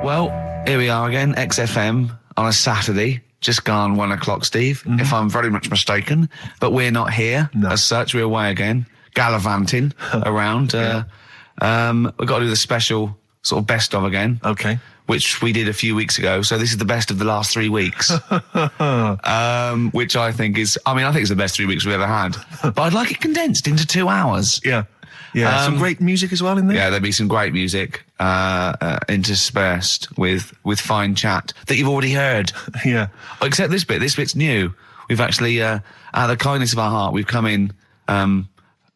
Well, here we are again, XFM on a Saturday. Just gone 1 o'clock, Steve, if I'm very much mistaken. But we're not here as such. We're away again, gallivanting around. We've got to do the special sort of best of again. Okay. Which we did a few weeks ago. So this is the best of the last 3 weeks. Which I think is, I think it's the best 3 weeks we've ever had. But I'd like it condensed into 2 hours. Yeah. Yeah, some great music as well in there. Yeah, there'll be some great music interspersed with fine chat that you've already heard. Yeah. Except this bit. This bit's new. We've actually, out of the kindness of our heart, we've come in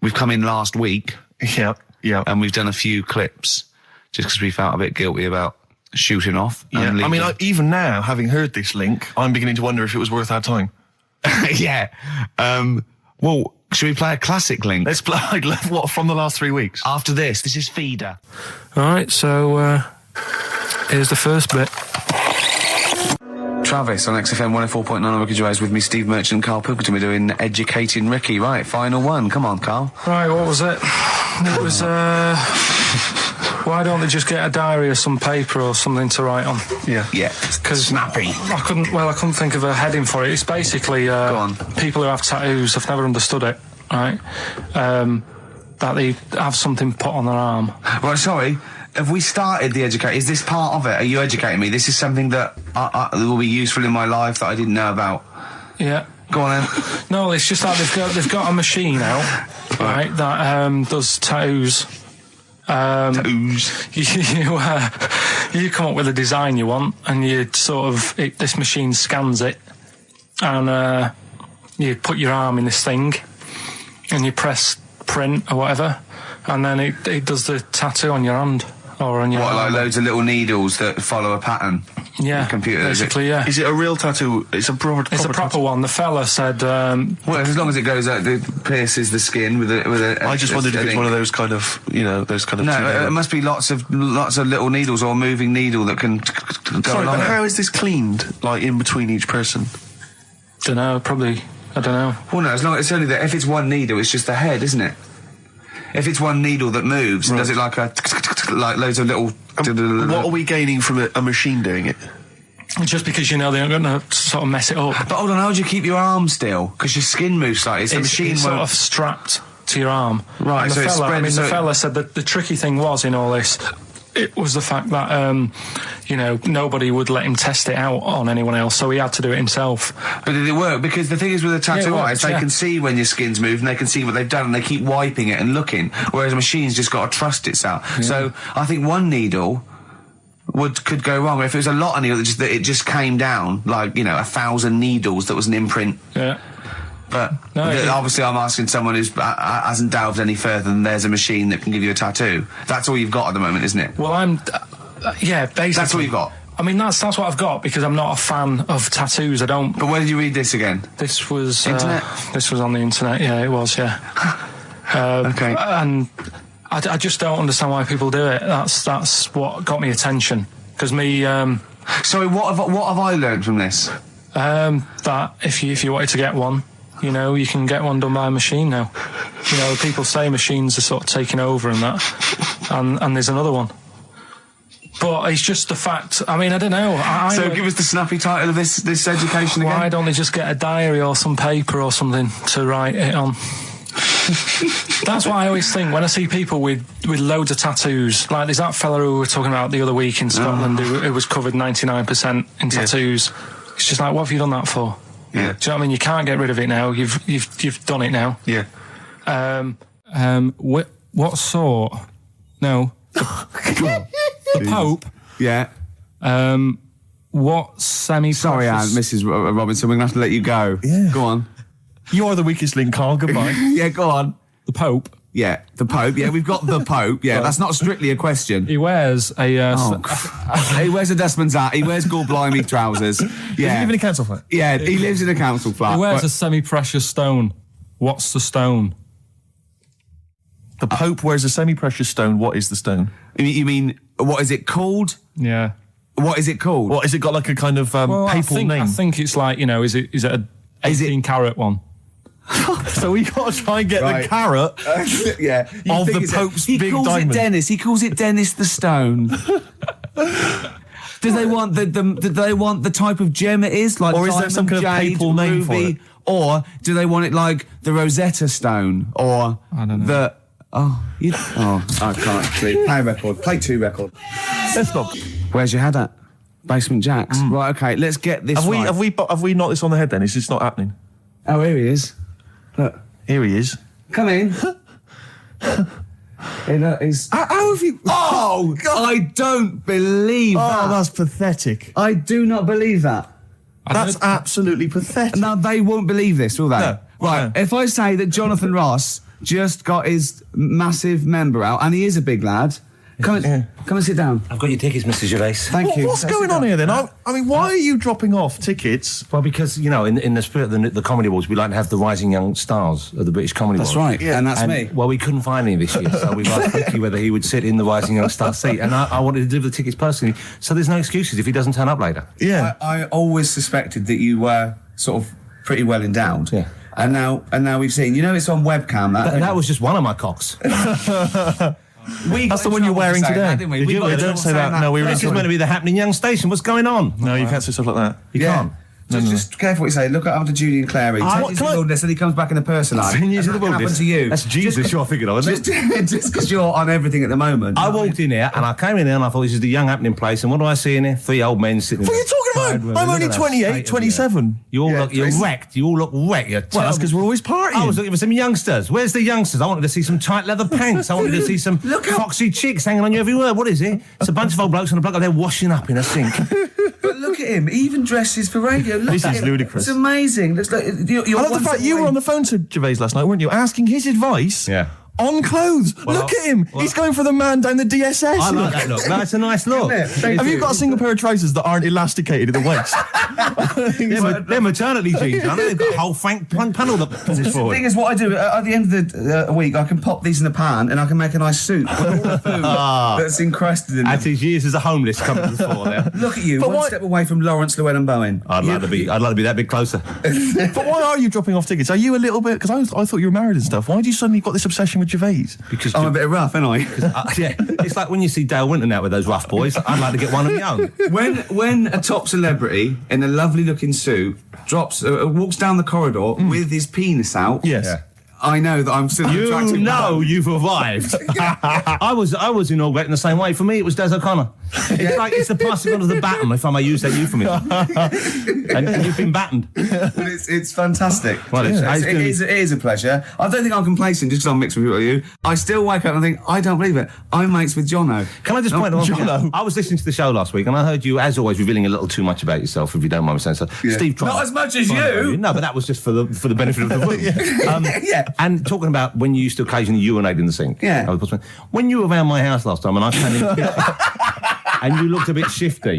last week. Yeah, yeah. And we've done a few clips just because we felt a bit guilty about shooting off. Yeah. Even now, having heard this link, I'm beginning to wonder if it was worth our time. Yeah. Well, should we play a classic link? Let's play, what, from the last 3 weeks? After this is Feeder. All right, so here's the first bit. Travis on XFM 104.9 on Ricky Gervais with me, Steve Merchant and Karl Pilkington. We're doing Educating Ricky. Right, final one. Come on, Karl. Right, what was it? It was, why don't they just get a diary or some paper or something to write on? Yeah. Yeah. Because snappy. I couldn't think of a heading for it. It's basically Go on. People who have tattoos. I've never understood it, right? That they have something put on their arm. Right, sorry. Have we started the educate? Is this part of it? Are you educating me? This is something that will be useful in my life that I didn't know about. Yeah. Go on then. No, it's just that they've got a machine out, right, that does tattoos. You come up with a design you want, and you this machine scans it, and you put your arm in this thing, and you press print or whatever, and then it does the tattoo on your hand or on your arm. Like loads of little needles that follow a pattern? Yeah, the computer, basically, yeah. Is it a real tattoo? It's a proper tattoo one. The fella said... well, as long as it goes out, it pierces the skin with a I just wondered if it's one of those kind of, those kind of... No, it must be lots of little needles or a moving needle that can go Sorry, along but it. how is this cleaned, in between each person? Dunno, probably... I don't know. Well, no, as long as it's only that. If it's one needle, it's just the head, isn't it? If it's one needle that moves, does it like loads of little... What are we gaining from a machine doing it? Just because they're going to sort of mess it up. But hold on, how do you keep your arm still? Because your skin moves slightly. The machine it's sort of strapped to your arm. Right, and so it's spread... the fella said that the tricky thing was in all this... It was the fact that, nobody would let him test it out on anyone else, so he had to do it himself. But did it work? Because the thing is with a tattoo artist, they can see when your skin's moved and they can see what they've done and they keep wiping it and looking, whereas a machine's just got to trust itself. Yeah. So I think one needle could go wrong. If it was a lot of needles, that it just came down, 1,000 needles that was an imprint. Yeah. But obviously I'm asking someone who hasn't delved any further than there's a machine that can give you a tattoo. That's all you've got at the moment, isn't it? Well, basically... That's all you've got? That's what I've got, because I'm not a fan of tattoos. I don't... But where did you read this again? This was... Internet? This was on the internet, yeah, it was, yeah. Okay. And I just don't understand why people do it. That's what got me attention. Because me... Sorry, what have I learned from this? That if you wanted to get one... you can get one done by a machine now. People say machines are sort of taking over and that, and there's another one. But it's just the fact. I don't know. So give us the snappy title of this education again. Why don't they just get a diary or some paper or something to write it on? That's what I always think when I see people with loads of tattoos. Like there's that fella who we were talking about the other week in Scotland who was covered 99% in tattoos. It's just like, what have you done that for? Yeah. Do you know what I mean? You can't get rid of it now. You've done it now. Yeah. What sort? No. The Pope. Yeah. What semi? Sorry, Mrs. Robinson, we're gonna have to let you go. Yeah. Go on. You are the weakest link, Karl. Goodbye. Yeah, go on. The Pope. Yeah, the Pope. Yeah, we've got the Pope. Yeah, that's not strictly a question. He wears a... he wears a dustman's hat. He wears blimey trousers. Yeah. Does he live in a council flat? Yeah, he lives in a council flat. He wears a semi-precious stone. What's the stone? The Pope wears a semi-precious stone. What is the stone? You mean, what is it called? Yeah. What is it called? What, is it got like a kind of papal name? I think it's like, is it a 18-carat one? So we got to try and get the carrot yeah. of the Pope's big diamond. He calls it Dennis the Stone. Do they want the type of gem it is, like Or is there diamond, some kind of jade, papal name for ruby, it? or do they want it like the Rosetta Stone, or I don't know. I can't play a record. Play 2 record. Let's not. Where's your head at? Basement Jacks. Right, okay, let's get this right. Have we knocked this on the head then? Is this not happening? Oh, here he is. Look. Here he is. Come in. How have you... Oh, God. I don't believe that. Oh, that's pathetic. I do not believe that. That's absolutely pathetic. Now, they won't believe this, will they? No. Right, No. if I say that Jonathan Ross just got his massive member out, and he is a big lad, come and sit down. I've got your tickets, Mr. Gervais. Thank you. What's going on here then? I mean, why are you dropping off tickets? Well, because, you know, in the spirit of the Comedy Awards, we like to have the rising young stars of the British Comedy That's Awards. right, and that's me. Well, we couldn't find any this year, so we've asked Ricky whether he would sit in the rising young star seat, and I wanted to deliver the tickets personally, so there's no excuses if he doesn't turn up later. Yeah. I always suspected that you were sort of pretty well endowed. Yeah. And now we've seen. You know, it's on webcam. That was just one of my cocks. That's the one you're wearing today. Didn't we? Did We you? got in Don't trouble say saying that. No, we were in This is trouble. meant to be the happening young station. What's going on? No, you can't say stuff like that. You can't. Just careful what you say. Look after Julian Clary. I- 10 what- years can of I- wilderness, and he comes back in the person line. 10 years And of the that can wilderness. happen to you. That's Jesus you're thinking of, isn't it? Just because you're on everything at the moment. I walked in here and I came in here and I thought this is the young happening place, and what do I see in here? 3 old men sitting. What are you talking about? I'm only 28, 27. You all Yeah, look, you're Tracy. wrecked. You all look wrecked. You're Well, that's because we're always partying. I was looking for some youngsters. Where's the youngsters? I wanted to see some tight leather pants. I wanted to see some Look how- foxy chicks hanging on you every word. What is it? It's a bunch of old blokes and a bloke out there washing up in a sink. But look at him. He even dresses for radio. Look This at is him. ludicrous. It's amazing. Looks like you're I love the fact you were on the phone to Gervais last night, weren't you? Asking his advice on clothes. Look at him. He's going for the man down the DSS. I like that look. That's a nice look. Have you got a single pair of trousers that aren't elasticated at the waist? They're maternity jeans. I know they've got a whole panel that pushes The forward. thing is, what I do at the end of the week, I can pop these in the pan and I can make a nice soup with all the food that's encrusted in At them. his years as a homeless coming to the fore there. Look at you, But one why- step away from Lawrence Llewellyn Bowen. I'd like to be that bit closer. But why are you dropping off tickets? Are you a little bit... Because I thought you were married and stuff. Why do you suddenly got this obsession with Gervais? Because I'm a bit rough, ain't I? yeah, it's like when you see Dale Winton out with those rough boys. I'd like to get one of my own. When a top celebrity in a lovely looking suit walks down the corridor with his penis out, Yes. Yeah. I know that I'm still an You attractive know man. you've arrived. I was inaugurated the same way. For me, it was Des O'Connor. It's like it's the passing on of the baton, if I may use that euphemism. and you've been battened. But it's fantastic. Well, it's it gonna is a pleasure. I don't think I'm complacent just because I'm mixed with you. I still wake up and think, I don't believe it. I'm mates with Jono. Can I just point out? Jono. I was listening to the show last week, and I heard you, as always, revealing a little too much about yourself, if you don't mind me saying so. Yeah. Steve tried. Not as much as you. No, but that was just for the benefit of the room. Yeah. And talking about when you used to occasionally urinate in the sink. Yeah. I was possible. When you were around my house last time, and I came in the kitchen, and you looked a bit shifty.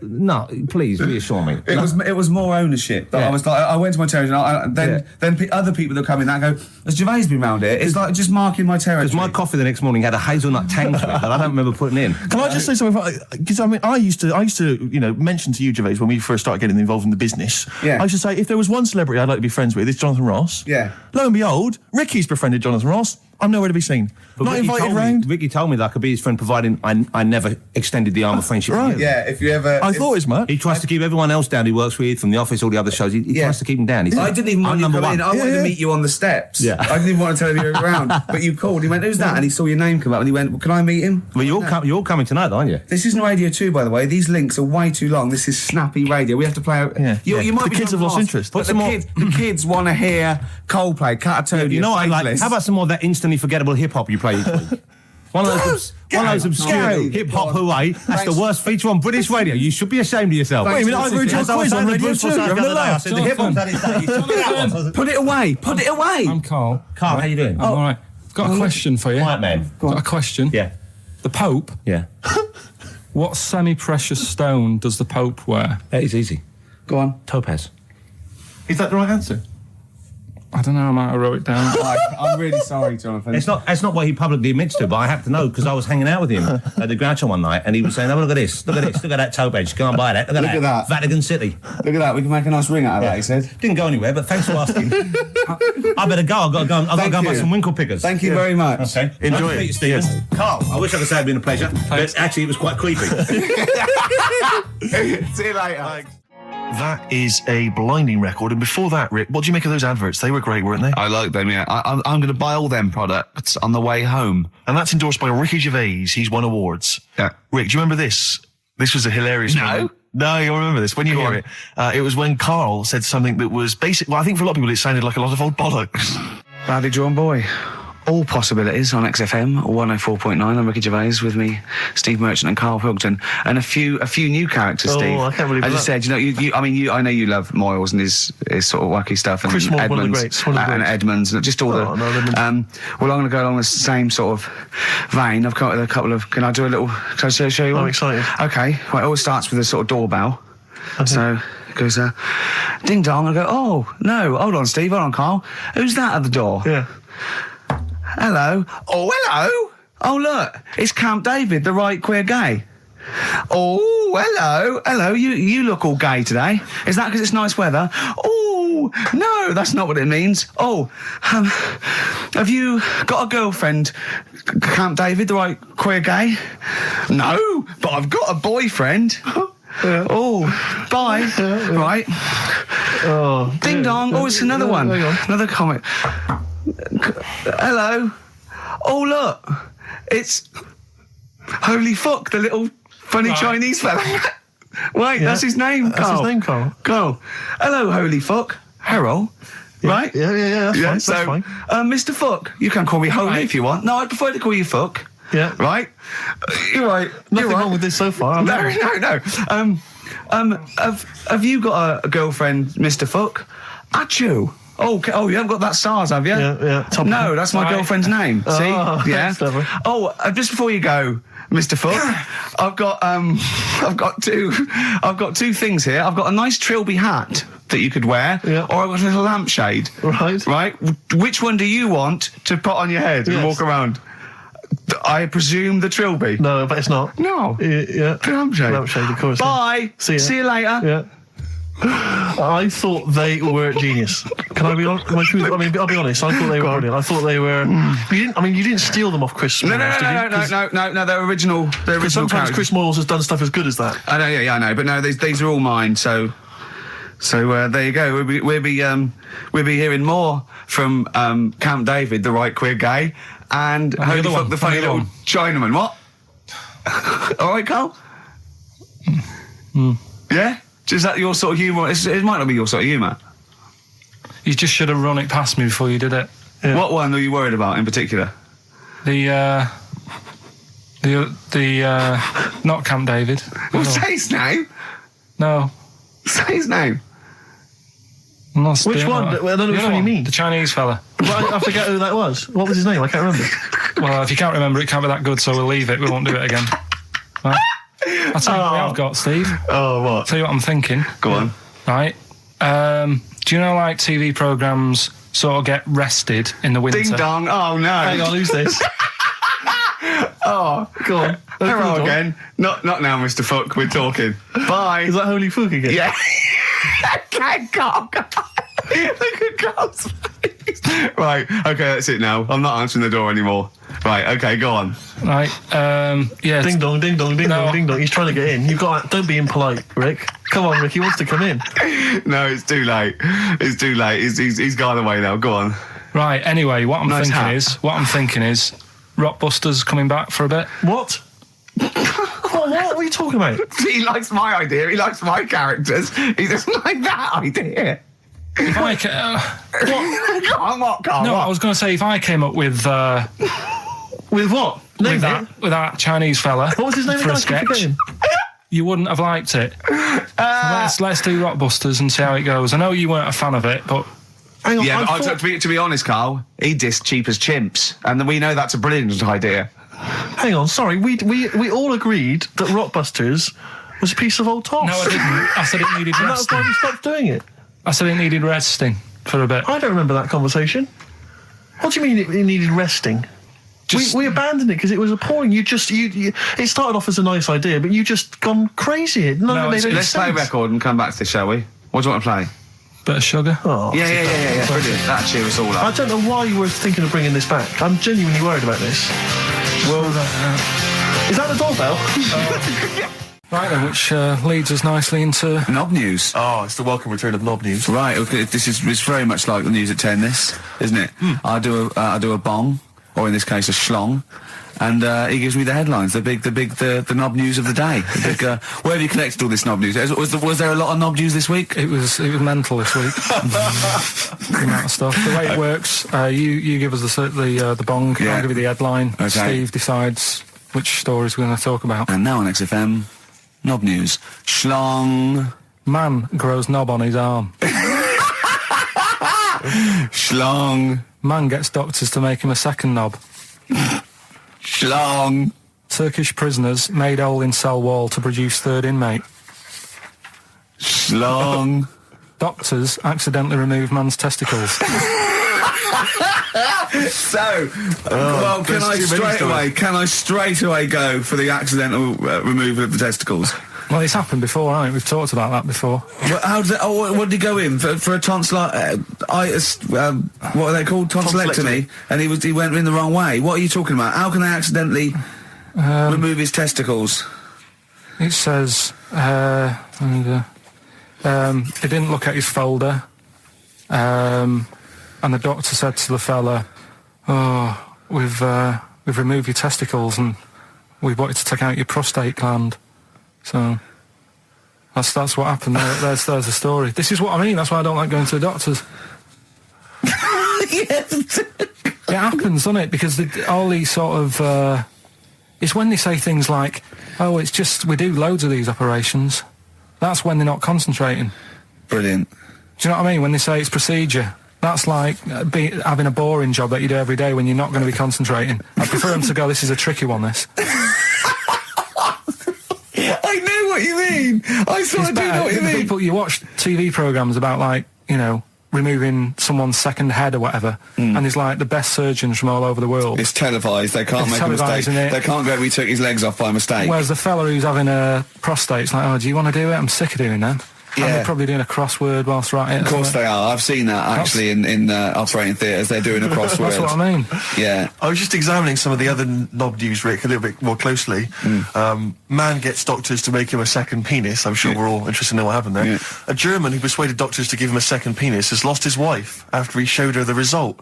No, please reassure me. It was more ownership. That Yeah. I was like, I went to my territory, and then other people that come in that go, has Gervais been round here? It's like just marking my territory. Because my coffee the next morning had a hazelnut tang to it that I don't remember putting in. Can I just say something? Because I mean, I used to, mention to you, Gervais, when we first started getting involved in the business. Yeah. I used to say, if there was one celebrity I'd like to be friends with, it's Jonathan Ross. Yeah. Lo and behold, Ricky's befriended Jonathan Ross. I'm nowhere to be seen. But Not Ricky invited told me- round. Ricky told me that I could be his friend, providing I never extended the arm of friendship. Right. to you. Yeah, if you ever... I thought as much. He tries to keep everyone else down he works with, from the office, all the other shows. He Yeah. tries to keep them down. He I said, didn't even want I'm you to number come one. in. I wanted Yeah. to meet you on the steps. Yeah. I didn't even want to tell him you were around. But you called. He went, who's that? And he saw your name come up and he went, well, can I meet him? Well, you're all coming tonight, aren't you? This isn't Radio 2, by the way. These links are way too long. This is snappy radio. We have to play out... Yeah. You might The be kids have lost interest. But Put some more- the kids want to hear Coldplay, Catatonia, You know what I'd like? Faithless. How about some more of that instantly forgettable hip hop you play each week? One of those obscure hip hop hooray. That's the worst feature on British radio. You should be ashamed of yourself. Wait a minute, I've heard your As I was quiz on saying to Radio Bruce 2. Forsyth You're the having a other day, I laugh. said the hip hop's had its day. You should be that one. Put it away. Put it away. I'm Carl. Carl, how you doing? I'm all right. Got a question for you. Quiet man. Got a question. Yeah. The Pope. Yeah. What semi-precious stone does the Pope wear? That is easy. Go on. Topaz. Is that the right answer? I don't know. I might have wrote it down. I'm really sorry, Jonathan. It's not what he publicly admits to, but I have to know because I was hanging out with him at the Groucho one night, and he was saying, "Oh, look at this, look at this, look at that topaz. Go and buy that. Look at that. Vatican City." Look at that. We can make a nice ring out of that, he said. Didn't go anywhere, but thanks for asking. I better go. I've got to go. I've got to go and buy you. some winkle pickers. Thank you very much. Okay. Enjoy Nice to it. meet you, Stephen. Yes. Carl, I wish I could say it'd been a pleasure, but actually it was quite creepy. See you later. Thanks. That is a blinding record. And before that, Rick, what do you make of those adverts? They were great, weren't they? I like them, yeah. I'm going to buy all them products on the way home. And that's endorsed by Ricky Gervais. He's won awards. Yeah. Rick, do you remember this? This was a hilarious moment. No, you'll remember this when you hear it. It was when Karl said something that was basic. Well, I think for a lot of people it sounded like a lot of old bollocks. Badly drawn boy. All possibilities on XFM 104.9. I'm Ricky Gervais, with me, Steve Merchant and Karl Pilkington, and a few new characters. Steve. I can't believe As I said, I know you love Moyles and his sort of wacky stuff, and Chris Moore, Edmonds, one of the greats, and Edmonds, and just all the. Well, I'm going to go along the same sort of vein. I've got a couple of. Can I do a little? Can I show you one? I'm excited. Okay. Well, it always starts with a sort of doorbell. Okay. So it goes ding dong. I go, oh no, hold on, Steve, hold on, Karl. Who's that at the door? Yeah. Hello. Oh, hello. Oh, look, it's Camp David, the right queer gay. Oh, hello. You look all gay today. Is that because it's nice weather? Oh, no, that's not what it means. Oh, have you got a girlfriend, Camp David, the right queer gay? No, but I've got a boyfriend. Yeah. Oh, bye. Right. Oh, ding dong. Oh, it's another one. Another comic. Hello. Oh, look. It's Holy Fuck, the little funny Chinese fella. Wait, that's his name, Karl. That's his name, Karl. Karl. Hello, Holy Fuck. Harold. Yeah. Right? Yeah, that's fine. Mr. Fuck, you can call me Holy if you want. No, I'd prefer to call you Fuck. Yeah. Right? You're right. Nothing wrong with this so far. No. Have you got a girlfriend, Mr. Fuck? Achoo. Oh, you haven't got that SARS, have you? Yeah. No, that's my girlfriend's name. See? Yeah. Clever. Oh, just before you go, Mr. Fuck, I've got two things here. I've got a nice Trilby hat that you could wear, or I've got a little lampshade. Right. Which one do you want to put on your head and walk around? I presume the Trilby. No, but it's not. No. Yeah. The lampshade. Lampshade, of course. Bye. See you later. Yeah. I thought they were genius. Can I be honest? I'll be honest. I thought they were brilliant. I thought they were. You didn't steal them off Chris. No. They're original. They're original. Sometimes characters. Chris Moyles has done stuff as good as that. I know. Yeah, I know. But no, these are all mine. So there you go. We'll be hearing more from Camp David, the right queer gay, and Holy Fuck, the funny little Chinaman. What? All right, Karl. Yeah. Is that your sort of humour? It might not be your sort of humour. You just should have run it past me before you did it. Yeah. What one are you worried about in particular? The not Camp David. Well, say his name. No. Say his name. Which one? I don't know which one you mean. The Chinese fella. I forget who that was. What was his name? I can't remember. Well, if you can't remember, it can't be that good, so we'll leave it. We won't do it again. Right? I'll tell you what I've got, Steve. Oh, what? I'll tell you what I'm thinking. Go on. Right. Do you know, like, TV programmes sort of get rested in the winter? Ding dong. Oh, no. Hang on, who's this? Oh, go on. Hello again. Not now, Mr. Fuck. We're talking. Bye. Is that Holy Fuck again? Yeah. Okay, Karl. Look at Karl's face. Right. Okay, that's it now. I'm not answering the door anymore. Right. Okay, go on. Right. Yeah. Ding dong, ding dong, ding dong, ding dong. He's trying to get in. Don't be impolite, Rick. Come on, Rick. He wants to come in. No, it's too late. It's too late. He's gone away now. Go on. Right. Anyway, what I'm thinking is, Rockbusters coming back for a bit. What? What are you talking about? He likes my idea. He likes my characters. He doesn't like that idea. If I what, Karl? No, I was going to say, if I came up with with what? With that Chinese fella. What was his name for again? a sketch, you wouldn't have liked it. So let's do Rockbusters and see how it goes. I know you weren't a fan of it, but hang on. Yeah, but to be honest, Karl, he dissed Cheap as Chimps, and we know that's a brilliant idea. Hang on, sorry. We all agreed that Rockbusters was a piece of old toss. No, I didn't. I said it needed resting. And that's why we stopped doing it. I said it needed resting for a bit. I don't remember that conversation. What do you mean it needed resting? We abandoned it because it was appalling. It started off as a nice idea, but you just gone crazy. Let's play a record and come back to this, shall we? What do you want to play? Bit of sugar. Oh, yeah. Brilliant. That'll cheer us all up. I don't know why you were thinking of bringing this back. I'm genuinely worried about this. Well, is that the doorbell? Right then, which leads us nicely into... Knob news. Oh, it's the welcome return of knob news. Right, okay, it's very much like the news at 10, this, isn't it? I do a bong, or in this case a schlong, and he gives me the headlines, the knob news of the day. The big, where have you collected all this knob news? Was there a lot of knob news this week? It was mental this week. The amount of stuff. The way it works, you give us the bong, I'll give you the headline, okay. Steve decides which stories we're going to talk about. And now on XFM, knob news. Schlong. Man grows knob on his arm. Schlong. Man gets doctors to make him a second knob. Schlong. Turkish prisoners made hole in cell wall to produce third inmate. Schlong. Doctors accidentally remove man's testicles. So, well, can I straight away go for the accidental removal of the testicles? Well, it's happened before, hasn't it? We've talked about that before. Well, how did what did he go in for a tonsillitis? What are they called? Tonsillectomy. And he went in the wrong way. What are you talking about? How can they accidentally remove his testicles? It says he didn't look at his folder, and the doctor said to the fella, "Oh, we've removed your testicles and we wanted to take out your prostate gland." So that's what happened. There's the story. This is what I mean. That's why I don't like going to the doctors. Yes. It happens, doesn't it? Because all these sort of it's when they say things like, "Oh, it's just we do loads of these operations." That's when they're not concentrating. Brilliant. Do you know what I mean? When they say it's procedure, that's like having a boring job that you do every day when you're not going to be concentrating. I prefer them to go, "This is a tricky one, this." I know what you mean. I do know what you mean. People, you watch TV programmes about, like, you know, removing someone's second head or whatever, and there's like the best surgeons from all over the world. It's televised. They can't make a mistake. They can't go, "We took his legs off by mistake." Whereas the fella who's having a prostate's like, "Oh, do you want to do it? I'm sick of doing them." Yeah. And they're probably doing a crossword whilst writing it. Of course they are. I've seen that actually in operating theatres. They're doing a crossword. That's what I mean. Yeah. I was just examining some of the other knob news, Rick, a little bit more closely. Man gets doctors to make him a second penis. I'm sure we're all interested in what happened there. Yeah. A German who persuaded doctors to give him a second penis has lost his wife after he showed her the result.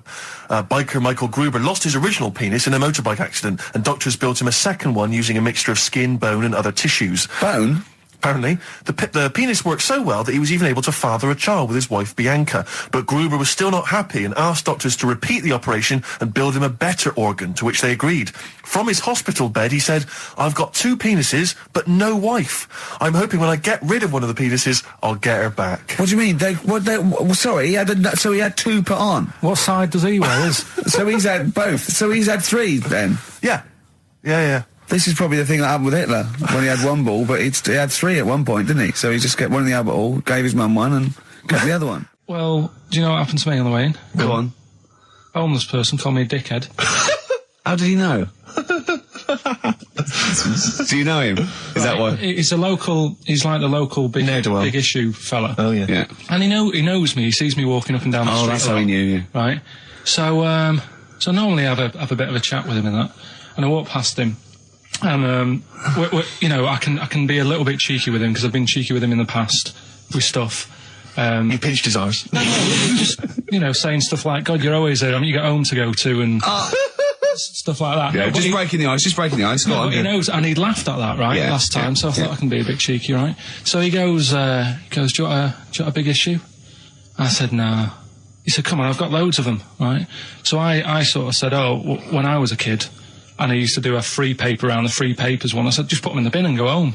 Biker Michael Gruber lost his original penis in a motorbike accident, and doctors built him a second one using a mixture of skin, bone and other tissues. Bone? Apparently, the penis worked so well that he was even able to father a child with his wife Bianca. But Gruber was still not happy and asked doctors to repeat the operation and build him a better organ, to which they agreed. From his hospital bed, he said, "I've got 2 penises, but no wife. I'm hoping when I get rid of one of the penises, I'll get her back." What do you mean? Sorry, he had 2 put on. What side does he wear? So he's had both. So he's had 3 then. Yeah. This is probably the thing that happened with Hitler, when he had 1 ball, but he had 3 at one point, didn't he? So he just kept one in the other ball, gave his mum one, and kept the other one. Well, do you know what happened to me on the way in? Go on. A homeless person called me a dickhead. How did he know? Do you know him? Is that why? He's like the local big issue fella. Oh, yeah. Yeah. And he knows me, he sees me walking up and down the street. Oh, that's how he knew you. Right. So normally I have a bit of a chat with him and that, and I walk past him. And you know, I can be a little bit cheeky with him because I've been cheeky with him in the past with stuff. You pinched his arse. No, just saying stuff like, "God, you're always there. I mean, you got home to go to," and stuff like that. Yeah, no, just breaking the ice. Go on. He knows, and he'd laughed at that last time. So I thought I can be a bit cheeky, right? So he goes, "Do you want a big issue?" I said, "No." He said, "Come on, I've got loads of them, right?" So I sort of said, "Oh, when I was a kid, and I used to do a free paper around the free papers one," I said, "Just put them in the bin and go home."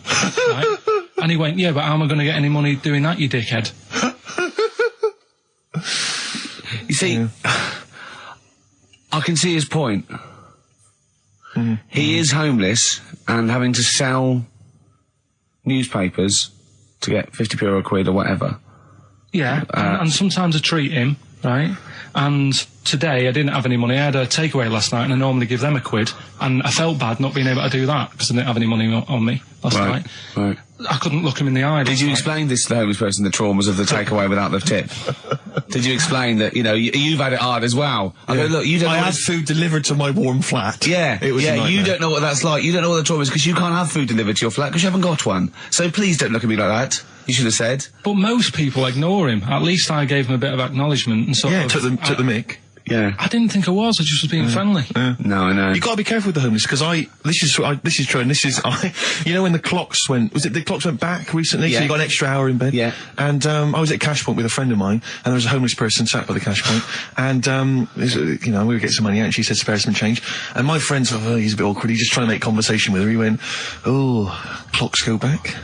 Right? And he went, "Yeah, but how am I going to get any money doing that, you dickhead?" You see, I can see his point. He is homeless and having to sell newspapers to get 50p or a quid or whatever. Yeah, and sometimes I treat him right? And today I didn't have any money. I had a takeaway last night, and I normally give them £1, and I felt bad not being able to do that because I didn't have any money on me last night. Right. I couldn't look him in the eye. Did you explain this to the homeless person, the traumas of the takeaway without the tip? Did you explain that, you've had it hard as well? I go, look, you don't I know had food delivered to my warm flat. Yeah, it was a nightmare. You don't know what that's like. You don't know what the trauma is because you can't have food delivered to your flat because you haven't got one. So please don't look at me like that. You should have said. But most people ignore him. At least I gave him a bit of acknowledgement and sort of... took the mick. Yeah. I didn't think I was just being friendly. Yeah. No, I know. You got to be careful with the homeless because this is true, and when the clocks went back recently, so you got an extra hour in bed. Yeah. And I was at Cash Point with a friend of mine, and there was a homeless person sat by the Cash Point, and we were getting some money out, and she said spare some change, and my friend said, he's a bit awkward. He's just trying to make conversation with her. He went, clocks go back.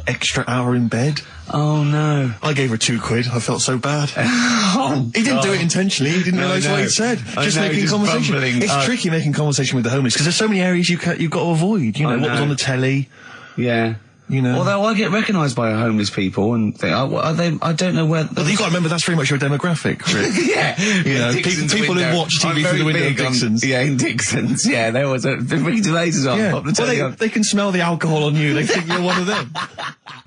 Extra hour in bed. Oh no. I gave her £2. I felt so bad. He didn't do it intentionally. He didn't realise what he'd said. Just making conversation. Bumbling. It's tricky making conversation with the homeless because there's so many areas you've got to avoid. What was on the telly. Yeah. Although I get recognised by homeless people and think, are they? I don't know where. But you've got to remember that's very much your demographic, Rick. Yeah. People who watch TV through the window of Dixon's. In Dixon's. Yeah, there was the lasers on. Yeah. Well, they can smell the alcohol on you. They think you're one of them.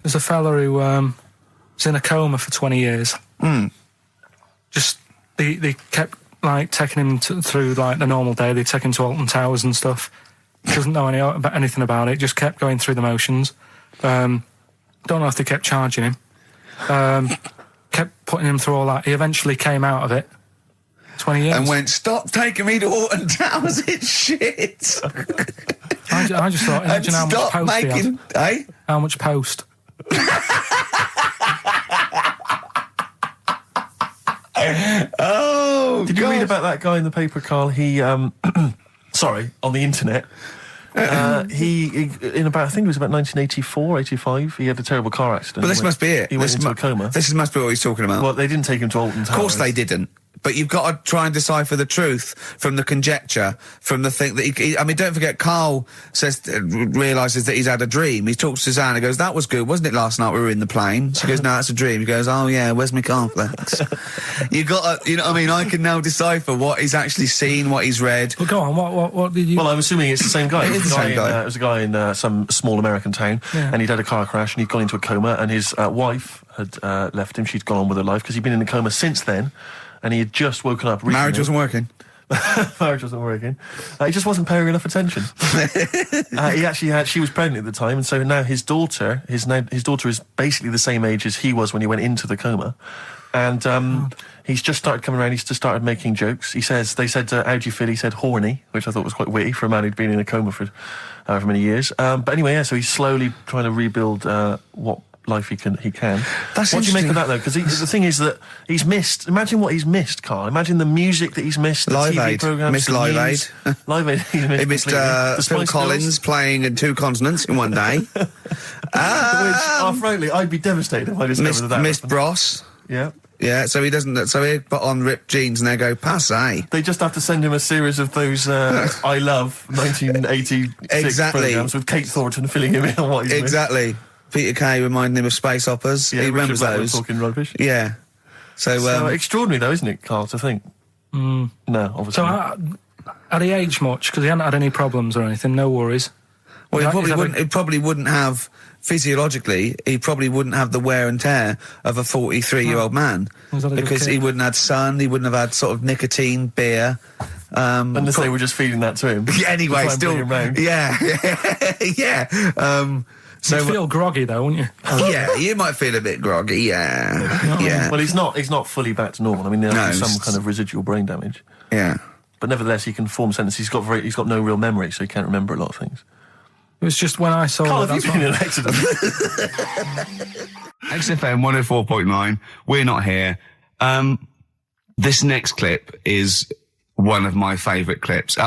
There's a fella who was in a coma for 20 years. Just they kept taking him through the normal day. They take him to Alton Towers and stuff. Doesn't know anything about it. Just kept going through the motions. Don't know if they kept charging him. Kept putting him through all that. He eventually came out of it. 20 years. And went, stop taking me to Alton Towers, it's shit. I just thought, imagine how much post he had. Eh? How much post? Did you read about that guy in the paper, Carl? He, on the internet. He in about, I think it was about 1984, 85, he had a terrible car accident. But this must be it. He went into a coma. This must be what he's talking about. Well, they didn't take him to Alton Towers. Of course they didn't. But you've got to try and decipher the truth from the conjecture, from the thing that don't forget, Karl realises that he's had a dream. He talks to Suzanne and goes, that was good, wasn't it, last night we were in the plane? She goes, no, that's a dream. He goes, oh yeah, where's my cornflakes? You got to, I can now decipher what he's actually seen, what he's read. Well, go on, what did you... Well, I'm assuming it's the same guy. It is the same guy. It was a guy in some small American town, and he'd had a car crash, and he'd gone into a coma, and his wife had left him. She'd gone on with her life, because he'd been in a coma since then, and he had just woken up recently. Marriage wasn't working. Marriage wasn't working. He just wasn't paying enough attention. She was pregnant at the time, and so now his daughter is basically the same age as he was when he went into the coma. And he's just started coming around. He's just started making jokes. They said, how do you feel? He said, horny, which I thought was quite witty for a man who'd been in a coma for however many years. But anyway, so he's slowly trying to rebuild what life he can. That's what do you make of that, though? Because the thing is that he's missed. Imagine what he's missed, Carl. Imagine the music that he's missed. The Live TV Aid. programs, Missed Live Aid. Live Aid. He missed Phil Collins playing in 2 continents in one day. Frankly, I'd be devastated if I discovered that. Missed Bros. Yeah. Yeah, so he doesn't. So he put on ripped jeans and they go passe. They just have to send him a series of those I Love 1986 programs with Kate Thornton filling him in on what he's missed. Peter Kay reminding him of space operas. Yeah, he remembers those. Talking rubbish. Yeah. So extraordinary, though, isn't it, Carl, to think? No, obviously. So had he aged much? Because he hadn't had any problems or anything. No worries. Well, he probably wouldn't have, physiologically, he probably wouldn't have the wear and tear of a 43-year-old man. Because he wouldn't have had sun, he wouldn't have had sort of nicotine, beer. Unless they were just feeding that to him. Anyway, still. Yeah. So you'd feel groggy, though, wouldn't you? Yeah, you might feel a bit groggy, yeah. Well, he's not fully back to normal. I mean, there's some kind of residual brain damage. Yeah. But nevertheless, he can form sentences. He's got no real memory, so he can't remember a lot of things. It was just when I saw Carl, have you been in an accident? XFM 104.9, we're not here. This next clip is one of my favourite clips.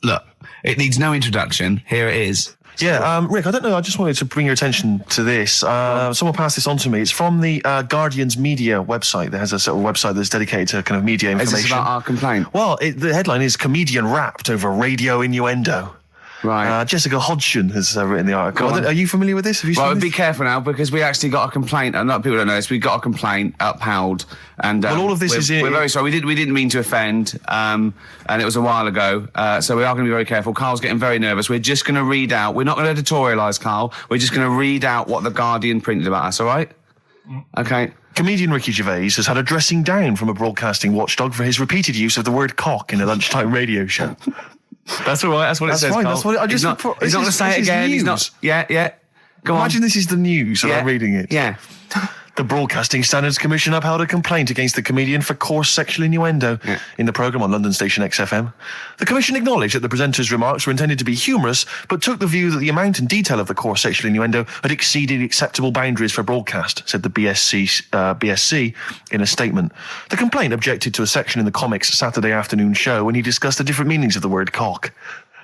Look, it needs no introduction. Here it is. Yeah, Rick, I don't know, I just wanted to bring your attention to this. Someone passed this on to me. It's from the Guardian's media website. There has a sort of website that's dedicated to kind of media information. Is this about our complaint? Well, the headline is Comedian Rapped Over Radio Innuendo. Right. Jessica Hodgson has written the article. Are you familiar with this? Have you seen Well, this? be careful now, because we actually got a complaint, and people don't know this, we got a complaint upheld, and Well, all of this we're very sorry. We didn't mean to offend, and it was a while ago, so we are going to be very careful. Carl's getting very nervous. We're just going to read out. We're not going to editorialise, Carl. We're just going to read out what the Guardian printed about us. All right? Okay. Comedian Ricky Gervais has had a dressing down from a broadcasting watchdog for his repeated use of the word cock in a lunchtime radio show. That's all right. That's what it says. Fine, Carl. that's what He's not going to say it again. He's not. Yeah. Go on. Imagine this is the news and I'm reading it. Yeah. The Broadcasting Standards Commission upheld a complaint against the comedian for coarse sexual innuendo in the programme on London station XFM. The Commission acknowledged that the presenter's remarks were intended to be humorous, but took the view that the amount and detail of the coarse sexual innuendo had exceeded acceptable boundaries for broadcast, said the BSC in a statement. The complaint objected to a section in the Comics Saturday afternoon show when he discussed the different meanings of the word cock.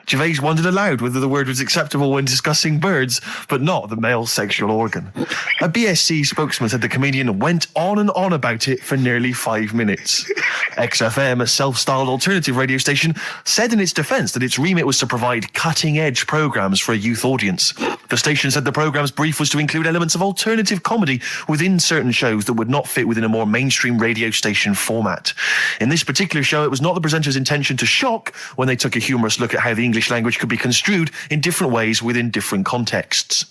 Gervais wondered aloud whether the word was acceptable when discussing birds, but not the male sexual organ. A BSC spokesman said the comedian went on and on about it for nearly 5 minutes. XFM, a self-styled alternative radio station, said in its defence that its remit was to provide cutting-edge programmes for a youth audience. The station said the programme's brief was to include elements of alternative comedy within certain shows that would not fit within a more mainstream radio station format. In this particular show, it was not the presenter's intention to shock when they took a humorous look at how the English language could be construed in different ways within different contexts.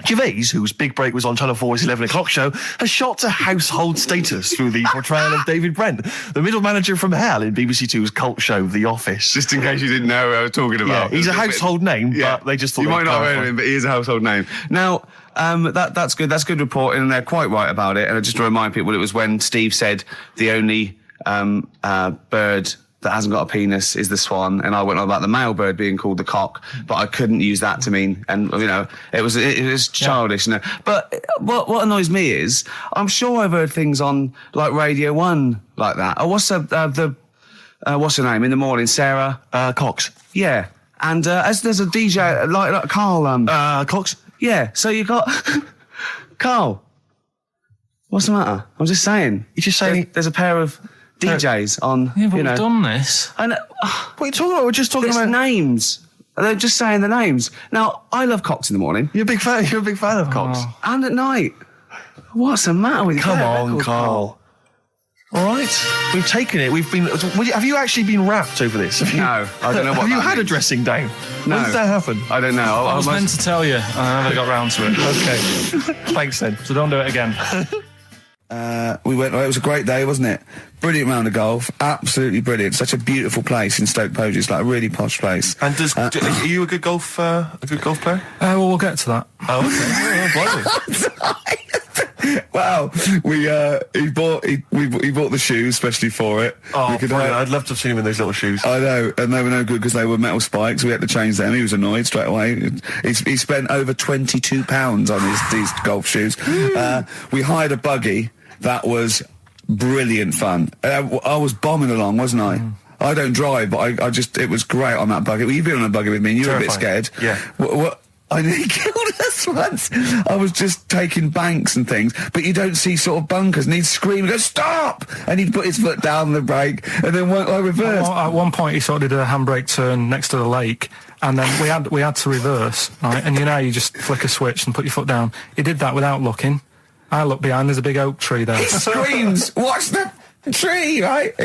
Gervais, whose big break was on Channel 4's 11 o'clock show, has shot to household status through the portrayal of David Brent, the middle manager from hell in BBC Two's cult show The Office. Just in case you didn't know who I was talking about. Yeah, he's a household name, but they just thought you might not have clarify. heard of him, but he is a household name. Now, that's good. That's good reporting, and they're quite right about it. And just to remind people, it was when Steve said the only bird that hasn't got a penis is the swan, and I went on about the male bird being called the cock, but I couldn't use that to mean, and it was childish. Yeah. But what annoys me is, I'm sure I've heard things on like Radio 1 like that. Oh, what's what's her name in the morning? Sarah Cox. Yeah, and as there's a DJ like Karl Cox. Yeah, so you got Karl. What's the matter? I'm just saying. You're just saying there's a pair of DJs on. Yeah, but we've done this. And what are you talking about? We're just talking about names. They're just saying the names. Now, I love cocks in the morning. You're a big fan of cocks. And at night. What's the matter with you? Come on, Karl. All right, we've taken it. Have you actually been rapped over this? No, I don't know what. Have you had means. A dressing down? No. When did that happen? I don't know. I was meant to tell you, and I never got round to it. Okay, thanks then. So don't do it again. We went. It was a great day, wasn't it? Brilliant round of golf. Absolutely brilliant. Such a beautiful place in Stoke Poges. It's like a really posh place. And are you a good golf player? Well, we'll get to that. Oh, okay. Wow, he bought the shoes especially for it. Oh, I'd love to have seen him in those little shoes. I know, and they were no good because they were metal spikes. We had to change them. He was annoyed straight away. He spent over £22 on these golf shoes. We hired a buggy that was brilliant fun. I was bombing along, wasn't I? I don't drive, but it was great on that buggy. Well, you've been on a buggy with me and you were a bit scared. Yeah. What I nearly killed us once. I was just taking banks and things, but you don't see sort of bunkers, and he'd scream and go, "Stop!" And he'd put his foot down the brake, and then I reversed. At one point, he sort of did a handbrake turn next to the lake, and then we had to reverse, right? And you just flick a switch and put your foot down. He did that without looking. I look behind, there's a big oak tree there. He screams, "Watch the tree!" Right?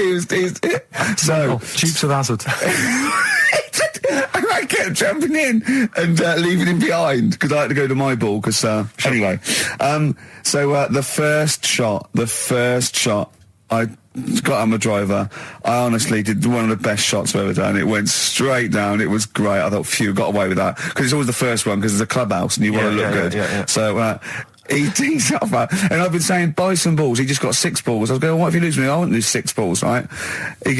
So Dukes of Hazzard. I kept jumping in and leaving him behind because I had to go to my ball. Because anyway, the first shot, I got on my driver. I honestly did one of the best shots I've ever done. It went straight down. It was great. I thought, phew, got away with that because it's always the first one because it's a clubhouse and you want to look good. Yeah. So. He tees up, and I've been saying, buy some balls. He just got 6 balls. I was going, what if you lose me? I won't lose 6 balls, right? He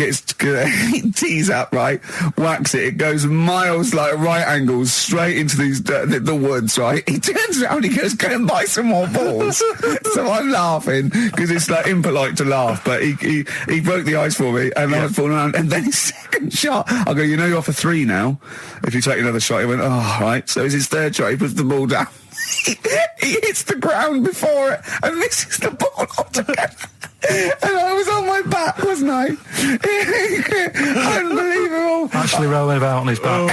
tees up, right? Whacks it. It goes miles, like right angles, straight into these the woods, right? He turns around, he goes, go and buy some more balls. So I'm laughing because it's like impolite to laugh, but he broke the ice for me, and I was falling around. And then his second shot, I go, you're off a 3 now. If you take another shot, he went, oh, right. So it's his third shot. He puts the ball down. He hits the ground before it and misses the ball altogether. And I was on my back, wasn't I? Unbelievable. Actually rolling about on his back.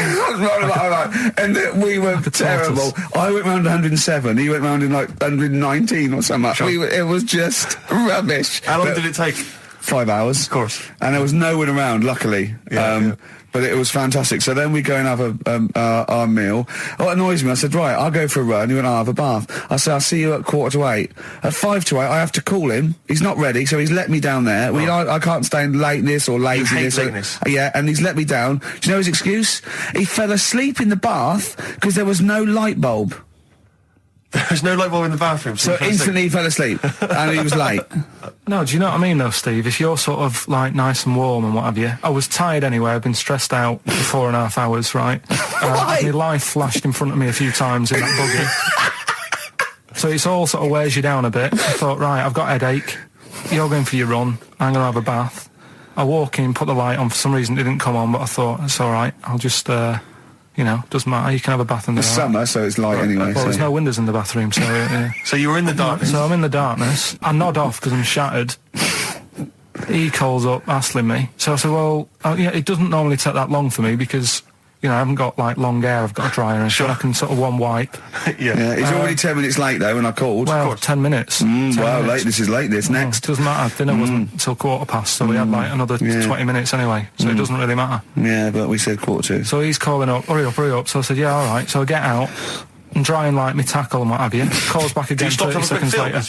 And we were terrible. I went round 107. He went round in like 119 or something. Sure. It was just rubbish. How long did it take? 5 hours. Of course. And there was no one around, luckily. But it was fantastic. So then we go and have our meal. What annoys me, I said, right, I'll go for a run. He went, I'll have a bath. I said, I'll see you at 7:45. At 7:55, I have to call him. He's not ready, so he's let me down there. I can't stand lateness or laziness. lateness. Yeah, and he's let me down. Do you know his excuse? He fell asleep in the bath because there was no light bulb. There's no light bulb in the bathroom. So instantly he fell asleep. And he was late. No, do you know what I mean though, Steve? If you're sort of like nice and warm and what have you, I was tired anyway. I've been stressed out for 4.5 hours, right? My life flashed in front of me a few times in that buggy. So it's all sort of wears you down a bit. I thought, right, I've got a headache. You're going for your run. I'm going to have a bath. I walk in, put the light on. For some reason it didn't come on, but I thought, it's all right. I'll just, doesn't matter. You can have a bath in there. It's summer, so it's light anyway. Well, there's no windows in the bathroom, so... So you were in the darkness? So I'm in the darkness. I nod off because I'm shattered. He calls up, hassling me. So I said, well, it doesn't normally take that long for me because... I haven't got, like, long hair. I've got a dryer and so I can sort of one wipe. Yeah. He's already 10 minutes late, though, when I called. Well, 10 minutes. 10 wow, minutes. late. This is late, this. Next. Doesn't matter. Dinner wasn't until 7:15, so we had, like, another 20 minutes anyway. So it doesn't really matter. Yeah, but we said 7:45. So he's calling up, hurry up. So I said, yeah, all right. So I get out and dry and like my tackle and what have you. Calls back again 30 seconds later.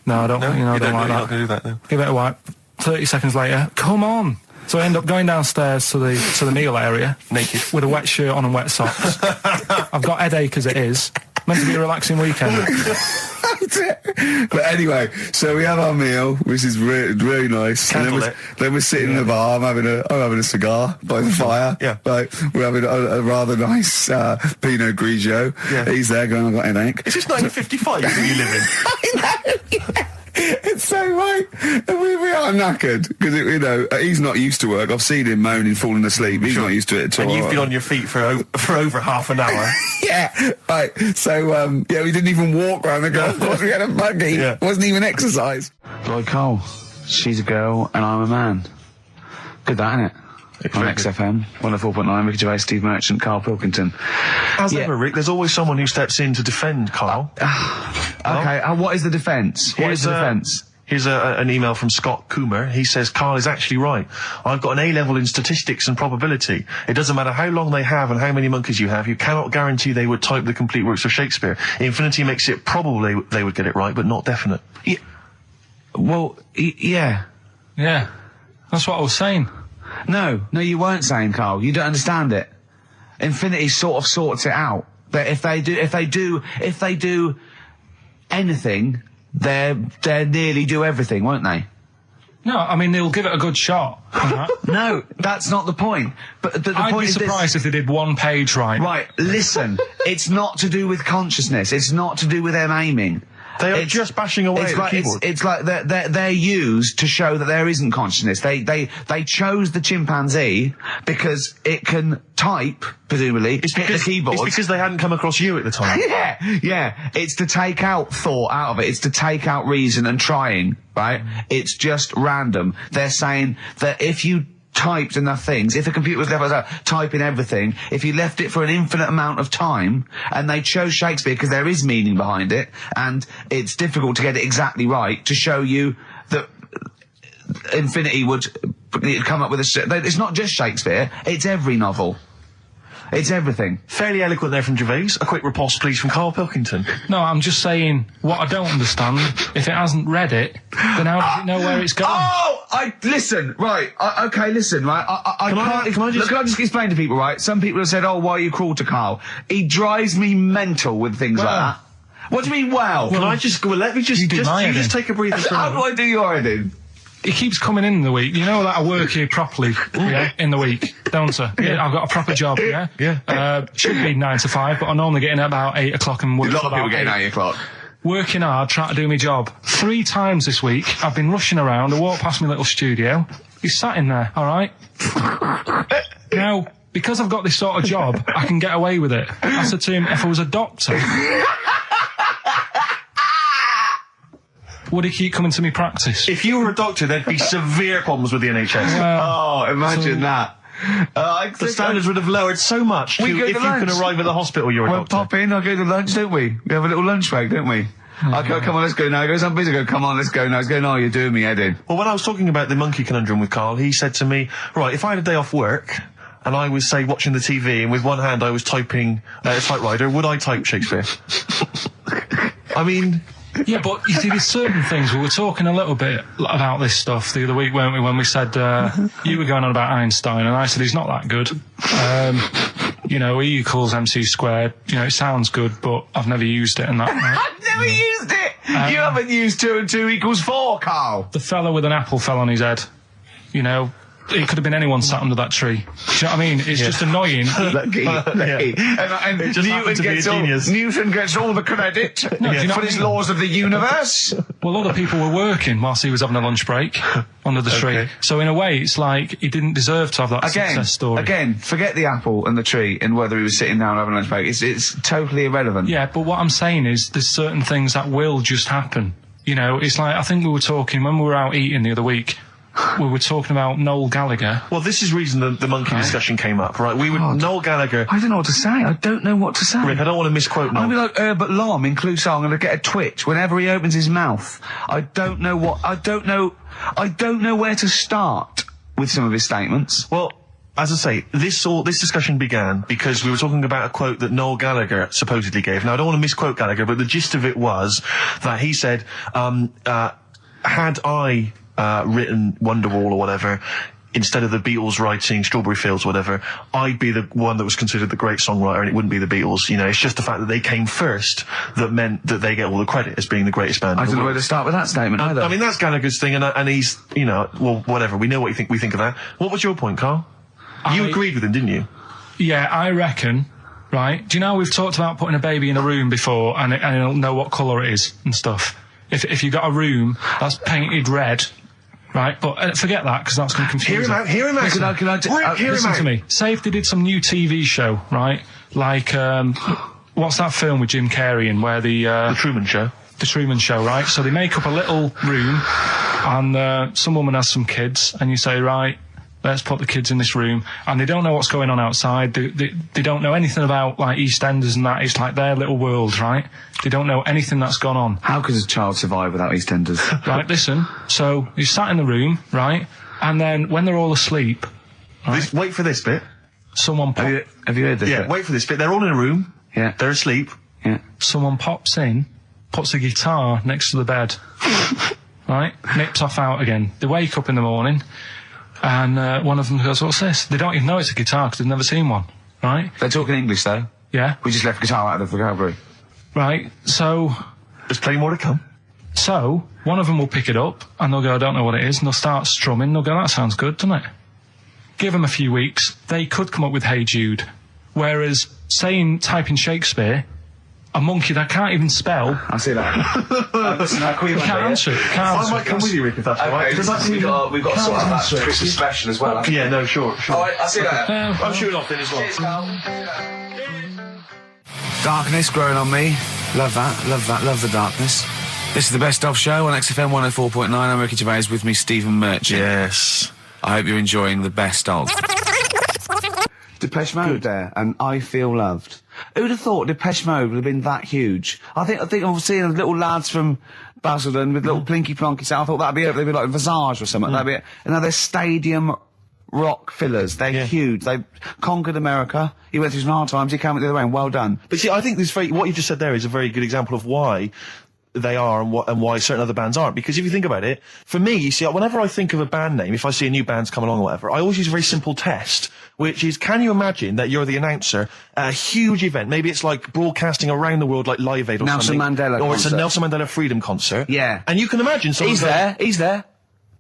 No, I don't, I don't like that. You're not going to do that, no. Give it a wipe. 30 seconds later, come on. So I end up going downstairs to the meal area, naked, with a wet shirt on and wet socks. I've got headache as it is. Meant to be a relaxing weekend. But anyway, so we have our meal, which is really nice. And then we're sitting in the bar. I'm having a cigar by the fire. Yeah. Like, we're having a rather nice Pinot Grigio. Yeah. He's there going, I've got headache. Is this 1955 that you live in? I know. Yeah. It's so right. And we are knackered because he's not used to work. I've seen him moaning, falling asleep. He's not used to it at all. And you've been on your feet for over half an hour. Yeah, right. So we didn't even walk around the golf course. We had a buggy. Yeah. It wasn't even exercise. Like Cole, she's a girl and I'm a man. Good, that, innit? On XFM, 104.9, Ricky Gervais, Steve Merchant, Karl Pilkington. As ever, Rick, there's always someone who steps in to defend Karl. Okay, what is the defence? Here's an email from Scott Coomer. He says, Karl is actually right. I've got an A-level in statistics and probability. It doesn't matter how long they have and how many monkeys you have. You cannot guarantee they would type the complete works of Shakespeare. Infinity makes it probably they would get it right, but not definite. Yeah. Well, yeah. Yeah. That's what I was saying. No, you weren't saying, Karl. You don't understand it. Infinity sort of sorts it out. But if they do anything, they'll nearly do everything, won't they? No, I mean, they'll give it a good shot. No, that's not the point. But the I'd point be is surprised if they did one page right. Right, listen. It's not to do with consciousness. It's not to do with them aiming. They are just bashing away at the keyboard. It's like they're used to show that there isn't consciousness. They chose the chimpanzee because it can type, presumably, hit the keyboard. It's because they hadn't come across you at the time. Yeah. It's to take out thought out of it. It's to take out reason and trying, right? It's just random. They're saying that if you typed enough things, if a computer was left typing everything, if you left it for an infinite amount of time, and they chose Shakespeare because there is meaning behind it, and it's difficult to get it exactly right, to show you that Infinity would come up with it's not just Shakespeare, it's every novel. It's everything. Fairly eloquent there from Gervais. A quick riposte, please, from Karl Pilkington. No, I'm just saying, what I don't understand, if it hasn't read it, then how does it know where it's going? Listen, right, listen, right, Can I just explain to people, right? Some people have said, why are you cruel to Karl? He drives me mental with things like that. What do you mean, well? Can I just, let me just take a breather for How do I do your editing? He keeps coming in the week. You know that I work here properly, in the week, don't I? Yeah, I've got a proper job, Yeah. Should be 9 to 5, but I normally get in at about 8 o'clock and work. A lot of people getting 8 o'clock. Working hard, trying to do my job. 3 times this week, I've been rushing around. I walked past my little studio. He's sat in there, all right? Now, because I've got this sort of job, I can get away with it. I said to him, if I was a doctor... would he keep coming to me practice? If you were a doctor, there'd be severe problems with the NHS. Imagine that. The standards would have lowered so much if you can arrive at the hospital, you're a doctor. Pop in, I'll go to lunch, don't we? We have a little lunch break, don't we? I go, come on, let's go now. He goes, I'm busy. I go, come on, let's go now. He's going, no, you're doing me head in. Well, when I was talking about the monkey conundrum with Karl, he said to me, right, if I had a day off work, and I was, say, watching the TV, and with one hand I was typing a typewriter, would I type Shakespeare? I mean... Yeah, but you see, there's certain things. We were talking a little bit about this stuff the other week, weren't we, when we said, you were going on about Einstein, and I said he's not that good. E equals MC squared, it sounds good, but I've never used it and that. Right? I've never used it! You haven't used 2 and 2 equals 4, Karl! The fella with an apple fell on his head. It could have been anyone sat under that tree. Do you know what I mean? It's just annoying. Lucky. And it just happened to be a genius. Newton gets all the credit for his laws of the universe. Well, other people were working whilst he was having a lunch break under the tree. So in a way, it's like he didn't deserve to have that success story. Again, forget the apple and the tree and whether he was sitting down having a lunch break. It's totally irrelevant. Yeah, but what I'm saying is there's certain things that will just happen. It's like, I think we were talking, when we were out eating the other week, we were talking about Noel Gallagher. Well, this is the reason the monkey discussion came up, right? Noel Gallagher... I don't know what to say. I don't know what to say. Rick, I don't want to misquote Noel. I'll be like Herbert Lom in Clouseau. I'm going to get a twitch whenever he opens his mouth. I don't know where to start with some of his statements. Well, as I say, this discussion began because we were talking about a quote that Noel Gallagher supposedly gave. Now, I don't want to misquote Gallagher, but the gist of it was that he said, had I... written Wonderwall or whatever, instead of the Beatles writing Strawberry Fields or whatever, I'd be the one that was considered the great songwriter and it wouldn't be the Beatles. It's just the fact that they came first that meant that they get all the credit as being the greatest band. I don't know where to start with that statement either. I mean, that's Gallagher's thing and he's, well, whatever. We know what we think of that. What was your point, Karl? You agreed with him, didn't you? Yeah, I reckon, right? Do you know we've talked about putting a baby in a room before and it'll know what colour it is and stuff? If you got a room that's painted red... Right, but forget that, because that's going to confuse Hear him out. Listen to me. Say if they did some new TV show, right? Like, what's that film with Jim Carrey in where The Truman Show. The Truman Show, right? So they make up a little room, and some woman has some kids, and you say, right, let's put the kids in this room, and they don't know what's going on outside. They don't know anything about, like, EastEnders and that. It's like their little world, right? They don't know anything that's gone on. How could a child survive without EastEnders? Right, listen. So, you sat in the room, right? And then, when they're all asleep... Right, wait for this bit. Someone Have you heard this bit? Wait for this bit. They're all in a room. Yeah. They're asleep. Yeah. Someone pops in, puts a guitar next to the bed. Right? Nips off out again. They wake up in the morning... And one of them goes, what's this? They don't even know it's a guitar because they've never seen one, right? They're talking English, though. Yeah. We just left guitar out of the vocabulary. Right, so... There's plenty more to come. So, one of them will pick it up, and they'll go, I don't know what it is, and they'll start strumming, they'll go, that sounds good, doesn't it? Give them a few weeks, they could come up with Hey Jude. Whereas, typing Shakespeare... A monkey that can't even spell. I see that. Can't answer it. I might come with you, Rick, if that's all right. We've got to sort out that Christmas special as well. Yeah, no, sure. All right, I'll see that. I'm shooting off then as well. Darkness growing on me. Love that, love the darkness. This is the Best Of Show on XFM 104.9. I'm Ricky Gervais, with me Stephen Merchant. Yes. I hope you're enjoying the Best Of. Depeche Mode there, and I Feel Loved. Who'd have thought Depeche Mode would have been that huge? I think I've seen little lads from Basildon with little plinky plonky sound. I thought that'd be it. They'd be like Visage or something. That'd be it. And now they're stadium rock fillers. They're huge. They conquered America. He went through some hard times. He came out the other way, and well done. But see, I think what you just said there is a very good example of why they are and why certain other bands aren't. Because if you think about it, for me, you see, whenever I think of a band name, if I see a new band's come along or whatever, I always use a very simple test, which is, can you imagine that you're the announcer at a huge event? Maybe it's like broadcasting around the world, like Live Aid or something. Nelson Mandela Or concert. it's a Nelson Mandela Freedom concert. Yeah. And you can imagine someone... He's there.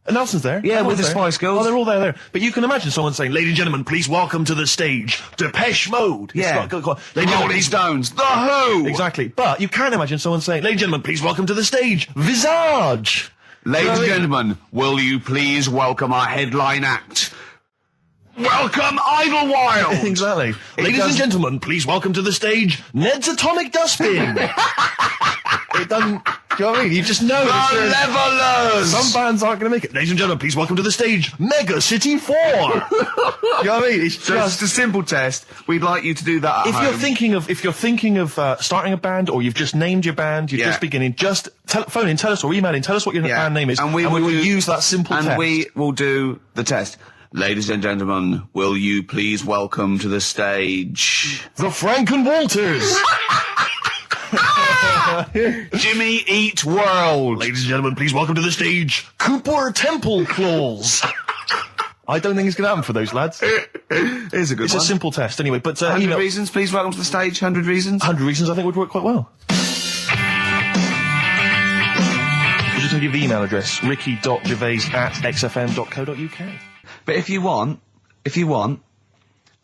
Nelson's there. Yeah, with the Spice Girls. Oh, they're all there. But you can imagine someone saying, ladies and gentlemen, please welcome to the stage, Depeche Mode. Yeah. Rolling Stones. The Who. Exactly. But you can imagine someone saying, ladies and gentlemen, please welcome to the stage, Visage. Ladies and gentlemen, will you please welcome our headline act? Welcome Idlewild! Exactly. Ladies and gentlemen, please welcome to the stage, Ned's Atomic Dustbin. It doesn't... You know what I mean? You just know. The Levelers! Some bands aren't going to make it. Ladies and gentlemen, please welcome to the stage, Mega City 4. You know what I mean? It's just a simple test. We'd like you to do that at if home. you're thinking of starting a band, or you've just named your band, you're just beginning, just phone in, tell us, or email in, tell us what your band name is, and we will use that simple test. And we will do the test. Ladies and gentlemen, will you please welcome to the stage the Franken Walters. Jimmy Eat World. Ladies and gentlemen, please welcome to the stage Cooper Temple Claws. I don't think it's going to happen for those lads. Here's a good It's one. a simple test anyway. But 100 reasons, please welcome to the stage. 100 reasons. 100 reasons I think would work quite well. We'll just give the email address, ricky.gervais@xfm.co.uk. But if you want,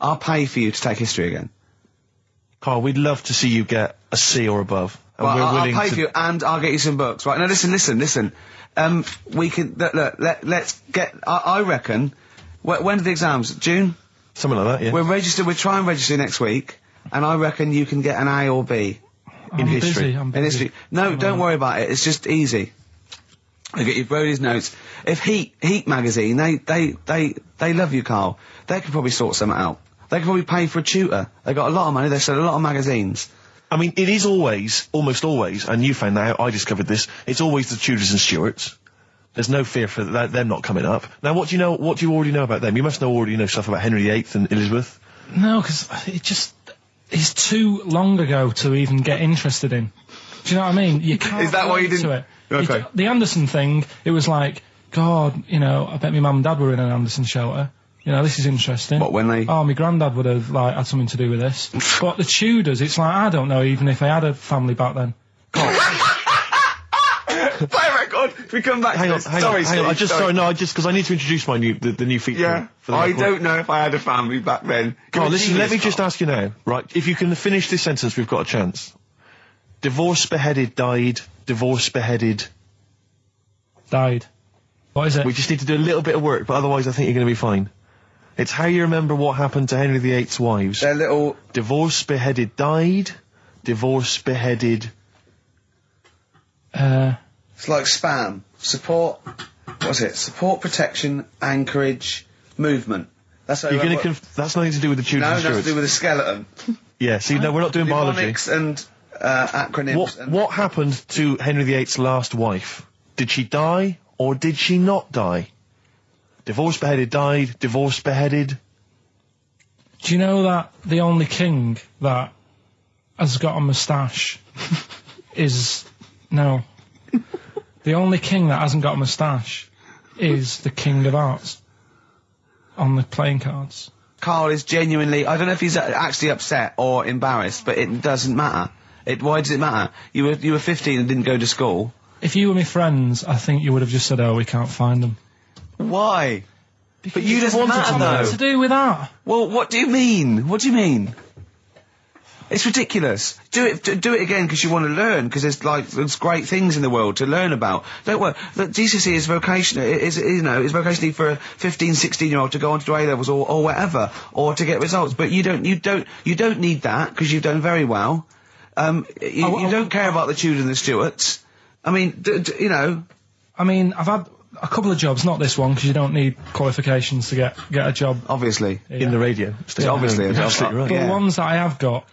I'll pay for you to take history again. Carl, we'd love to see you get a C or above. And Well, we're I'll willing pay to... for you, and I'll get you some books. Right, now listen. We can, let's get, I reckon, when are the exams? June? Something like that, yeah. We'll try and register next week, and I reckon you can get an A or B. I'm history. I'm In busy. history. No, don't worry about it, it's just easy. I get you Brody's notes. If Heat magazine, they love you, Carl. They could probably sort something out. They could probably pay for a tutor. They got a lot of money, they sell a lot of magazines. I mean, it is always, almost always, and you found that out, I discovered this, it's always the Tudors and Stuarts. There's no fear for them not coming up. Now, what do you already know about them? You must already know stuff about Henry VIII and Elizabeth. No, because it's too long ago to even get interested in. Do you know what I mean? You can't. Is that why you relate didn't- to it. Okay. The Anderson thing, it was like, God, I bet my mum and dad were in an Anderson shelter. This is interesting. What, when they- Oh, my granddad would have, had something to do with this. But the Tudors, it's like, I don't know even if they had a family back then. Play a record, if we come back Hang to on, this. hang Sorry, on. Steve, Because I need to introduce my the new feature. Yeah, for the I record. don't know if I had a family back then. Carl, listen, let me just Carl. ask you now, right? If you can finish this sentence, we've got a chance. Divorced, beheaded, died. Divorced, beheaded. Died. What is it? We just need to do a little bit of work, but otherwise I think you're going to be fine. It's how you remember what happened to Henry VIII's wives. They're little... Divorced, beheaded, died. Divorced, beheaded. It's like spam. Support... What's it? Support, protection, anchorage, movement. That's how You're going to that's nothing to do with the Tudors No, and nothing to Stuarts. do with the skeleton. Yeah, see, no, we're not doing biology. Mnemonics and acronyms. and What happened to Henry VIII's last wife? Did she die, or did she not die? Divorced, beheaded, died. Divorced, beheaded. Do you know that the only king that has got a moustache is... No. The only king that hasn't got a moustache is the King of Hearts on the playing cards. Carl is genuinely... I don't know if he's actually upset or embarrassed, but it doesn't matter. Why does it matter? You were 15 and didn't go to school. If you were my friends, I think you would have just said, oh, we can't find them. Why? But you doesn't matter, Nothing though. to do with that. Well, what do you mean? What do you mean? It's ridiculous. Do it again because you want to learn, because there's great things in the world to learn about. Don't worry. Look, GCSE is vocational. Is vocationally for a 15, 16-year-old to go on to do A-levels or whatever, or to get results. But you don't need that because you've done very well. You don't care about the Tudors and the Stuarts. I mean, I mean, I've had a couple of jobs, not this one, because you don't need qualifications to get a job. obviously. In the radio. Yeah, obviously. You're absolutely right. But Yeah. the ones that I have got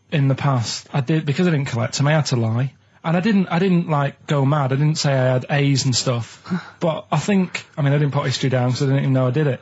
in the past, I did, because I didn't collect them, I had to lie. And I didn't go mad. I didn't say I had A's and stuff. But I didn't put history down because I didn't even know I did it.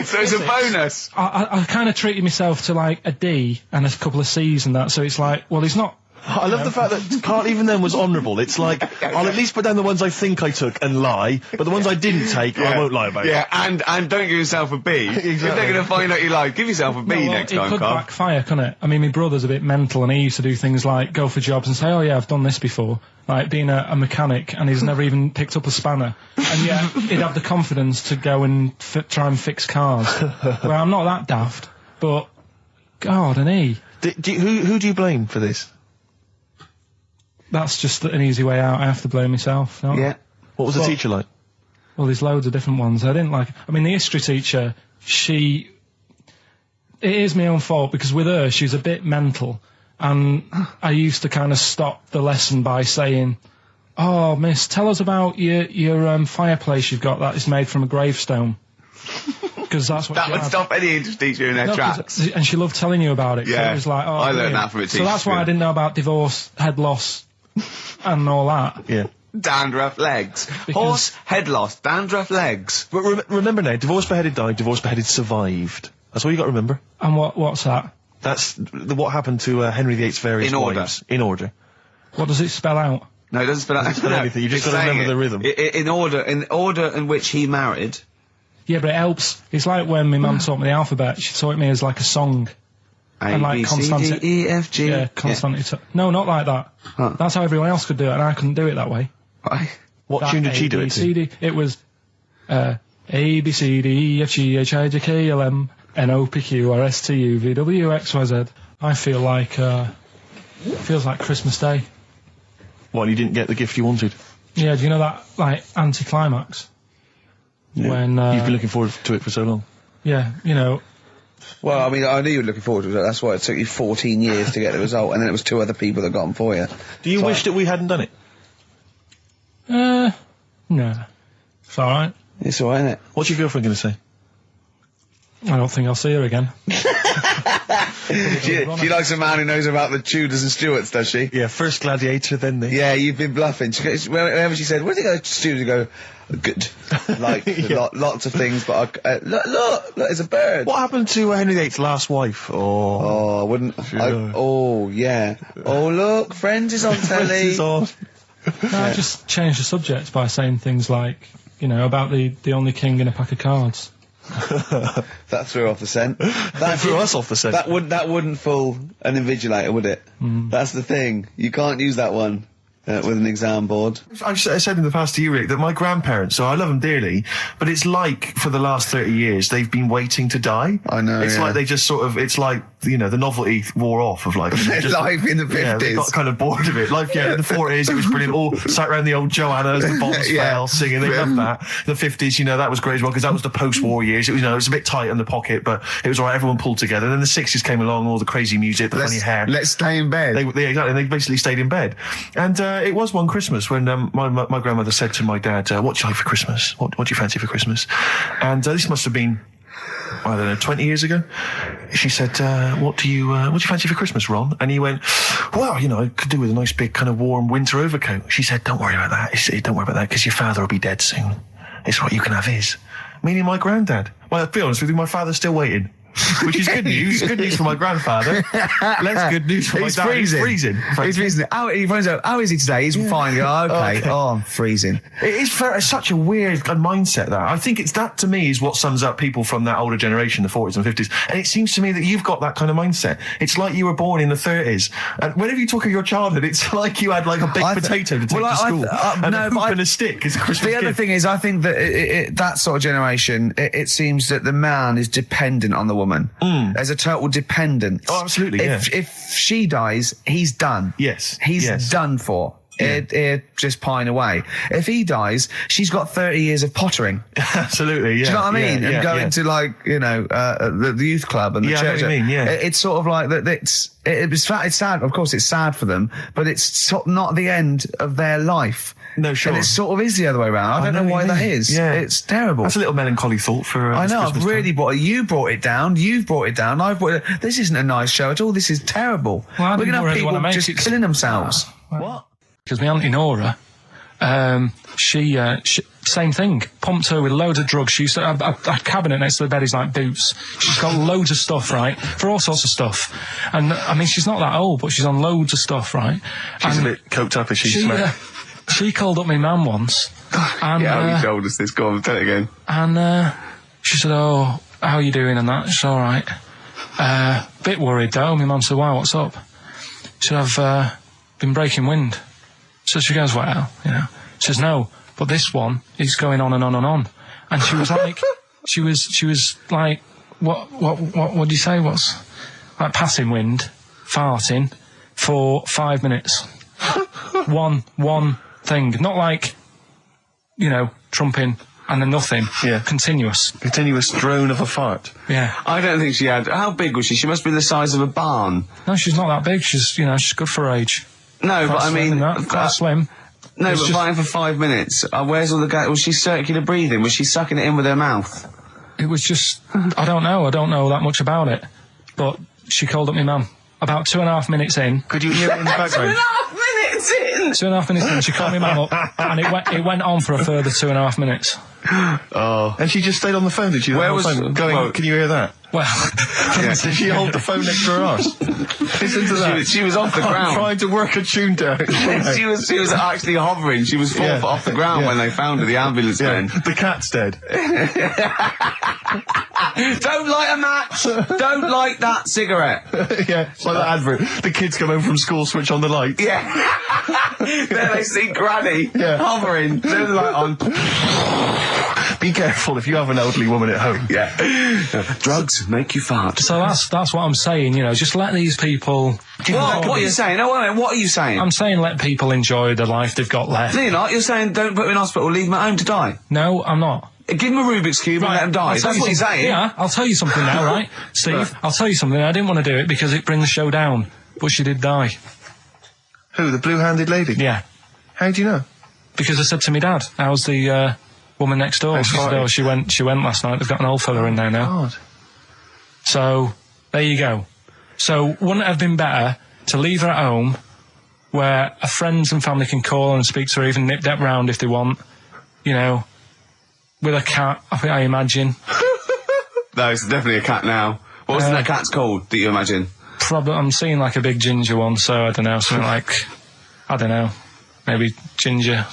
So it's a bonus. I kind of treated myself to a D and a couple of C's and that, so it's like, well, he's not... I love the fact that Carl even then was honourable. It's like, I'll at least put down the ones I think I took and lie, but the ones I didn't take, I won't lie about. Yeah, and don't give yourself a B. If they're going to find out you lied, give yourself a B next time, It could Carl. backfire, couldn't it? I mean, my brother's a bit mental and he used to do things like go for jobs and say, oh yeah, I've done this before. Like being a mechanic, and he's never even picked up a spanner. And yet, he'd have the confidence to go and try and fix cars. Well, I'm not that daft, but... God, and he... Who do you blame for this? That's just an easy way out. I have to blame myself. No? Yeah. What was the teacher like? Well, there's loads of different ones. I didn't like... I mean, the history teacher, it is my own fault, because with her, she's a bit mental. And I used to kind of stop the lesson by saying, "Oh, miss, tell us about your fireplace you've got that is made from a gravestone." Because that's what that she would had. stop any English teacher in their tracks. And she loved telling you about it. Yeah, so it was like, oh, I learned brilliant. that from a teacher. So that's why I didn't know about divorce, head loss, and all that. Yeah. Dandruff legs. Horse, head loss, dandruff legs. But remember now, divorce beheaded died, divorce beheaded survived. That's all you got to remember. And what's that? That's what happened to Henry VIII's various wives. In order. What does it spell out? No, it doesn't spell out anything. You just got to remember the rhythm. In order in which he married. Yeah, but it helps. It's like when my mum taught me the alphabet. She taught me as like a song. A, B, C, D, E, F, G. Yeah, constant. No, not like that. Huh. That's how everyone else could do it, and I couldn't do it that way. Right. What tune did she do it to? It was A, B, C, D, E, F, G, H, I, J, K, L, M, N, O, P, Q, R, S, T, U, V, W, X, Y, Z. I feel like, feels like Christmas Day. What, you didn't get the gift you wanted? Yeah, do you know that, like, anticlimax? Yeah. When, you've been looking forward to it for so long. Yeah, you know. Well, I mean, I knew you were looking forward to it. That's why it took you 14 years to get the result, and then it was 2 other people that got them for you. Do you wish that we hadn't done it? No. It's alright. It's alright, isn't it? What's your girlfriend going to say? I don't think I'll see her again. She likes a man who knows about the Tudors and Stuarts, does she? Yeah, first Gladiator, then the... Yeah, you've been bluffing. Whenever she said, "Where did you go to Studios?" You go, "Good." Like, lots of things, but look, it's a bird. What happened to Henry VIII's last wife? Oh, I wouldn't... oh, yeah. Oh, look, Friends is on telly. Friends is on. No, I just changed the subject by saying things like, you know, about the only king in a pack of cards. That threw off the scent. That threw us off the scent. That wouldn't fool an invigilator, would it? That's the thing. You can't use that one with an exam board. I said in the past to you, Rick, that my grandparents, so I love them dearly, but it's like for the last 30 years they've been waiting to die. I know. It's like they just sort of, it's like, you know, the novelty wore off of life. Life in the 50s. Yeah, they got kind of bored of it. Life, in the 40s, it was brilliant. All sat around the old Joanna as the bombs fell, singing. They loved that. The 50s, you know, that was great as well, because that was the post-war years. It was, you know, it was a bit tight in the pocket, but it was all right. Everyone pulled together. And then the 60s came along, all the crazy music, the funny hair. Let's stay in bed. Exactly. They basically stayed in bed. And it was one Christmas when my grandmother said to my dad, "What do you like for Christmas? What do you fancy for Christmas?" And this must have been, I don't know, 20 years ago. She said, what do you fancy for Christmas, Ron? And he went, "Well, you know, I could do with a nice big kind of warm winter overcoat." She said, "Don't worry about that. Don't worry about that, because your father will be dead soon. It's what you can have his." Meaning my granddad. Well, to be honest with you, my father's still waiting. Which is good news. Good news for my grandfather. Less good news for my dad. He's freezing. He's freezing. How is he today? He's fine. Oh, okay. Oh, I'm freezing. It is such a weird mindset, that. I think it's that, to me, is what sums up people from that older generation, the 40s and 50s. And it seems to me that you've got that kind of mindset. It's like you were born in the 30s. And whenever you talk of your childhood, it's like you had like a baked potato to take to school. And a hoop and a stick is a Christmas gift. The other thing is, I think that that sort of generation, it seems that the man is dependent on the woman. There's a total dependence. Oh, absolutely, If she dies, he's done. Yes. He's done for. He'd just pine away. If he dies, she's got 30 years of pottering. Absolutely, yeah. Do you know what I mean? Yeah, and going to, like, you know, the youth club and the church. I know what you mean, yeah. It's sort of like that. It's sad. Of course, it's sad for them, but it's sort of not the end of their life. No, sure. And it sort of is the other way around. I don't know why that is. Yeah. It's terrible. That's a little melancholy thought for I know, Christmas I've really brought it. You brought it down. You've brought it down. I've brought it. This isn't a nice show at all. This is terrible. Well, we're going to have people just killing themselves. What? Because my Auntie Nora, she same thing. Pumped her with loads of drugs. She used to have a cabinet next to the bed is like boots. She's got loads of stuff, right? For all sorts of stuff. And, I mean, she's not that old, but she's on loads of stuff, right? She's a bit coked up, is she? She called up my mum once. And, yeah, you told us this. Go on, tell it again. And she said, "Oh, how are you doing?" And that. She's all right. Bit worried though. My mum said, "Why? What's up?" She said, "I've been breaking wind." So she goes, "Well, you know." She says, "No, but this one is going on and on and on." And she was like, she was like, what do you say? What's like passing wind, farting for 5 minutes. one thing, not like, you know, trumping and then nothing. Yeah. Continuous. Continuous drone of a fart. Yeah. I don't think she had... How big was she? She must have been the size of a barn. No, she's not that big. She's, she's good for her age. No, Quite but I slim mean... in that, quite slim. No, It's but just- flying for 5 minutes. Where's all the gas? Was she circular breathing? Was she sucking it in with her mouth? It was just, I don't know that much about it. But she called up my mum. About 2.5 minutes in. Could you hear it in the background? 2.5 minutes in! 2.5 minutes in, she called my mum up, and it went on for a further 2.5 minutes. Oh. And she just stayed on the phone, did she? Where was... Going, well, can you hear that? Well, Yeah. Did she hold the phone next to her arse? Listen to that. She was off the I'm ground. trying to work a tune down. She was actually hovering. She was 4 Yeah. foot off the ground Yeah. when they found her, the ambulance Yeah, men. the cat's dead. Don't light a match! Don't light that cigarette! Yeah, it's like that advert. The kids come home from school, switch on the light. Yeah. Then they see Granny Yeah. hovering, turn the light on. Be careful if you have an elderly woman at home. Yeah. Drugs make you fart. so that's what I'm saying, just let these people... What are you saying? No, wait a minute, what are you saying? I'm saying let people enjoy the life they've got left. No, you're not. You're saying don't put them in hospital, leave them at home to die. No, I'm not. Give them a Rubik's Cube and let them die. I'll tell That's what you're something- saying. Yeah, I'll tell you something now, right? Steve, Right. I'll tell you something. I didn't want to do it because it brings the show down. But she did die. Who, the blue-handed lady? Yeah. How do you know? Because I said to my dad, how's the woman next door? How's She said, Marty? she went last night. They've got an old fella in there now. God. So, there you go. So, wouldn't it have been better to leave her at home where her friends and family can call and speak to her, even nip that round if they want, with a cat, I imagine. No, it's definitely a cat now. What was that cat's called that you imagine? Probably, I'm seeing like a big ginger one, so I don't know, something like, I don't know, maybe ginger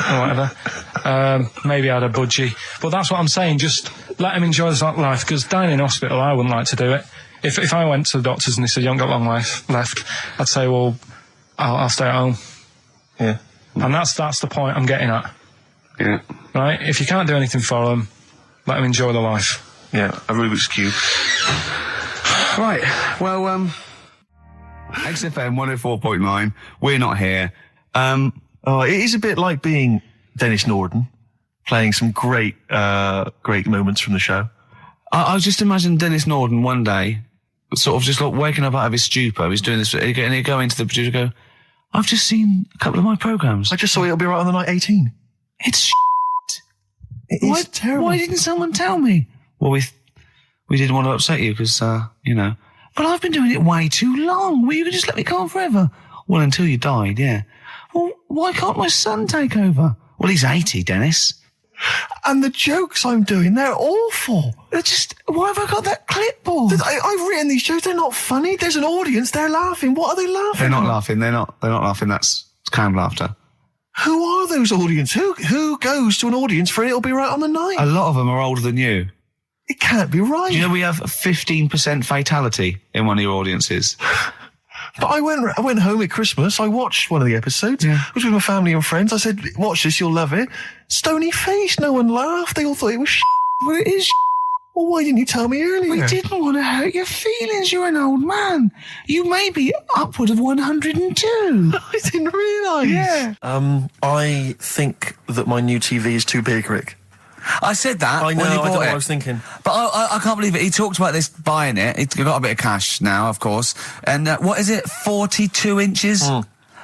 or whatever. Maybe I had a budgie. But that's what I'm saying, just let him enjoy his life, because dying in hospital, I wouldn't like to do it. If I went to the doctors and they said, you haven't got long life left, I'd say, well, I'll stay at home. Yeah. And that's the point I'm getting at. Yeah. Right? If you can't do anything for them, let them enjoy their life. Yeah, a Rubik's Cube. Right. Well, XFM 104.9. We're not here. Oh, it is a bit like being Dennis Norden, playing some great moments from the show. I was just imagining Dennis Norden one day, sort of just like waking up out of his stupor. He's doing this, and he'd go into the producer and go, I've just seen a couple of my programmes. I just saw It'll Be Right on the Night 18. It's shit. It is terrible. Why didn't someone tell me? Well, we didn't want to upset you because, but I've been doing it way too long. Well, you could just let me go on forever. Well, until you died, yeah. Well, why can't my son take over? Well, he's 80, Dennis. And the jokes I'm doing, they're awful. They're just, why have I got that clipboard? I've written these jokes, they're not funny. There's an audience, they're laughing. What are they laughing They're not at? laughing. They're not laughing. That's canned laughter. Who are those audience? Who goes to an audience for It'll Be Right on the Night? A lot of them are older than you. It can't be right. Do you know we have a 15% fatality in one of your audiences? But I went home at Christmas, I watched one of the episodes. Yeah. I was with my family and friends. I said, watch this, you'll love it. Stony face, no one laughed. They all thought it was shit. Well, it is. Well, why didn't you tell me earlier? We didn't want to hurt your feelings. You're an old man. You may be upward of 102. I didn't realise. Yeah. I think that my new TV is too big, Rick. I said that I know, when he I don't know bought what it. I was thinking. But I can't believe it. He talked about this buying it. He's got a bit of cash now, of course. And what is it? 42 inches?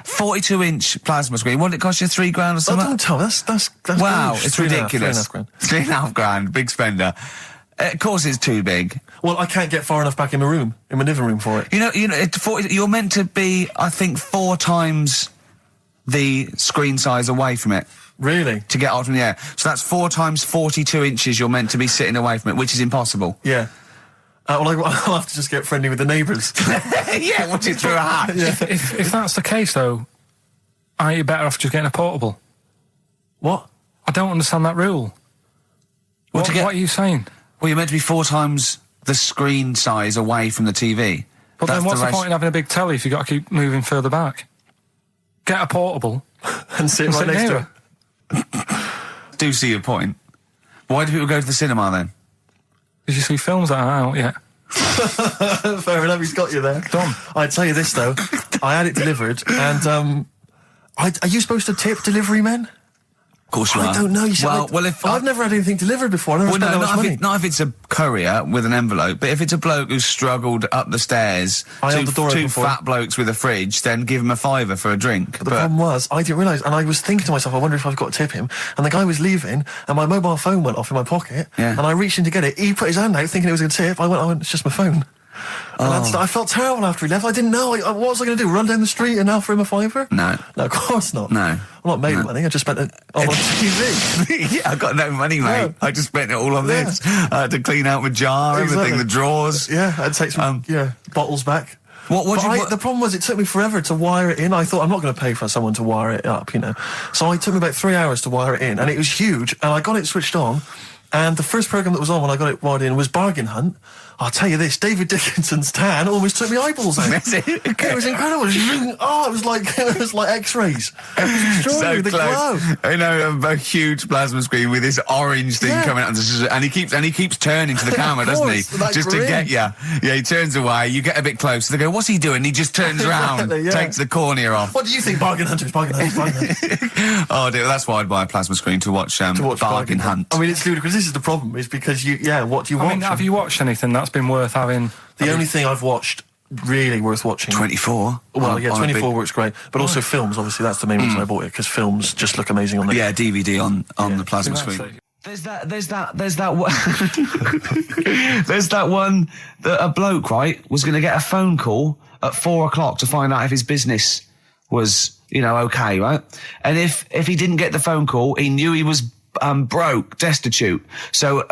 42-inch plasma screen. What did it cost you? $3,000 or Oh, something? don't tell me. That's Wow, gross. it's 3.5 ridiculous. grand. $3,500. Big spender. Of course it's too big. Well, I can't get far enough back in my room, in my living room for it. You're meant to be, I think, 4 times the screen size away from it Really? to get out from the air. So that's 4 times 42 inches you're meant to be sitting away from it, which is impossible. Yeah. Well, I'll have to just get friendly with the neighbours. Yeah, watch it through a hat. If that's the case, though, aren't you better off just getting a portable? What? I don't understand that rule. What are you saying? Well, you're meant to be 4 times the screen size away from the TV. But then what's the point in having a big telly if you've got to keep moving further back? Get a portable. And sit right next to it. Do see your point. Why do people go to the cinema then? Did you see films that are out yet? Fair enough, he's got you there. Done. I'd tell you this, though. I had it delivered, and are you supposed to tip delivery men? Of course you are. I don't know. You see, I've never had anything delivered before. I never spent that much money. Not if it's a courier with an envelope, but if it's a bloke who's struggled up the stairs, two fat blokes with a fridge, then give him a £5 for a drink. But the problem was, I didn't realise, and I was thinking to myself, I wonder if I've got to tip him. And the guy was leaving, and my mobile phone went off in my pocket, and I reached in to get it. He put his hand out, thinking it was going to tip. I went, it's just my phone. And I felt terrible after he left. I didn't know. What was I going to do? Run down the street and offer him a £5? No, of course not. No, I'm not made of money. I just spent it on TV. Yeah, I got no money, mate. Yeah. I just spent it all on this. I had to clean out my jar, everything, the drawers. Yeah, I had to take some bottles back. The problem was, it took me forever to wire it in. I thought, I'm not going to pay for someone to wire it up, So it took me about 3 hours to wire it in, and it was huge. And I got it switched on, and the first program that was on when I got it wired in was Bargain Hunt. I'll tell you this, David Dickinson's tan almost took my eyeballs out. It was incredible. It was like X-rays. It was extraordinary, the glow. A huge plasma screen with this orange thing coming out, and he keeps turning to the camera, doesn't he? Just to get you. Yeah, he turns away. You get a bit closer. They go, "What's he doing?" He just turns around, takes the cornea off. What do you think, Bargain Hunters? Bargain Hunters. Oh dear, that's why I'd buy a plasma screen to watch Bargain Hunt. I mean, it's ludicrous. This is the problem, is because what do you watch? I mean, have you watched anything that's been worth having? The only thing I've watched really worth watching. 24. Well, 24 works great, but also films. Obviously, that's the main reason I bought it, because films just look amazing on the DVD on the plasma screen. There's that one. There's that one that a bloke, right, was going to get a phone call at 4 o'clock to find out if his business was, okay, right? And if he didn't get the phone call, he knew he was broke, destitute. So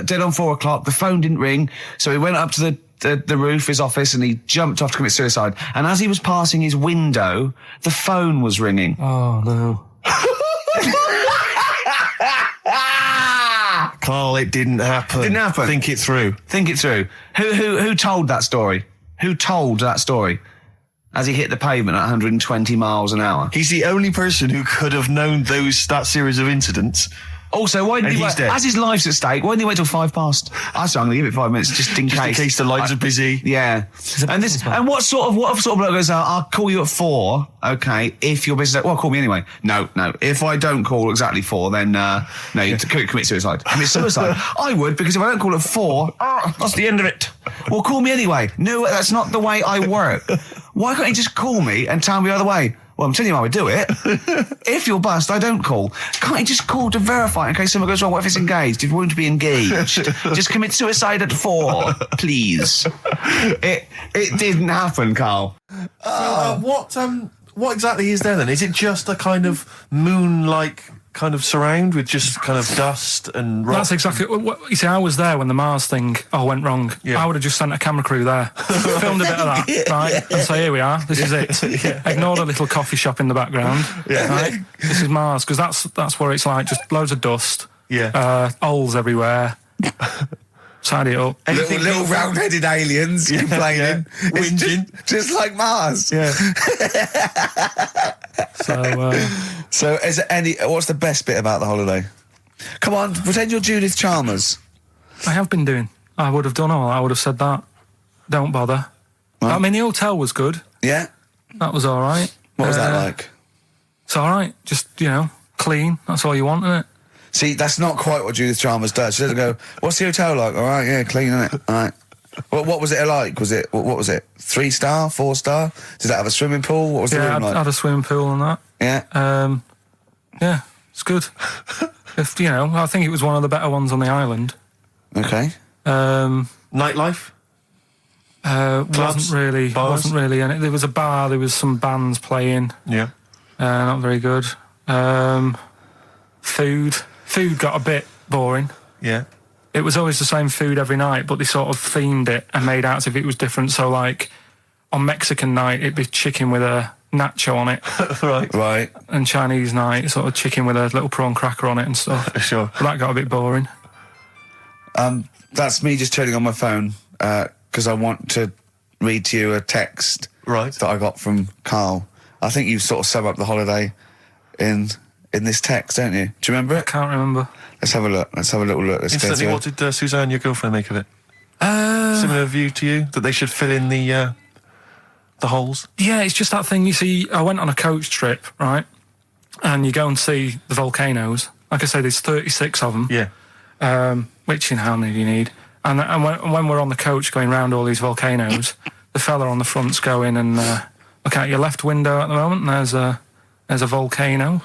dead on 4 o'clock, the phone didn't ring, so he went up to the roof, his office, and he jumped off to commit suicide. And as he was passing his window, the phone was ringing. Oh no. Carl, it didn't happen. Didn't happen. Think it through. Who told that story? Who told that story? As he hit the pavement at 120 miles an hour. He's the only person who could have known that series of incidents. Also, why didn't he wait? As his life's at stake, why didn't he wait till 5 past? I'm going to give it 5 minutes just in case. In case the lines are busy. Yeah. And what sort of bloke goes, I'll call you at 4, okay, if you're busy. Well, call me anyway. No. If I don't call exactly 4, then, you commit suicide. Commit suicide? I would, because if I don't call at 4, that's the end of it. Well, call me anyway. No, that's not the way I work. Why can't he just call me and tell me the other way? Well, I'm telling you how I do it. If you're bust, I don't call. Can't he just call to verify in case something goes wrong? What if it's engaged? It won't be engaged. Just commit suicide at 4, please. It didn't happen, Carl. What exactly is there then? Is it just a kind of moon-like kind of surround with just kind of dust and rock? That's exactly what you see. I was there when the Mars thing went wrong. I would have just sent a camera crew there, filmed a bit of that, right, and say, here we are, this is it. Ignore the little coffee shop in the background, right? This is Mars, because that's where it's like just loads of dust, holes everywhere. Tidy it up. Little round-headed aliens complaining, whinging, just like Mars. Yeah. So, is there what's the best bit about the holiday? Come on, pretend you're Judith Chalmers. I have been doing. I would have done all. I would have said that. Don't bother. Right. I mean, the hotel was good. Yeah. That was all right. What was that like? It's all right. Just, clean. That's all you want, isn't it? See, that's not quite what Judith Chalmers does. She doesn't go, what's the hotel like? All right, yeah, clean, isn't it? All right. What was it like? What was it? 3-star, 4-star? Did that have a swimming pool? What was the room like? Yeah, had a swimming pool and that. Yeah. Yeah, it's good. I think it was one of the better ones on the island. Okay. Nightlife? Wasn't really. And there was a bar. There was some bands playing. Yeah. Not very good. Food got a bit boring. Yeah. It was always the same food every night, but they sort of themed it and made out as if it was different. So, like, on Mexican night, it'd be chicken with a nacho on it. Right. And Chinese night, sort of chicken with a little prawn cracker on it and stuff. Sure. But that got a bit boring. That's me just turning on my phone, because I want to read to you a text that I got from Carl. I think you sort of sum up the holiday in this text, don't you? Do you remember it? I can't remember. Let's have a look. Let's have a little look. Instantly, what did Suzanne, your girlfriend, make of it? Similar view to you? That they should fill in the holes? Yeah, it's just that thing, you see, I went on a coach trip, right? and you go and see the volcanoes. Like I say, there's 36 of them. Yeah. Which, you know, how many do you need? And when we're on the coach going round all these volcanoes, the fella on the front's going and look out your left window at the moment, and there's a volcano.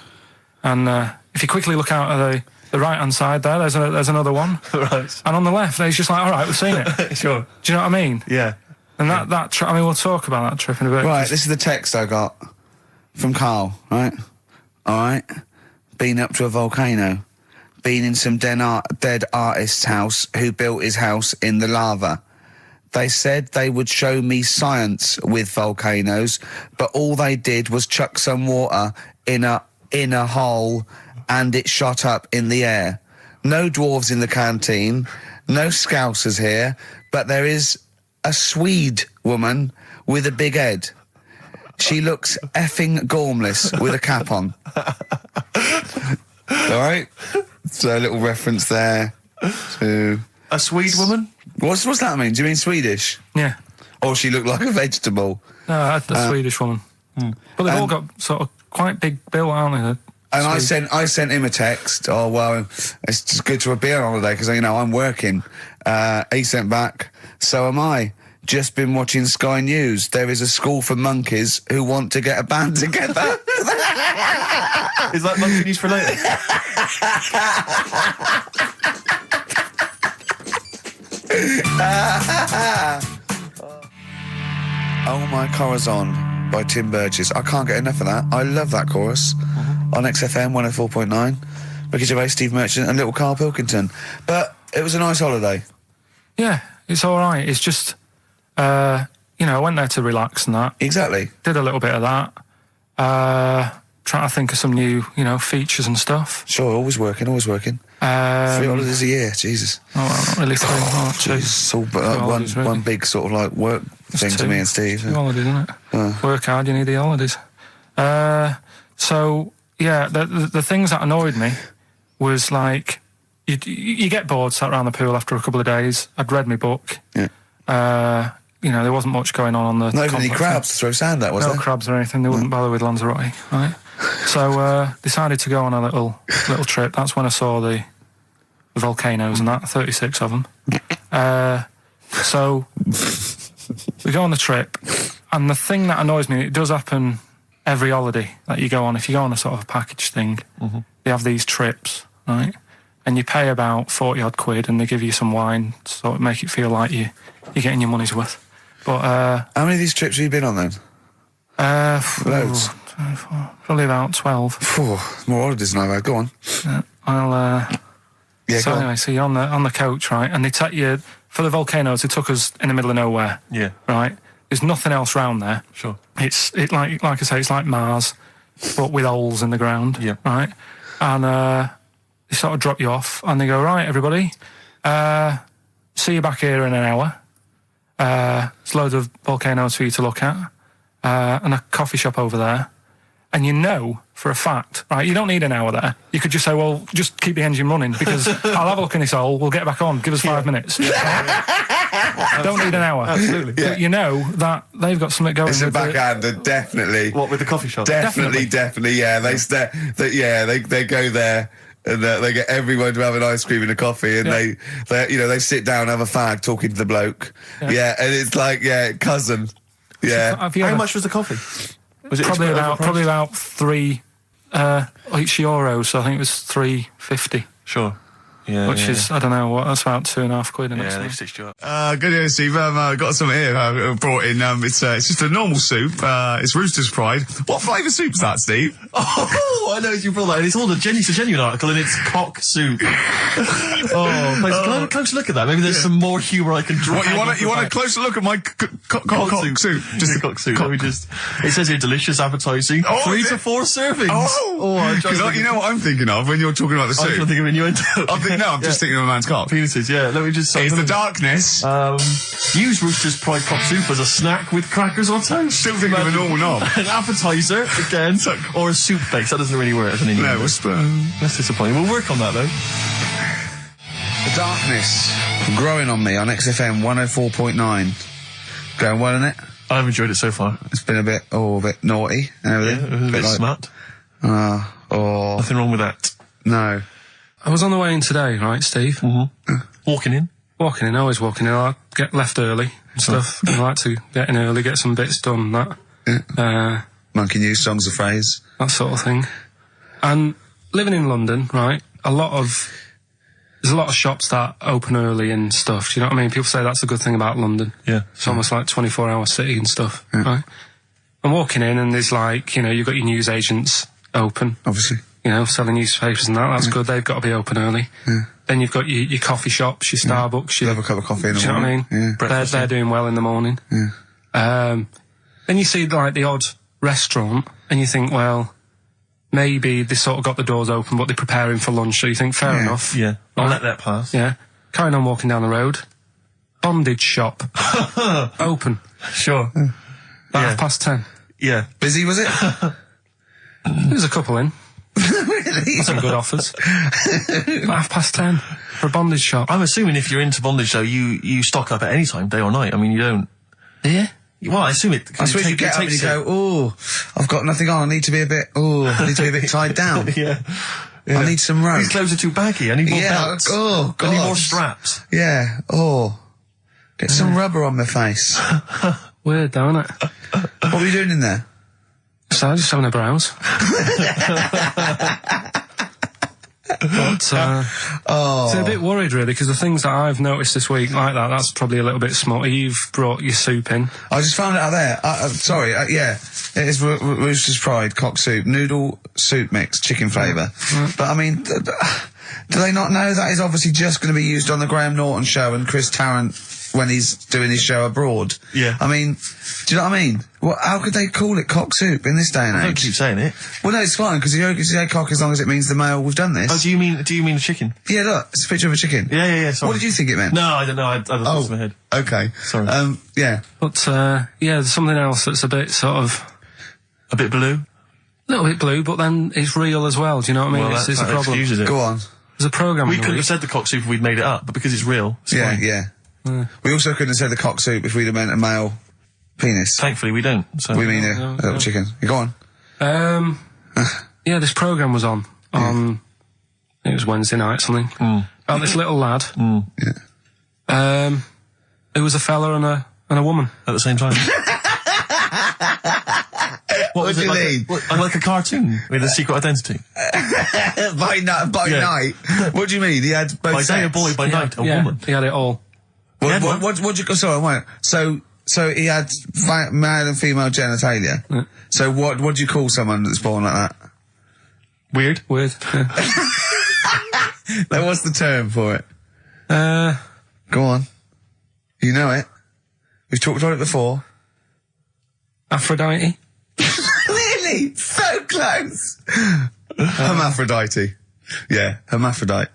And if you quickly look out at the right-hand side there, there's another one. Right. And on the left, he's just like, all right, we've seen it. Sure. Do you know what I mean? Yeah. And I mean, we'll talk about that trip in a bit. Right, this is the text I got from Karl, right? All right. Been up to a volcano. Been in some dead artist's house who built his house in the lava. They said they would show me science with volcanoes, but all they did was chuck some water in a hole and it shot up in the air. No dwarves in the canteen, no Scousers here, but there is a Swede woman with a big head. She looks effing gormless with a cap on. All right? So a little reference there to... A Swede woman? What's that mean? Do you mean Swedish? Yeah. Or she looked like a vegetable? No, a Swedish woman. But they've all got sort of quite big bill, aren't they? And I sent him a text. Oh, well, it's just good to be on holiday because, you know, I'm working. He sent back, so am I. Just been watching Sky News. There is a school for monkeys who want to get a band together. Is that monkey news for later? Oh My Corazon by Tim Burgess. I can't get enough of that. I love that chorus. On XFM 104.9. Ricky Gervais, Steve Merchant and little Karl Pilkington. But it was a nice holiday. Yeah, it's all right. It's just, you know, I went there to relax and that. Exactly. Did a little bit of that. Trying to think of some new, you know, features and stuff. Sure, always working. 3 holidays a year, Jesus. Oh, well, not really 3. Oh, two. It's all holidays, really. one big sort of like work thing to me and Steve. 2 holidays, isn't it? Work hard, you need the holidays. So, yeah, the things that annoyed me was like, you get bored sat around the pool after a couple of days. I'd read my book. Yeah. You know, there wasn't much going on the... Not even any crabs to throw sand at, was there? No crabs or anything. They wouldn't bother with Lanzarote, right? So, decided to go on a little trip. That's when I saw the volcanoes and that, 36 of them. So, we go on the trip, and the thing that annoys me, it does happen every holiday that you go on. If you go on a sort of a package thing, they have these trips, right? And you pay about 40-odd quid, and they give you some wine to sort of make it feel like you're getting your money's worth. But how many of these trips have you been on then? Loads. Probably about 12. More holidays than I've had. Go on. So anyway, so you're on the coach, right? And they take you for the volcanoes. They took us in the middle of nowhere. Yeah. Right. There's nothing else round there. Sure. It's like I say, it's like Mars, but with holes in the ground. Yeah. Right. And they sort of drop you off, and they go, right, everybody, see you back here in an hour. There's loads of volcanoes for you to look at, and a coffee shop over there. And you know for a fact, right, you don't need an hour there. You could just say, well, just keep the engine running because I'll have a look in this hole, we'll get back on, give us 5 minutes. Don't need an hour. Absolutely. But you know that they've got something going. It's a backhander, definitely. What, with the coffee shop? Definitely, yeah. They go there. And they get everyone to have an ice cream and a coffee, and they sit down, have a fag, talking to the bloke. Yeah, and it's like, cousin. Yeah. How much was the coffee? Was it probably about €3 euros? So I think it was $3.50. Sure. Yeah, which is, I don't know, that's about 2.5 quid. Yeah, they've stitched you up. Good day, Steve. I've got some here brought in. It's just a normal soup. It's Rooster's Pride. What flavour soup's that, Steve? Oh, I know you brought that. And it's all it's a genuine article, and it's cock soup. Can I have a closer look at that? Maybe there's some more humour I can draw. What, you want a closer look at my cock soup? Just a cock soup. Let me just. It says here, delicious, appetising. 3 to 4 servings. Because you know what I'm thinking of when you're talking about the soup. I'm thinking of innuendo. I'm just thinking of a man's cock. Penises, yeah. Let me just say. It's the darkness. Use Rooster's Pride cock soup as a snack with crackers or toast. Still thinking of a normal knob. An appetiser, again, or a soup base. That doesn't really work as an Indian. No, that's disappointing. We'll work on that, though. The darkness growing on me on XFM 104.9. Going well, isn't it? I've enjoyed it so far. It's been a bit naughty and everything. Yeah, a bit smart. Oh, Nothing wrong with that. no. I was on the way in today, right, Steve? Walking in. Walking in, always walking in. I get left early and stuff. I like to get in early, get some bits done, that. Monkey News, songs of phrase. That sort of thing. And living in London, right, there's a lot of shops that open early and stuff. Do you know what I mean? People say that's a good thing about London. Yeah. It's almost like 24-hour city and stuff, right? I'm walking in and there's like, you know, you've got your news agents open. Obviously. You know, selling newspapers and that. That's good. They've got to be open early. Yeah. Then you've got your coffee shops, your Starbucks. You'll have a cup of coffee in the do you know what I morning. mean? Yeah. They're doing well in the morning. Yeah. Then you see like the odd restaurant and you think, well, maybe they sort of got the doors open but they're preparing for lunch, so you think, fair enough. Yeah. I'll Right. let that pass. Yeah. Carrying on walking down the road. Bondage shop. Open. Sure. About 10:30. Yeah. Busy, was it? There's a couple in. Really? Some good offers. About 10:30 for a bondage shop. I'm assuming if you're into bondage, though, you stock up at any time, day or night. I mean, you don't... Yeah. Well, I assume it... I suppose you get up and you go, oh, I've got nothing on, I need to be a bit tied down. Yeah. I need some rope. These clothes are too baggy. I need more Yeah, belts. oh, I need more God. straps. Yeah, oh. Get some rubber on my face. Weird, don't it? What were you doing in there? So just having a browse. But, so a bit worried really, because the things that I've noticed this week like that's probably a little bit small. You've brought your soup in. I just found it out there. Sorry, yeah. It is Rooster's Pride, cock soup, noodle soup mix, chicken flavour. But I mean, do they not know that is obviously just going to be used on the Graham Norton show and Chris Tarrant when he's doing his show abroad? Yeah. I mean, do you know what I mean? How could they call it cock soup in this day and I don't age? keep saying it. Well, no, it's fine, because you can say cock as long as it means the male, we've done this. Oh, do you mean a chicken? Yeah, look, it's a picture of a chicken. Yeah, sorry. What did you think it meant? No, I don't know. I had a thought in my head. Okay. Sorry. Yeah. But yeah, there's something else that's a bit sort of A bit blue? a little bit blue, but then it's real as well. Do you know what I mean? Well, it's a that problem. excuses it. Go on. There's a program. We in the couldn't week. have said the cock soup if we'd made it up, but because it's real, it's Yeah, fine. yeah. We also couldn't have said the cock soup if we'd have meant a male penis. Thankfully, we don't. So. We mean a little chicken. You go on. Yeah, this program was on. It was Wednesday night, something. About this little lad. Yeah. Who was a fella and a woman. At the same time. What was do it you like? mean? Like a cartoon with a secret identity. By night. What do you mean? He had both By day a sex? boy, by night a woman. He had it all. What do you... Sorry, wait. So he had male and female genitalia. Yeah. So what do you call someone that's born like that? Weird. Yeah. Like, what's the term for it? Go on. You know it. We've talked about it before. Aphrodite. Really? So close. Hermaphrodite. Yeah, hermaphrodite.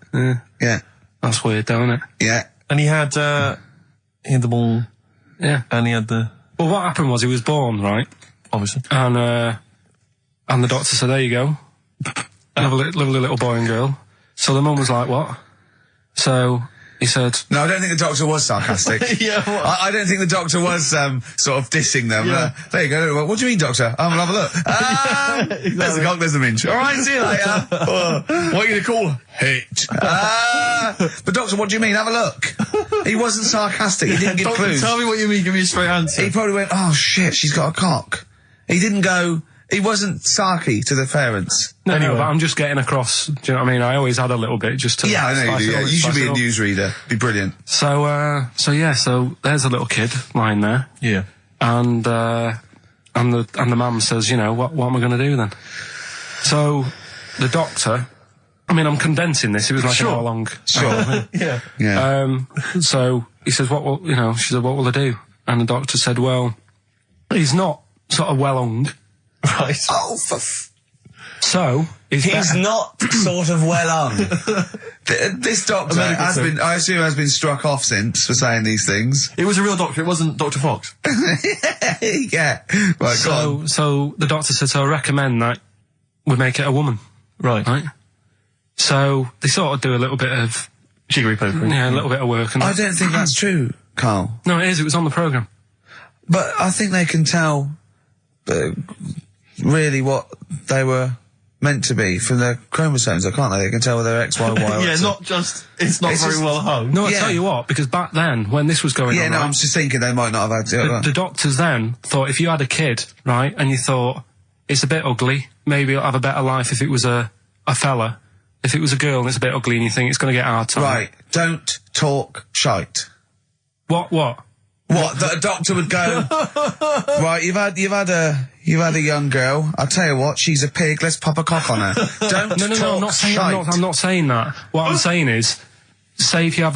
Yeah. That's weird, don't it? Yeah. And he had the ball, Yeah. and he had the... Well, what happened was he was born, right? Obviously. And the doctor said, there you go. Lovely little boy and girl. So the mum was like, what? So he said... No, I don't think the doctor was sarcastic. Yeah, what? I don't think the doctor was sort of dissing them. Yeah. There you go. What do you mean, doctor? I'll have a look. There's the cock, there's the minge. All right, see you later. What are you going to call her? Hit. But doctor, what do you mean? Have a look. He wasn't sarcastic. He didn't give Doctor, clues. tell me what you mean. Give me a straight answer. He probably went, oh shit, she's got a cock. He didn't go... He wasn't sarky to the parents. No, Anyway. but I'm just getting across. Do you know what I mean? I always had a little bit just to... Yeah, I know spice you do. it Yeah. up, You should spice be it a up. newsreader. Be brilliant. So there's a little kid lying there. Yeah. And the mum says, you know, what am I going to do then? So the doctor, I mean, I'm condensing this. It was like an hour long. Sure. Yeah. Yeah. So he says, she said, what will I do? And the doctor said, well, he's not sort of well hung. Right. Oh, So he's better. not sort of well on. This doctor has been, I assume, has been struck off since for saying these things. It was a real doctor. It wasn't Dr. Fox. Yeah. Right, go on. So the doctor said, so I recommend that we make it a woman. Right. Right? So they sort of do a little bit of, Jiggery pokery. a little bit of work. And I don't think that's true, Carl. No, it is. It was on the programme. But I think they can tell really what they were meant to be from the chromosomes, can't they? They can tell whether they're X, Y, Y. Or yeah, not just, it's not very well hung. No, I tell you what, because back then, when this was going on... Yeah, no, right, I'm just thinking they might not have had it. the doctors then thought if you had a kid, right, and you thought, it's a bit ugly, maybe it'll have a better life if it was a fella. If it was a girl and it's a bit ugly and you think it's going to get hard time. Right, don't talk shite. What? What? That a doctor would go, right, you've had a young girl, I'll tell you what, she's a pig, let's pop a cock on her. Don't No, talk I'm not saying, shite. I'm not saying that. What I'm saying is, say if you have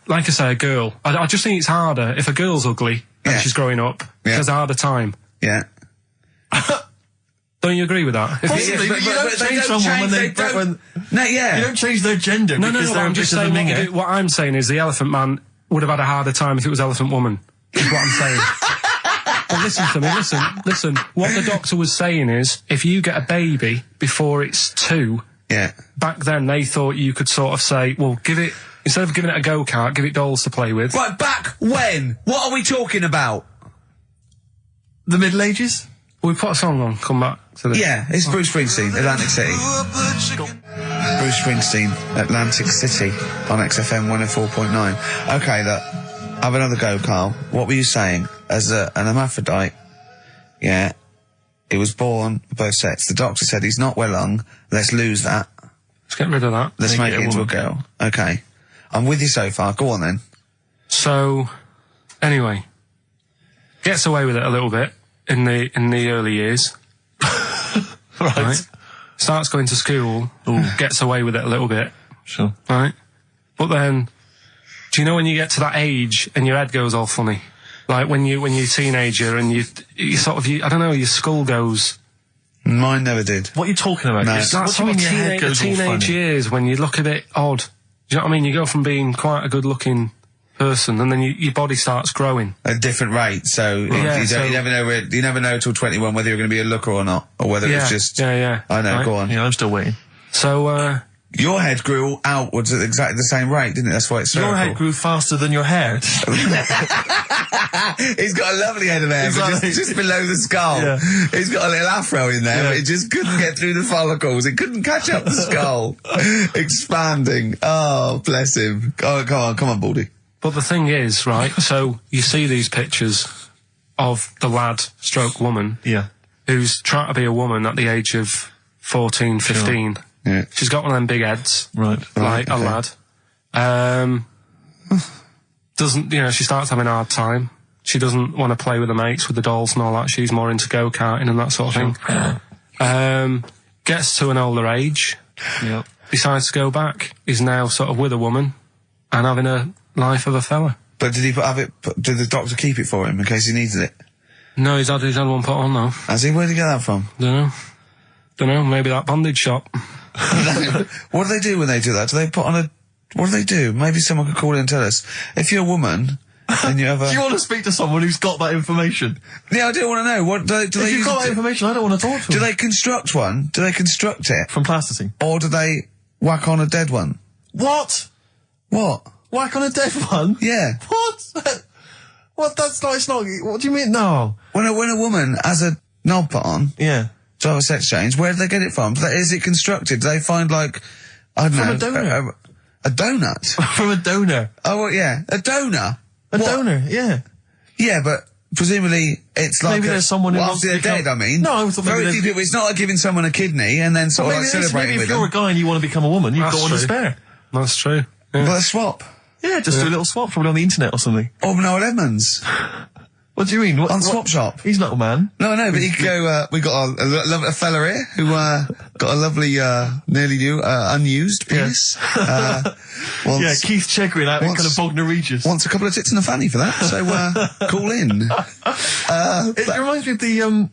like I say, a girl, I just think it's harder if a girl's ugly and she's growing up, she has a harder time. Yeah. Don't you agree with that? Possibly, but you don't change someone when they don't... No, yeah. You don't change their gender because they're I'm a just bit of a saying minger. what I'm saying is the Elephant Man would have had a harder time if it was Elephant Woman, is what I'm saying. But listen to me, listen. What the doctor was saying is, if you get a baby before it's 2, back then they thought you could sort of say, well, instead of giving it a go-kart, give it dolls to play with. Right, back when? What are we talking about? The Middle Ages? We put a song on, come back to this. Yeah, it's Bruce Springsteen, Atlantic City. Bruce Springsteen, Atlantic City, on XFM 104.9. Okay, look, have another go, Carl. What were you saying? As an hermaphrodite, he was born both sets. The doctor said he's not well hung, let's lose that. Let's get rid of that. Let's make it into a girl. Okay. I'm with you so far, go on then. So, anyway, gets away with it a little bit in the early years. right. Starts going to school, gets away with it a little bit. Sure. Right? But then, do you know when you get to that age and your head goes all funny? Like when you're a teenager and you sort of, I don't know, your skull goes... Mine never did. What are you talking about? No. What That's do you mean sort your of head goes all teenage funny? years when you look a bit odd. Do you know what I mean? You go from being quite a good-looking person and then your body starts growing. At a different rate, so, you never know till 21 whether you're going to be a looker or not, or whether it's just... Yeah. I know, right? go on. Yeah, I'm still waiting. So, Your head grew outwards at exactly the same rate, didn't it? That's why it's Your circle. head grew faster than your hair. He's got a lovely head of hair, but just below the skull. Yeah. He's got a little afro in there, but it just couldn't get through the follicles. It couldn't catch up the skull. Expanding. Oh, bless him. Oh, come on, Baldy. but the thing is, right, so you see these pictures of the lad stroke woman who's trying to be a woman at the age of 14, 15. Sure. Yeah. She's got one of them big heads. Right. Like a lad. Doesn't, she starts having a hard time. She doesn't want to play with the mates, with the dolls and all that. She's more into go-karting and that sort of thing. Gets to an older age. Yep. Decides to go back. Is now sort of with a woman and having a life of a fella. But did did the doctor keep it for him in case he needed it? No, he's had one put on though. Has he? Where'd he get that from? Don't know, maybe that bondage shop. What do they do when they do that? Do they put on a... What do they do? Maybe someone could call in and tell us. If you're a woman and you have a... Do you want to speak to someone who's got that information? Yeah, I do want to know. What do If they you've use got that information, I don't want to talk to Do them. they construct one? Do they construct it? From plasticine. Or do they whack on a dead one? What? What? Whack on a dead one? Yeah. What? What? That's not, it's not, what do you mean? No. When a woman has a knob put on Yeah. to have a sex change, where do they get it from? Is it constructed? Do they find, like, I don't know... From a donor. A donut? From a donor. Oh, well, yeah. A donor? A donor, yeah. Yeah, but presumably it's like... Maybe there's someone who wants after to they're become... dead, I mean. No, I thought maybe Very there's- few people... It's not like giving someone a kidney and then sort of like celebrating maybe with if you're them. a guy and you want to become a woman, you've That's got one to true. spare. That's true. Yeah. But a swap. Yeah, just do a little swap, probably on the internet or something. Or Noel Edmonds. What do you mean? On Swap Shop. He's not a man. No, but you could go, we got a fella here who, got a lovely, nearly new, unused penis. Yeah, Keith Chegwin out in kind of Bognor Regis. Wants a couple of tits and a fanny for that, so, call in. It reminds me of the, do you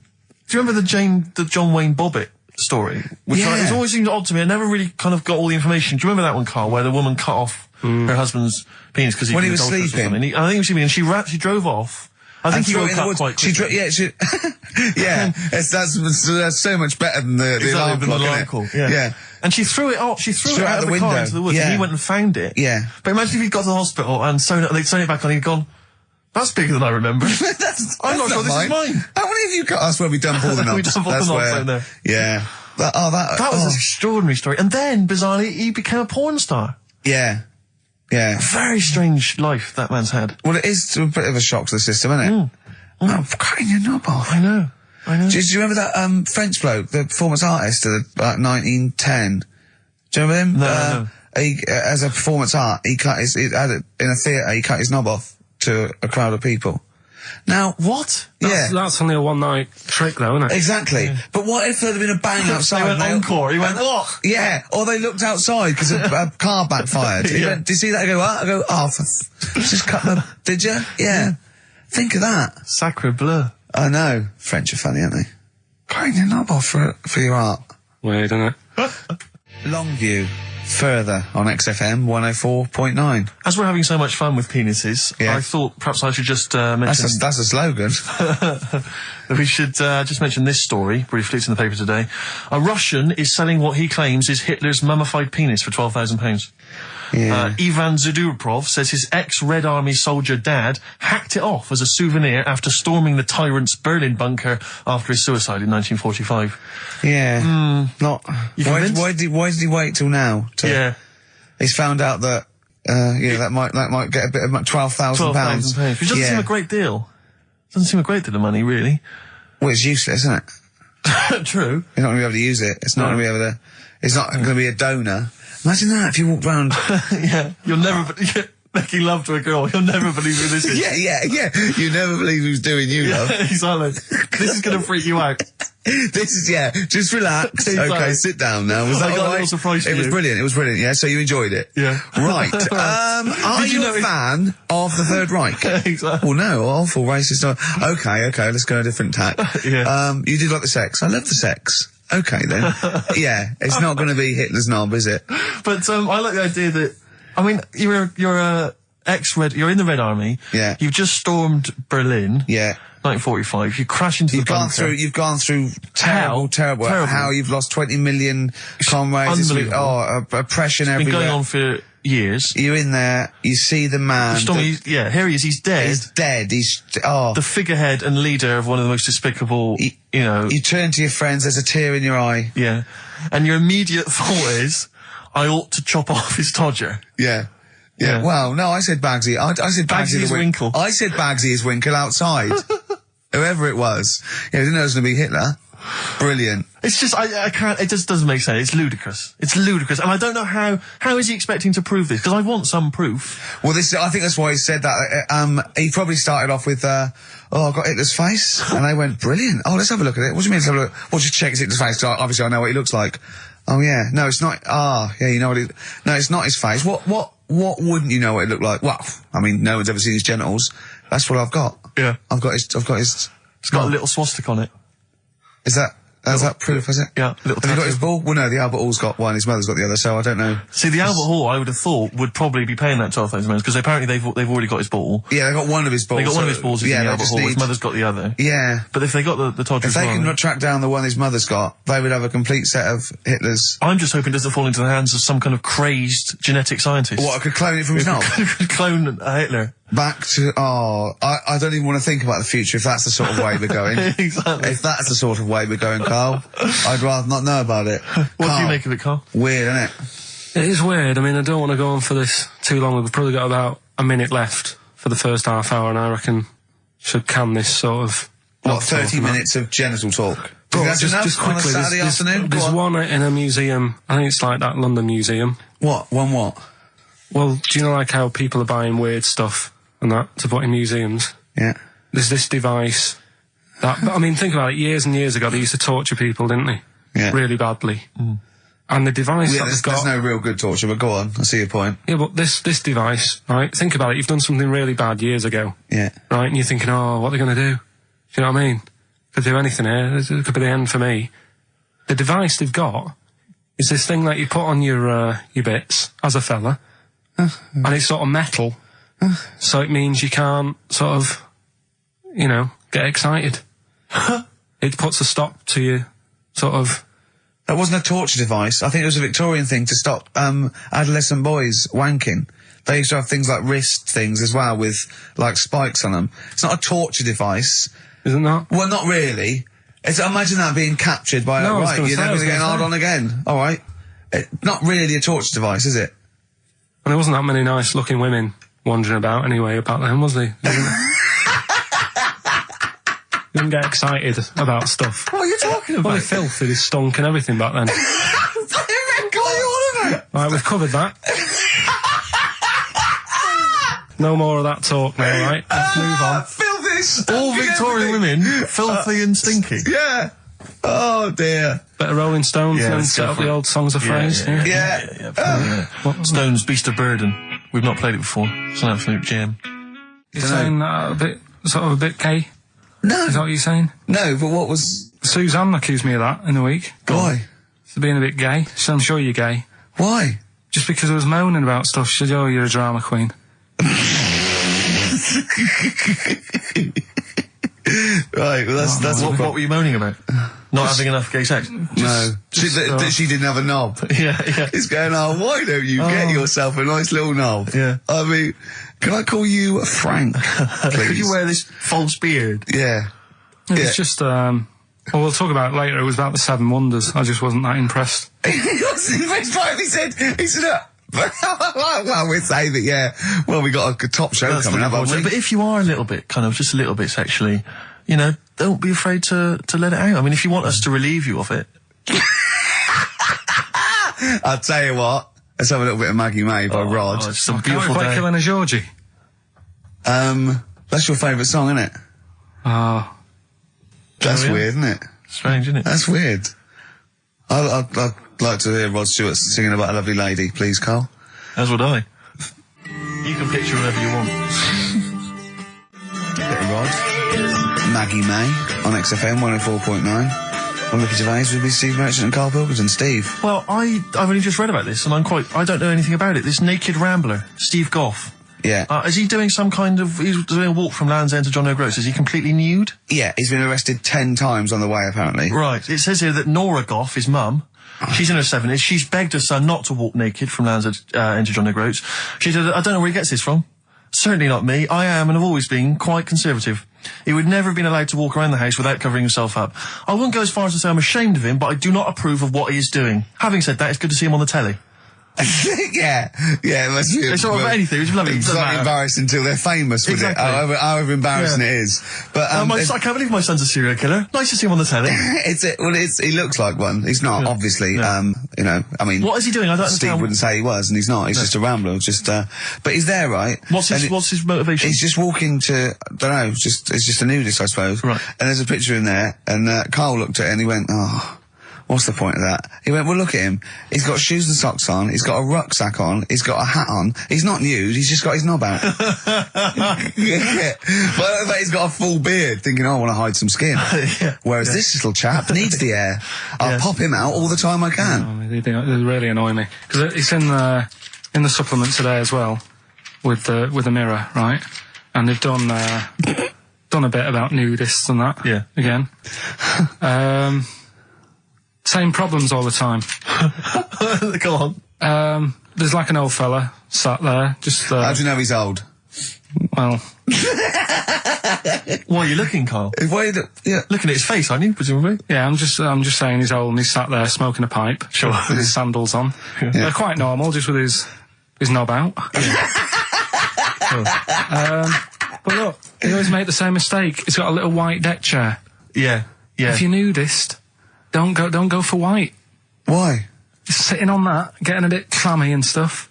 remember the John Wayne Bobbitt story? Which it's always seemed odd to me. I never really kind of got all the information. Do you remember that one, Carl, where the woman cut off her husband's penis because When he was was adulterous or sleeping. something? I think he was sleeping, and she drove off. I think he threw it woke in the up woods. quite quickly. That's so much better than the alarm clock, isn't it? call. Yeah. And she threw it out. She threw it out of the car window. into the woods, and he went and found it. Yeah. But imagine if he'd got to the hospital and they'd sewn it back on, and he'd gone, "That's bigger than I remember." that's I'm not sure this is mine. How many of you cut us where we dump all the knobs? We dump all the knobs That's out there. Yeah. That was an extraordinary story. And then, bizarrely, he became a porn star. Yeah. Yeah. Very strange life that man's had. Well, it is a bit of a shock to the system, isn't it? Oh, cutting your knob off. I know. Do you remember that French bloke, the performance artist of 1910? Do you remember him? No. He, as a performance art, in a theatre, he cut his knob off to a crowd of people. Now, what? That's only a one-night trick, though, isn't it? Exactly. Yeah. But what if there'd have been a bang outside? They went encore. He went, oh! Yeah, or they looked outside because a car backfired. He went, did you see that? I go, what? I go, just cut the... Did you? Yeah. Think of that. Sacre bleu. I know. French are funny, aren't they? Cutting your knob off for your art. Weird, isn't it? Longview. Further on XFM 104.9. As we're having so much fun with penises, Yeah. I thought perhaps I should just mention... That's a slogan. We should just mention this story, briefly. It's in the paper today. A Russian is selling what he claims is Hitler's mummified penis for £12,000. Yeah. Ivan Zadurprov says his ex-Red Army soldier dad hacked it off as a souvenir after storming the tyrant's Berlin bunker after his suicide in 1945. Yeah. Not... You Why convinced? did he wait till now? Yeah. He's found out that, that might get a bit of £12,000. Which doesn't seem a great deal. Doesn't seem a great deal of money, really. Well, it's useless, isn't it? True. You're not going to be able to use it. It's not going to be able to... It's not going to be a donor. Imagine that if you walked round... Yeah. You'll never... making love to a girl. You'll never believe who this is. Yeah. You never believe who's doing you, love. Exactly. This is going to freak you out. This is, just relax. Exactly. Okay, sit down now. Was that I got a all little right? surprise for It was you. brilliant, yeah? So you enjoyed it? Yeah. Right. Are you a fan of the Third Reich? Exactly. Well, no, awful racist. Okay, let's go a different tack. Yeah. You did like the sex. I love the sex. Okay, then. Yeah, it's not going to be Hitler's knob, is it? But, I like the idea that, I mean, you're in the Red Army. Yeah. You've just stormed Berlin. Yeah. 1945. You crash into the bunker. You've gone through terrible. How you've lost 20 million comrades. Unbelievable. Oppression Been everywhere. going on for years. You're in there, you see the man. Here he is, he's dead. He's dead, The figurehead and leader of one of the most despicable, You turn to your friends, there's a tear in your eye. Yeah. And your immediate thought is, I ought to chop off his todger. Yeah. Yeah. Well, no, I said Bagsy. I said Bagsy is Winkle. I said Bagsy is Winkle outside. Whoever it was. Yeah, I didn't know it was going to be Hitler. Brilliant. It's just, I can't, it just doesn't make sense. It's ludicrous. And I don't know how is he expecting to prove this? Because I want some proof. Well, I think that's why he said that. He probably started off with, I've got Hitler's face. And they went, brilliant. Oh, let's have a look at it. What do you mean let's have a look? Well, just check Hitler's face. Obviously I know what he looks like. Oh, yeah. No, it's not. You know what no, it's not his face. What wouldn't you know what it looked like? Well, I mean, no one's ever seen his genitals. That's what I've got. Yeah. I've got his. It's got a little swastika on it. Is that proof, is it? Yeah, little Have you got tattoo. his ball? Well, no, the Albert Hall's got one, his mother's got the other, so I don't know. See, the Albert Hall, I would have thought, would probably be paying that £12,000 because apparently they've already got his ball. Yeah, they got one of his balls. They got one of his balls in the Albert Hall. His mother's got the other. Yeah. But if they got the Todger If as they well, can track down the one his mother's got, they would have a complete set of Hitler's. I'm just hoping it doesn't fall into the hands of some kind of crazed genetic scientist. What, I could clone it from his knob? Clone Hitler. Back to, I don't even want to think about the future if that's the sort of way we're going. Exactly. If that's the sort of way we're going, Carl, I'd rather not know about it. What do you make of it, Carl? Weird, isn't it? It is weird. I mean, I don't want to go on for this too long. We've probably got about a minute left for the first half hour, and I reckon should can this sort of... What, 30 minutes of genital talk? But That's enough just on a quickly, Saturday afternoon? Go there's on. one in a museum. I think it's like that London museum. What? One what? Well, do you know like how people are buying weird stuff and that to put in museums? Yeah. There's this device that, I mean, think about it, years and years ago they used to torture people, didn't they? Yeah. Really badly. And the device Yeah, that there's they've got... no real good torture, but go on, I see your point. Yeah, but this device, right, think about it, you've done something really bad years ago. Yeah. Right, and you're thinking, oh, what are they going to do? Do you know what I mean? Could do anything here, it could be the end for me. The device they've got is this thing that you put on your bits, as a fella, and it's sort of metal, so it means you can't sort of, get excited. It puts a stop to you, sort of... That wasn't a torture device. I think it was a Victorian thing to stop adolescent boys wanking. They used to have things like wrist things as well with like spikes on them. It's not a torture device. Isn't that? Well, not really. Imagine that being captured by No, I was right. gonna You're say, I never was going to get gonna hard say. on again. All right. Not really a torture device, is it? And there wasn't that many nice-looking women wandering about anyway about them, was there? You didn't get excited about stuff. What are you talking Well, about? they filthy, they stunk and everything back then. What are you on about? Right, we've covered that. No more of that talk now, right? Let's move on. Filthy. All Victorian women, filthy and stinky. Yeah. Oh dear. Better Rolling Stones Yeah, and let's set go up for the it. old songs of phrase. Yeah. Stones, Beast of Burden. We've not played it before. It's an absolute gem. You're saying that a bit, sort of a bit gay? No. Is that what you're saying? No, but what was... Suzanne accused me of that in the week. Why? For being a bit gay. She said, I'm sure you're gay. Why? Just because I was moaning about stuff. She said, oh, you're a drama queen. Right, well that's What were you moaning about? Not having enough gay sex? no. She didn't have a knob. Yeah. It's going, oh, why don't you get yourself a nice little knob? Yeah. I mean, can I call you Frank, please? Could you wear this false beard? Yeah. It Yeah. was just, well, we'll talk about it later. It was about the Seven Wonders. I just wasn't that impressed. He wasn't impressed by it. He said, well, we'd say that, yeah. Well, we got a top show coming up, haven't we? But if you are a little bit, just a little bit sexually, don't be afraid to let it out. I mean, if you want us to relieve you of it. I'll tell you what. Let's have a little bit of Maggie May by Rod. Oh, it's a Can't beautiful we play day. Killing a Georgie? That's your favourite song, isn't it? Oh, That's yeah. weird, isn't it? Strange, isn't it? That's weird. I'd like to hear Rod Stewart singing about a lovely lady, please, Carl. As would I. You can picture whoever you want. Bit of Rod. Maggie May on XFM 104.9. On Ricky Gervais with me, Steve Merchant and Karl Pilkington. Steve. Well, I've only just read about this, and I don't know anything about it. This naked rambler, Steve Goff. Yeah. Is he doing he's doing a walk from Land's End to John O'Groats? Is he completely nude? Yeah, he's been arrested 10 times on the way, apparently. Right. It says here that Nora Goff, his mum, she's in her 70s, she's begged her son not to walk naked from Land's End to John O'Groats. She said, I don't know where he gets this from. Certainly not me. I am and have always been quite conservative. He would never have been allowed to walk around the house without covering himself up. I wouldn't go as far as to say I'm ashamed of him, but I do not approve of what he is doing. Having said that, it's good to see him on the telly. yeah, it must be. It's sort of anything, it's lovely. It's not embarrassing until they're famous with Exactly. it, however embarrassing Yeah. it is. But I can't believe my son's a serial killer. Nice to see him on the telly. he looks like one. He's not, Yeah. obviously. Yeah. I mean, What is he doing? I don't Steve understand. wouldn't say he was, and he's not. He's just a rambler. But he's there, right? What's his motivation? He's just walking to, I don't know, it's just a nudist, I suppose. Right. And there's a picture in there, and Carl looked at it and he went, oh, what's the point of that? He went, well, look at him. He's got shoes and socks on, he's got a rucksack on, he's got a hat on, he's not nude, he's just got his knob out. Yeah. But he's got a full beard, thinking, oh, I want to hide some skin. Yeah. Whereas this little chap needs the air. I'll pop him out all the time I can. they really annoy me. Because it's in the supplement today as well, with the Mirror, right? And they've done a bit about nudists and that. Yeah. Again. Same problems all the time. Go on. There's like an old fella sat there, just How do you know he's old? well, Why are you looking, Carl? Yeah. Looking at his face, aren't you, presumably? yeah. I'm just saying he's old and he's sat there smoking a pipe, Sure. with his sandals on. They're quite normal, just with his knob out. But look, he always make the same mistake. He's got a little white deck chair. Yeah. If you're nudist, don't go for white. Why? Sitting on that, getting a bit clammy and stuff.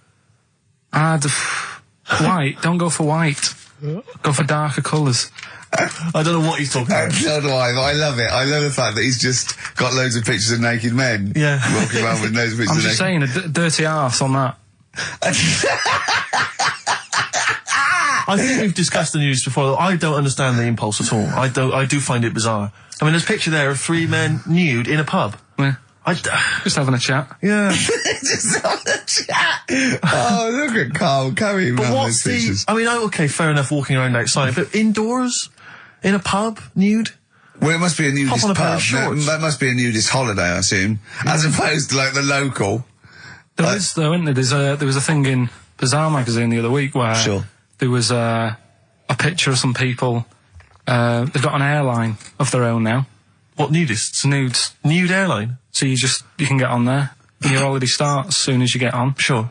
White, don't go for white. Go for darker colours. I don't know what he's talking about. So do I, but I love it. I love the fact that he's just got loads of pictures of naked men. Yeah. Walking around with loads of pictures I'm of just naked saying, a dirty arse on that. I think we've discussed the news before. I don't understand the impulse at all. I do find it bizarre. I mean, there's a picture there of 3 men nude in a pub. Yeah. Just having a chat. Yeah. Just on the chat. Oh, look at Carl carrying But around what's those pictures. I mean, okay, fair enough, walking around outside, but indoors? In a pub? Nude? Well, it must be a nudist Hop on a pair pub. of shorts. That must be a nudist holiday, I assume. As opposed to, like, the local. There is, though, isn't there? There was a thing in Bazaar magazine the other week where there was a picture of some people. They've got an airline of their own now. What nudists? Nudes. Nude airline? So you can get on there. Your holiday starts as soon as you get on. Sure.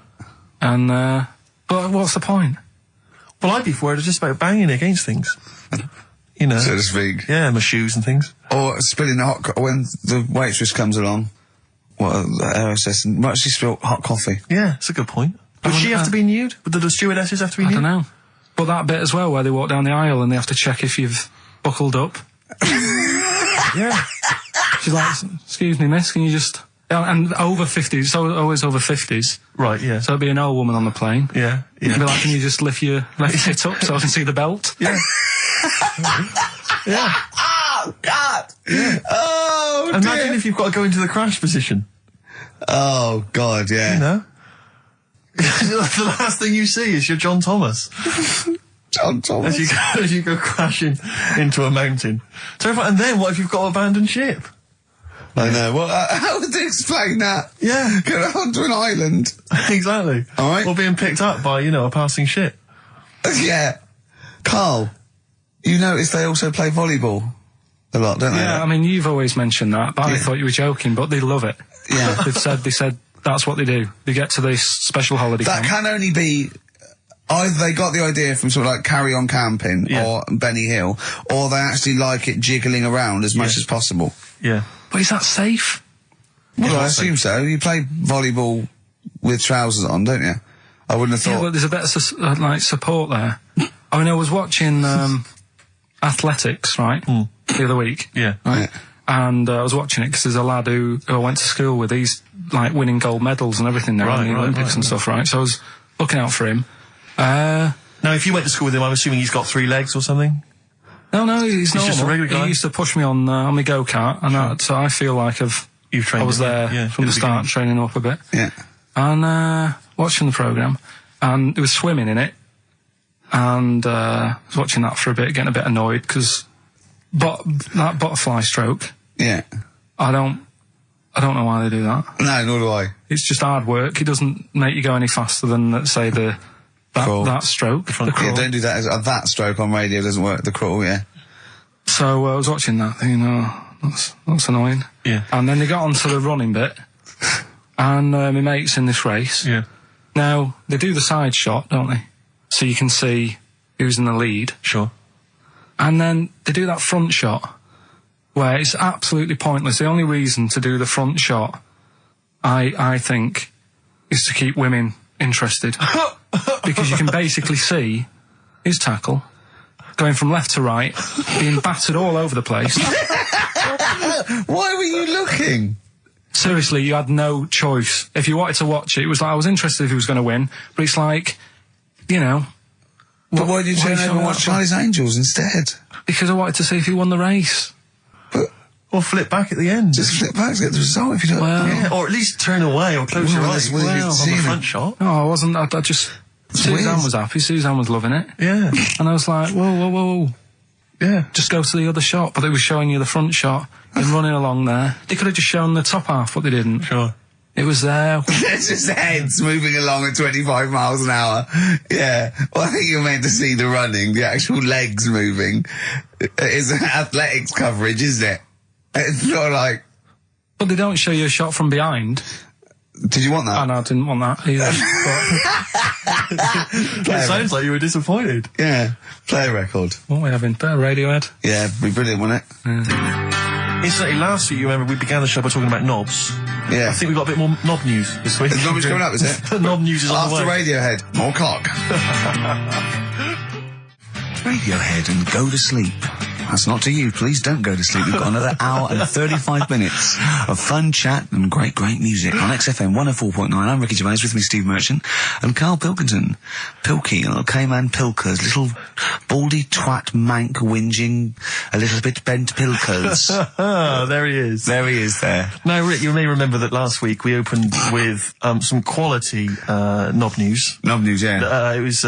And, but what's the point? Well, I'd be worried just about banging against things. You know. So to speak. Yeah, my shoes and things. Or spilling the when the waitress comes along. What, the aerosol, and might she spill hot coffee? Yeah, it's a good point. Would she have to be nude? Would the stewardesses have to be nude? I don't know. But that bit as well, where they walk down the aisle and they have to check if you've buckled up. Yeah. She's like, excuse me, miss, can you just... And over 50s, so always over 50s. Right, yeah. So it'd be an old woman on the plane. Yeah, yeah. It'd be like, can you just lift your left hip up so I can see the belt? Yeah. Yeah. Oh, God! Yeah. Oh, Imagine dear. if you've got to go into the crash position. Oh, God, yeah. You know? The last thing you see is your John Thomas. John Thomas. As you go crashing into a mountain. Terrifying. And then what if you've got to abandon ship? I know. Well, how would they explain that? Yeah. Go onto an island. Exactly. All right. Or being picked up by, a passing ship. Yeah. Carl, you notice they also play volleyball a lot, don't they? Yeah, I mean, you've always mentioned that, but I Yeah. thought you were joking, but they love it. Yeah. They said that's what they do. They get to this special holiday That camp. can only be either they got the idea from sort of like Carry On Camping or Benny Hill, or they actually like it jiggling around as much as possible. Yeah. But is that safe? Well, I assume so. You play volleyball with trousers on, don't you? I wouldn't have Yeah, thought. but there's a bit of support there. I mean, I was watching athletics, right, the other week. Yeah. Right? And I was watching it because there's a lad who I went to school with. He's like winning gold medals and everything there in the Olympics and stuff, right? So I was looking out for him. Now, if you went to school with him, I'm assuming he's got 3 legs or something? No, he's normal. just a regular guy? He used to push me on my go-kart, and so I feel like You've trained I was him, there from in the start, training up a bit. Yeah. And watching the programme, and there was swimming in it, and I was watching that for a bit, getting a bit annoyed, because that butterfly stroke, Yeah. I don't know why they do that. No, nor do I. It's just hard work. It doesn't make you go any faster than, let's say, that stroke. The Yeah, crawl. don't do that. That stroke on radio doesn't work. The crawl, yeah. So I was watching that, thinking, that's annoying. Yeah. And then they got onto the running bit, and my mate's in this race. Yeah. Now, they do the side shot, don't they? So you can see who's in the lead. Sure. And then they do that front shot, where it's absolutely pointless. The only reason to do the front shot, I think, is to keep women interested. Because you can basically see his tackle going from left to right, being battered all over the place. Why were you looking? Seriously, you had no choice. If you wanted to watch it was like, I was interested if he was going to win, but it's like, But why did you turn over and watch Charlie's Angels instead? because I wanted to see if he won the race. But Or flip back at the end. just flip back to get the result if you don't. Well, Yeah, or at least turn away or close your Well, eyes that's what you've on seen the it. front shot. No, I wasn't. I just... Suzanne weird. was happy. Suzanne was loving it. Yeah. And I was like, whoa. Yeah. Just go to the other shot. But they were showing you the front shot and running along there. They could have just shown the top half, but they didn't. Sure. It was there. It's just heads moving along at 25 miles an hour. Yeah. Well, I think you're meant to see the running, the actual legs moving. It's athletics coverage, isn't it? It's not like... But they don't show you a shot from behind. Did you want that? Oh, no, I didn't want that either. It sounds like you were disappointed. Yeah. Play a record. What are we having? Better Radiohead? Yeah, it'd be brilliant, wouldn't it? Incidentally, last week, you remember, we began the show by talking about knobs. Yeah. I think we've got a bit more knob news this week. Is knowledge coming up, is it? The knob news is on the After way. Radiohead, more cock. Radiohead and go to sleep. That's not to you. Please don't go to sleep. We've got another hour and 35 minutes of fun chat and great music on XFM 104.9. I'm Ricky Gervais, with me Steve Merchant and Karl Pilkington. Pilky, little K-Man Pilkers, little baldy twat mank whinging, a little bit bent Pilkers. Ah, there he is. There he is there. Now, Rick, you may remember that last week we opened with some quality knob news. Knob news, yeah. It was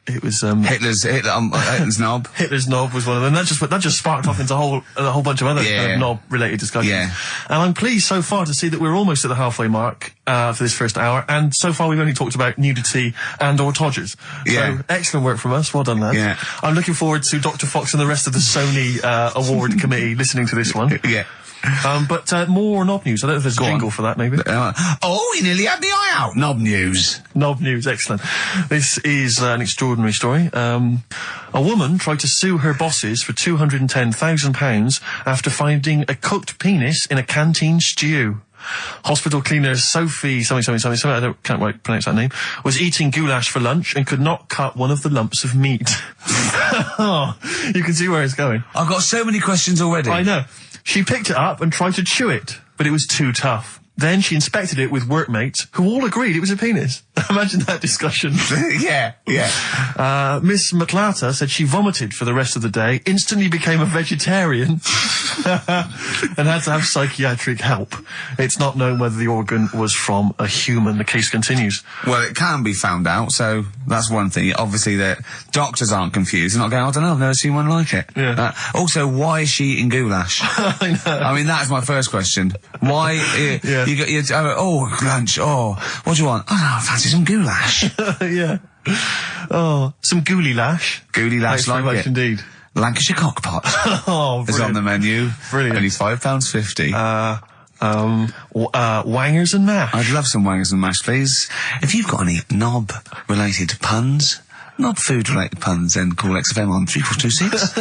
It was Hitler's knob. Hitler's knob was one of them. That just sparked off into a whole bunch of other kind of knob-related discussions. Yeah. And I'm pleased so far to see that we're almost at the halfway mark for this first hour, and so far we've only talked about nudity and/or todgers. Yeah. So excellent work from us. Well done, lads. Yeah. I'm looking forward to Dr. Fox and the rest of the Sony award committee listening to this one. Yeah. But more knob news. I don't know if there's a jingle for that, maybe. He nearly had the eye out. Knob news. Knob news, excellent. This is an extraordinary story. A woman tried to sue her bosses for £210,000 after finding a cooked penis in a canteen stew. Hospital cleaner Sophie, something, I can't quite pronounce that name, was eating goulash for lunch and could not cut one of the lumps of meat. Oh, you can see where it's going. I've got so many questions already. I know. She picked it up and tried to chew it, but it was too tough. Then she inspected it with workmates, who all agreed it was a penis. Imagine that discussion. Yeah. Miss McClarter said she vomited for the rest of the day, instantly became a vegetarian, and had to have psychiatric help. It's not known whether the organ was from a human. The case continues. Well, it can be found out, so that's one thing. Obviously, the doctors aren't confused. They're not going, I don't know, I've never seen one like it. Yeah. Also, why is she eating goulash? I know. I mean, that's my first question. Why? Yeah. Lunch. Oh, what do you want? Oh, no, I fancy some goulash. Yeah. Oh, some gooly lash. Gooly lash, Thanks very like much it. indeed. Lancashire cockpot Oh, is on the menu. Brilliant. Only £5.50. Wangers and mash. I'd love some wangers and mash, please. If you've got any knob-related puns, knob-food-related puns, then call XFM on 3426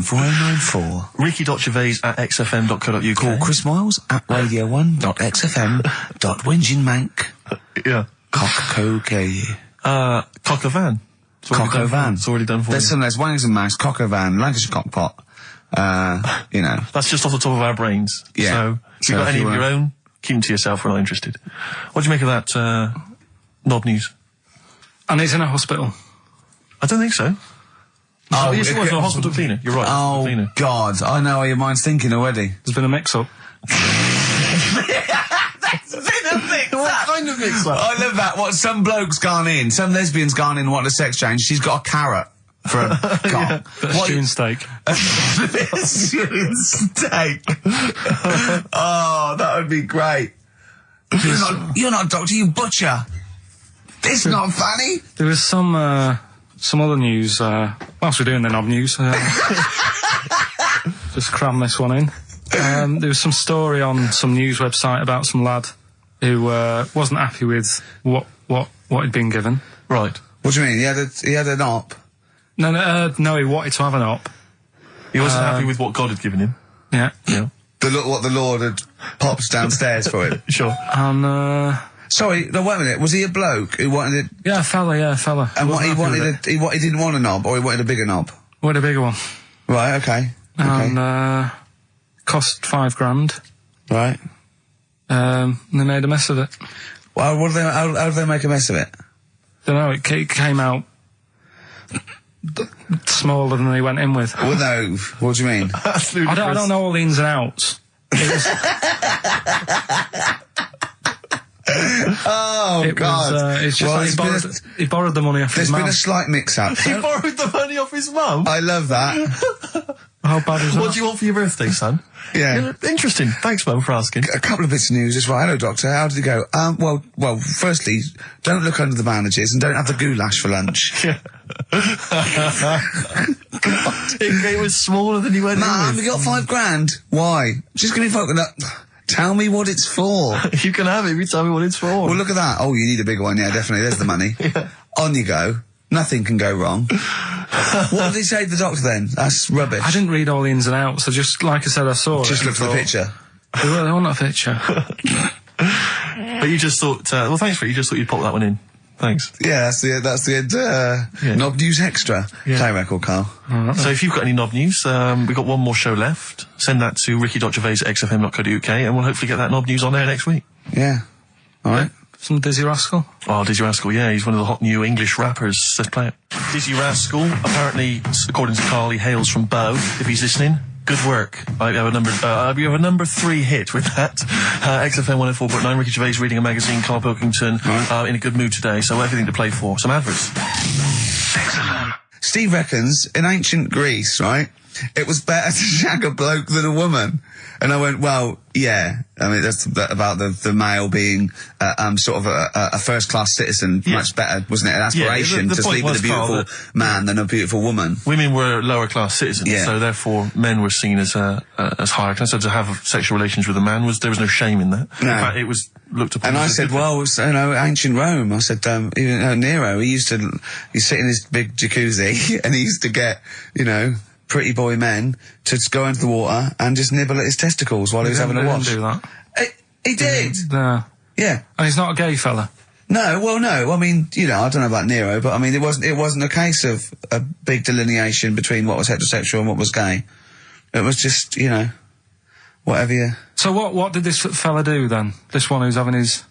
14094. Ricky.Gervais at xfm.co.uk. Call Chris Miles at radio1.xfm.winginmank. Yeah. Cock-co-gay. Cock a van. Cock o' van. It's already done for There's you. there's wangers and mash, cock o' van, Lancashire cockpot. That's just off the top of our brains. Yeah. So, if you've got any of your own, keep them to yourself. We're not interested. What do you make of that, knob news? And he's in a hospital. I don't think so. Oh, yes, it was a hospital cleaner. You're right. Oh, cleaner. God. I know how your mind's thinking already. There's been a mix-up. What kind of mix-up? I love that. What, some bloke's gone in, some lesbian's gone in and wanted a sex change. She's got a carrot for a cock. Bit of stew and steak. Stewing steak. Oh, that would be great. You're not a doctor, you butcher. It's not funny. There was some other news, whilst we're doing the knob news, just cram this one in. There was some story on some news website about some lad who wasn't happy with what he'd been given. Right. What do you mean? He had an op? No, he wanted to have an op. He wasn't happy with what God had given him. Yeah. Yeah. What the Lord had popped downstairs for him. Sure. And, Sorry, no, wait a minute. Was he a bloke who wanted it? yeah, a fella. And what he wanted, he didn't want a knob, or he wanted a bigger knob? Wanted a bigger one. Right, okay. And, cost £5,000. Right. And they made a mess of it. Well, how do they make a mess of it? Don't know, it came out smaller than they went in with. Well, no. What do you mean? I don't know all the ins and outs. God. It's just like he borrowed the money off his There's mum. been a slight mix-up. He borrowed the money off his mum? I love that. How bad is that? What do you want for your birthday, son? Yeah. Interesting. Thanks, Mum, for asking. A couple of bits of news as well. Hello, Doctor. How did it go? Well, firstly, don't look under the bandages and don't have the goulash for lunch. Yeah. It was smaller than you went in Mum, with. we got $5,000. Why? Just gonna be fucking up. Tell me what it's for. You can have it if you tell me what it's for. Well, look at that. Oh, you need a bigger one. Yeah, definitely. There's the money. Yeah. On you go. Nothing can go wrong. What did he say to the doctor then? That's rubbish. I didn't read all the ins and outs. I just, like I said, I saw Just it. looked at the picture. They want a picture. But you just thought, well, thanks for it. You just thought you'd pop that one in. Thanks. Yeah, that's the end. Yeah. Knob News Extra. Yeah. Play record, Carl. So if you've got any knob news, we've got one more show left. Send that to ricky.gervais at xfm.co.uk and we'll hopefully get that knob news on there next week. Yeah. All right. Some Dizzy Rascal. Oh, Dizzy Rascal, yeah, he's one of the hot new English rappers. Let's play it. Dizzy Rascal, apparently, according to Carl, he hails from Bow. If he's listening, good work. You have a number 3 hit with that. XFM 104.9, Ricky Gervais reading a magazine, Karl Pilkington, in a good mood today, so everything to play for. Some adverts. XFM. Steve reckons in ancient Greece, right, it was better to shag a bloke than a woman. And I went, well, yeah. I mean, that's about the male being sort of a first-class citizen. Yeah. Much better, wasn't it? An aspiration the to point sleep with a was, Karl, beautiful man than a beautiful woman. Women were lower-class citizens, Yeah. so therefore men were seen as higher class. So to have sexual relations with a man there was no shame in that. No. In fact, it was looked upon. And I as said, well, ancient Rome. I said, Nero, he'd sit in his big jacuzzi and he used to get, pretty boy men to go into the water and just nibble at his testicles while he was having a wash. He didn't do that. He did. No. Yeah. And he's not a gay fella. No, well, no. I mean, I don't know about Nero, but I mean, it wasn't a case of a big delineation between what was heterosexual and what was gay. It was just, whatever you. So what did this fella do then? This one who's having his.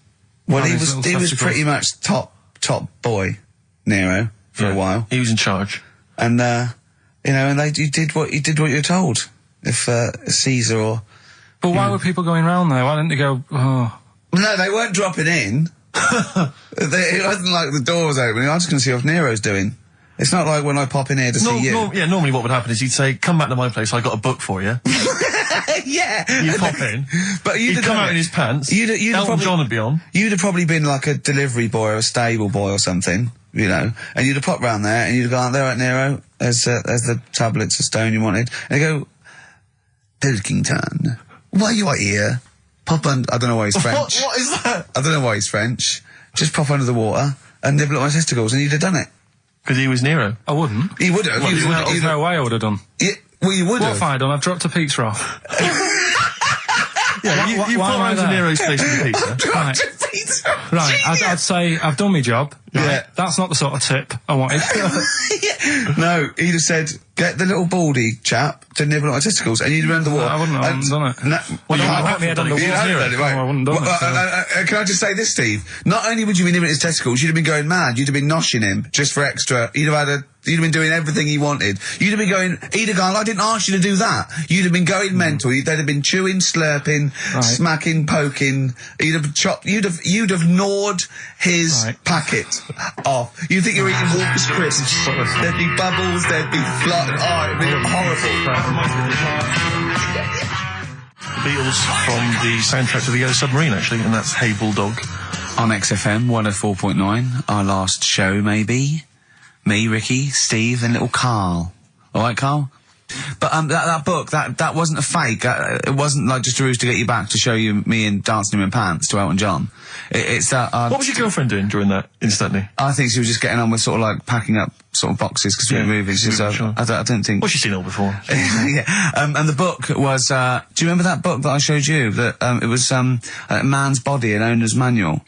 Well, he having his was little pretty testicles? much top boy, Nero, for a while, He was in charge. and and you did what you were told. If Caesar or But why were people going round there? Why didn't they go, oh. no, they weren't dropping in. It wasn't like the door was opening. I was just going to see what Nero's doing. It's not like when I pop in here to see you. Normally what would happen is he'd say, come back to my place, I got a book for you. Yeah. You'd pop in. But He'd come out in his pants. You'd Elton probably, John would be on. You'd have probably been like a delivery boy or a stable boy or something, and you'd have popped round there and you'd have gone, there, right, Nero, there's the tablets of stone you wanted. And they go, Pilkington, why you are here? Pop on, I don't know why he's French. What is that? I don't know why he's French. Just pop under the water and nibble at my testicles and you'd have done it. Because he was Nero. I wouldn't. He would have. There's no way I would have done. Yeah, well, you would What have. have I done? I've dropped a pizza off. Yeah, you why pop am I round to there? Nero's place with the pizza. Right. Right, I'd say I've done my job. Right? Yeah. That's not the sort of tip I wanted. No, he'd have said, get the little baldy chap to nibble at my testicles, and you'd have run the water. I wouldn't have done it. No, Well, you no, might I have had done on it. the you wall. hadn't done it, right. No, I wouldn't have done Well, it. can I just say this, Steve? Not only would you be nibbling at his testicles, you'd have been going mad. You'd have been noshing him just for extra. You'd have been doing everything he wanted. You'd have been going, he'd have gone, I didn't ask you to do that. You'd have been going mental. They'd have been chewing, slurping, smacking, poking. You'd have chopped, you'd have gnawed his packet off. You'd think you were eating Walker's crisps. There'd be bubbles, there'd be fly. Oh, it'd be horrible. The Beatles from the soundtrack to The Yellow Submarine, actually, and that's Hey Bulldog. On XFM 104.9, our last show, maybe. Me, Ricky, Steve, and little Karl. All right, Karl? But that book, that wasn't a fake. It wasn't like just a ruse to get you back to show you me and dancing him in pants to Elton John. It's that. What was your girlfriend doing during that, instantly? I think she was just getting on with sort of like packing up sort of boxes because we were moving. So sure. I don't think. Well, she's seen it all before. Yeah. And the book was. Do you remember that book that I showed you? That it was a Man's Body, an owner's manual,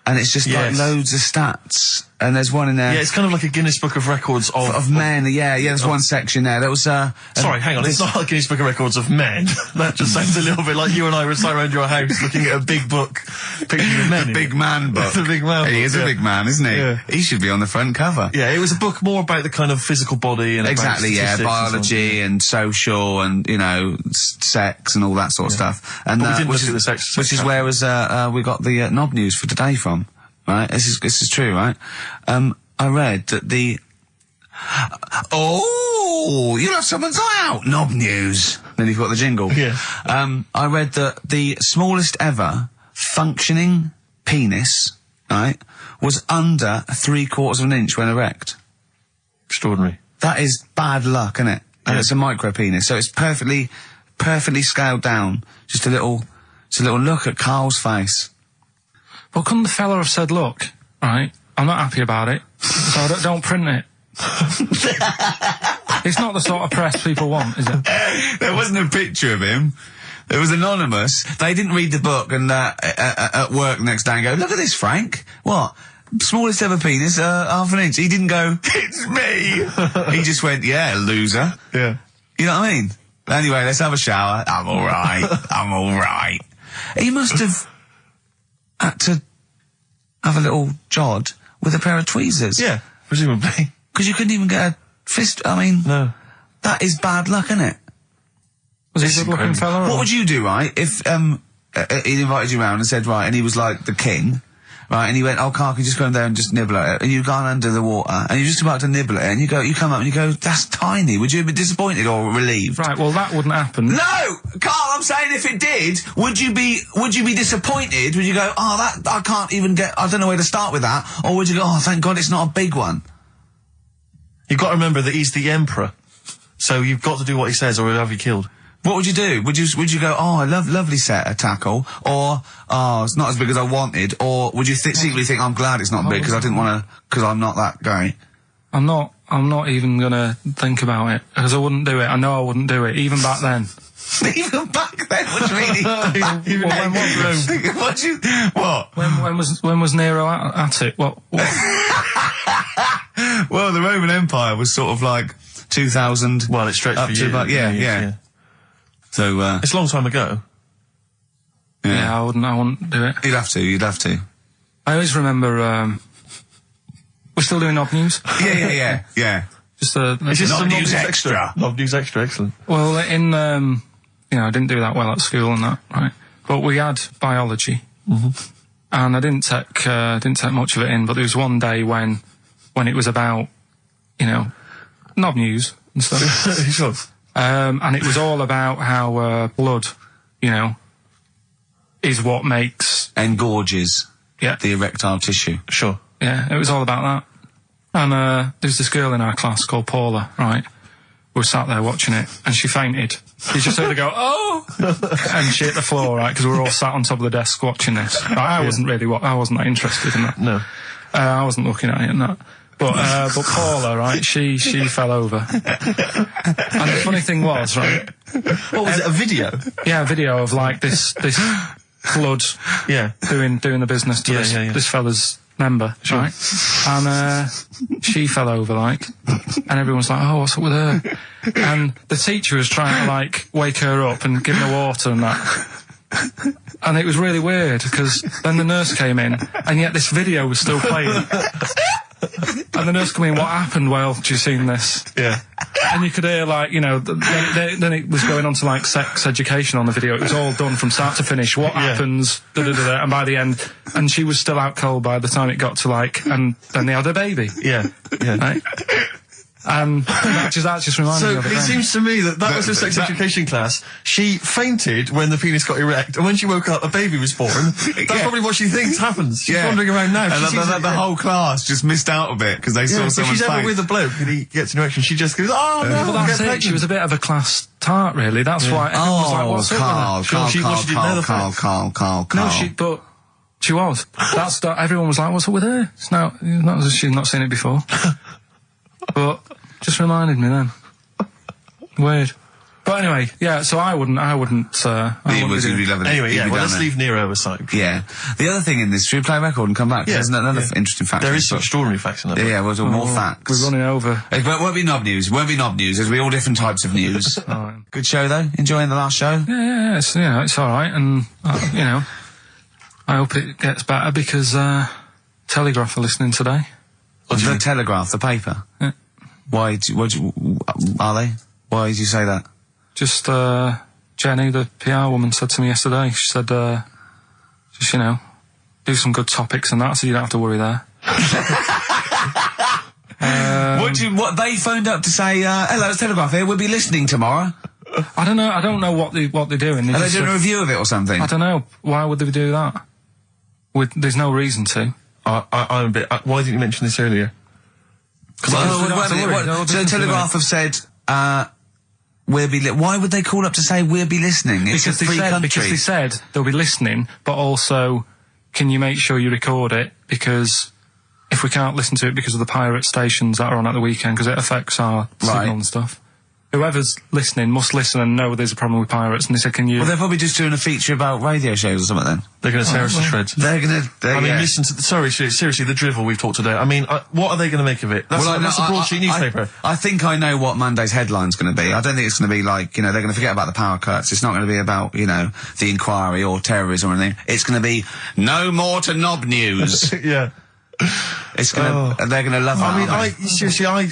and it's just like loads of stats. And there's one in there. Yeah, it's kind of like a Guinness Book of Records of men. Yeah. There's one section there. That was. Sorry, hang on. It's not like Guinness Book of Records of men. That just sounds a little bit like you and I were sat around your house looking at a big book, pictures of men. The Big Man book. The Big Man book. He is a big man, isn't he? Yeah. He should be on the front cover. Yeah, it was a book more about the kind of physical body and Exactly, about statistics biology and social and sex and all that sort of stuff. And But we didn't which look at is the sex which is where we got the knob news for today from. Right, this is true, right? I read that you'll have someone's eye out. Knob news. Then you've got the jingle. Yeah. I read that the smallest ever functioning penis, right, was under 3/4 of an inch when erect. Extraordinary. That is bad luck, isn't it? And it's a micro penis, so it's perfectly scaled down. Just a little look at Karl's face. Well, couldn't the fella have said, look, right, I'm not happy about it, so don't print it. It's not the sort of press people want, is it? There wasn't a picture of him. It was anonymous. They didn't read the book and at work the next day and go, look at this, Frank. What? Smallest ever penis, half an inch. He didn't go, it's me. He just went, yeah, loser. Yeah. You know what I mean? Anyway, let's have a shower. I'm alright. He must have had to have a little jod with a pair of tweezers. Yeah, presumably. Because you couldn't even get a fist. I mean, No. that is bad luck, isn't it? Was he a good-looking fella? What would you do, right, if he invited you round and said, right, and he was like the king, right? And he went, "Oh, Carl, can you just go in there and just nibble at it?" And you've gone under the water, and you're just about to nibble at it, and you come up and you go, "That's tiny." Would you be disappointed or relieved? Right, well, that wouldn't happen. No, Carl, I'm saying if it did, would you be disappointed? Would you go, "Oh, that I can't even get, I don't know where to start with that," or would you go, "Oh, thank God it's not a big one"? You've got to remember that he's the emperor, so you've got to do what he says, or he'll have you killed. What would you do? Would you go, "Oh, I lovely set of tackle," or "Oh, it's not as big as I wanted," or would you secretly think, "I'm glad it's not big because I didn't want to, because I'm not that guy"? I'm not even gonna think about it, because I wouldn't do it. I know I wouldn't do it, even back then. Even back then? What do you mean? Even Well, when was Nero at it? What? Well, the Roman Empire was sort of like 2000. Well, it stretched up for to years. about, yeah. So, It's a long time ago. Yeah, I wouldn't do it. You'd have to. I always remember, we're still doing Knob News? Yeah. Just Is this Knob some News Knob Extra? Knob News Extra, excellent. Well, I didn't do that well at school and that, right? But we had biology. And I didn't take much of it in, but there was one day when it was about, Knob News and stuff. Sure. And it was all about how, blood, is what makes... Engorges Yeah. the erectile tissue. Sure. Yeah, it was all about that. And there's this girl in our class called Paula, right? We were sat there watching it, and she fainted. You just heard her go, "Oh!" and she hit the floor, right? Because we were all sat on top of the desk watching this. Right, I wasn't that interested in that. No. I wasn't looking at it and that. But Paula, right? She fell over. And the funny thing was, right? What was it? A video? Yeah, a video of like this blood Yeah. doing the business to this fella's member, right? And she fell over, like, and everyone's like, "Oh, what's up with her?" And the teacher was trying to like wake her up and give her water and that. And it was really weird because then the nurse came in, and yet this video was still playing. And the nurse came in, "What happened? Well, do you seen this?" Yeah. And you could hear, like, then it was going on to, like, sex education on the video. It was all done from start to finish. What happens, and by the end, and she was still out cold by the time it got to, like, and then they had a baby. Yeah. Right? And that just reminded me So of it. it seems to me that was a sex education class. She fainted when the penis got erect, and when she woke up, a baby was born. That's probably what she thinks happens. She's wandering around now. And the whole class just missed out a bit because they saw if someone's she's ever face. with a bloke and he gets an erection, she just goes, "Oh, no, Well, that's it. She was a bit of a class tart, really. That's why everyone was like, "What's up with her?" Carl. No, but she was. Everyone was like, "What's up with her?" It's not as if she'd not seen it before. But just reminded me then. Weird. But anyway, yeah. So I wouldn't. Anyway, let's leave Nero aside. Yeah. The other thing in this, should we play a record and come back? Yeah. There's another interesting fact. There is some extraordinary facts in that. Yeah, we'll do more facts. We're running over. It won't be knob news. There's be all different types of news. Right. Good show though. Enjoying the last show. Yeah. It's all right, and I hope it gets better because Telegraph are listening today. The Telegraph, the paper. Yeah. Why? Are they? Why did you say that? Just Jenny, the PR woman, said to me yesterday. She said, just do some good topics and that, so you don't have to worry there. What they phoned up to say? Hello, it's Telegraph here. We'll be listening tomorrow. I don't know what they're doing. Are they doing a review of it or something? I don't know. Why would they do that? There's no reason to. I'm a bit. Why didn't you mention this earlier? So Telegraph have said, why would they call up to say we'll be listening? It's a free country. Because they said they'll be listening, but also, can you make sure you record it? Because if we can't listen to it because of the pirate stations that are on at the weekend, because it affects our signal and stuff. Whoever's listening must listen and know there's a problem with pirates, and they said, can you... Well, they're probably just doing a feature about radio shows or something then. They're going to tear us to shreds. Listen to... seriously, the drivel we've talked today. I mean, what are they going to make of it? That's a broadsheet newspaper. I think I know what Monday's headline's going to be. I don't think it's going to be like, they're going to forget about the power cuts. It's not going to be about, the inquiry or terrorism or anything. It's going to be, no more to knob news. Yeah. It's going to... They're going to love that. I mean,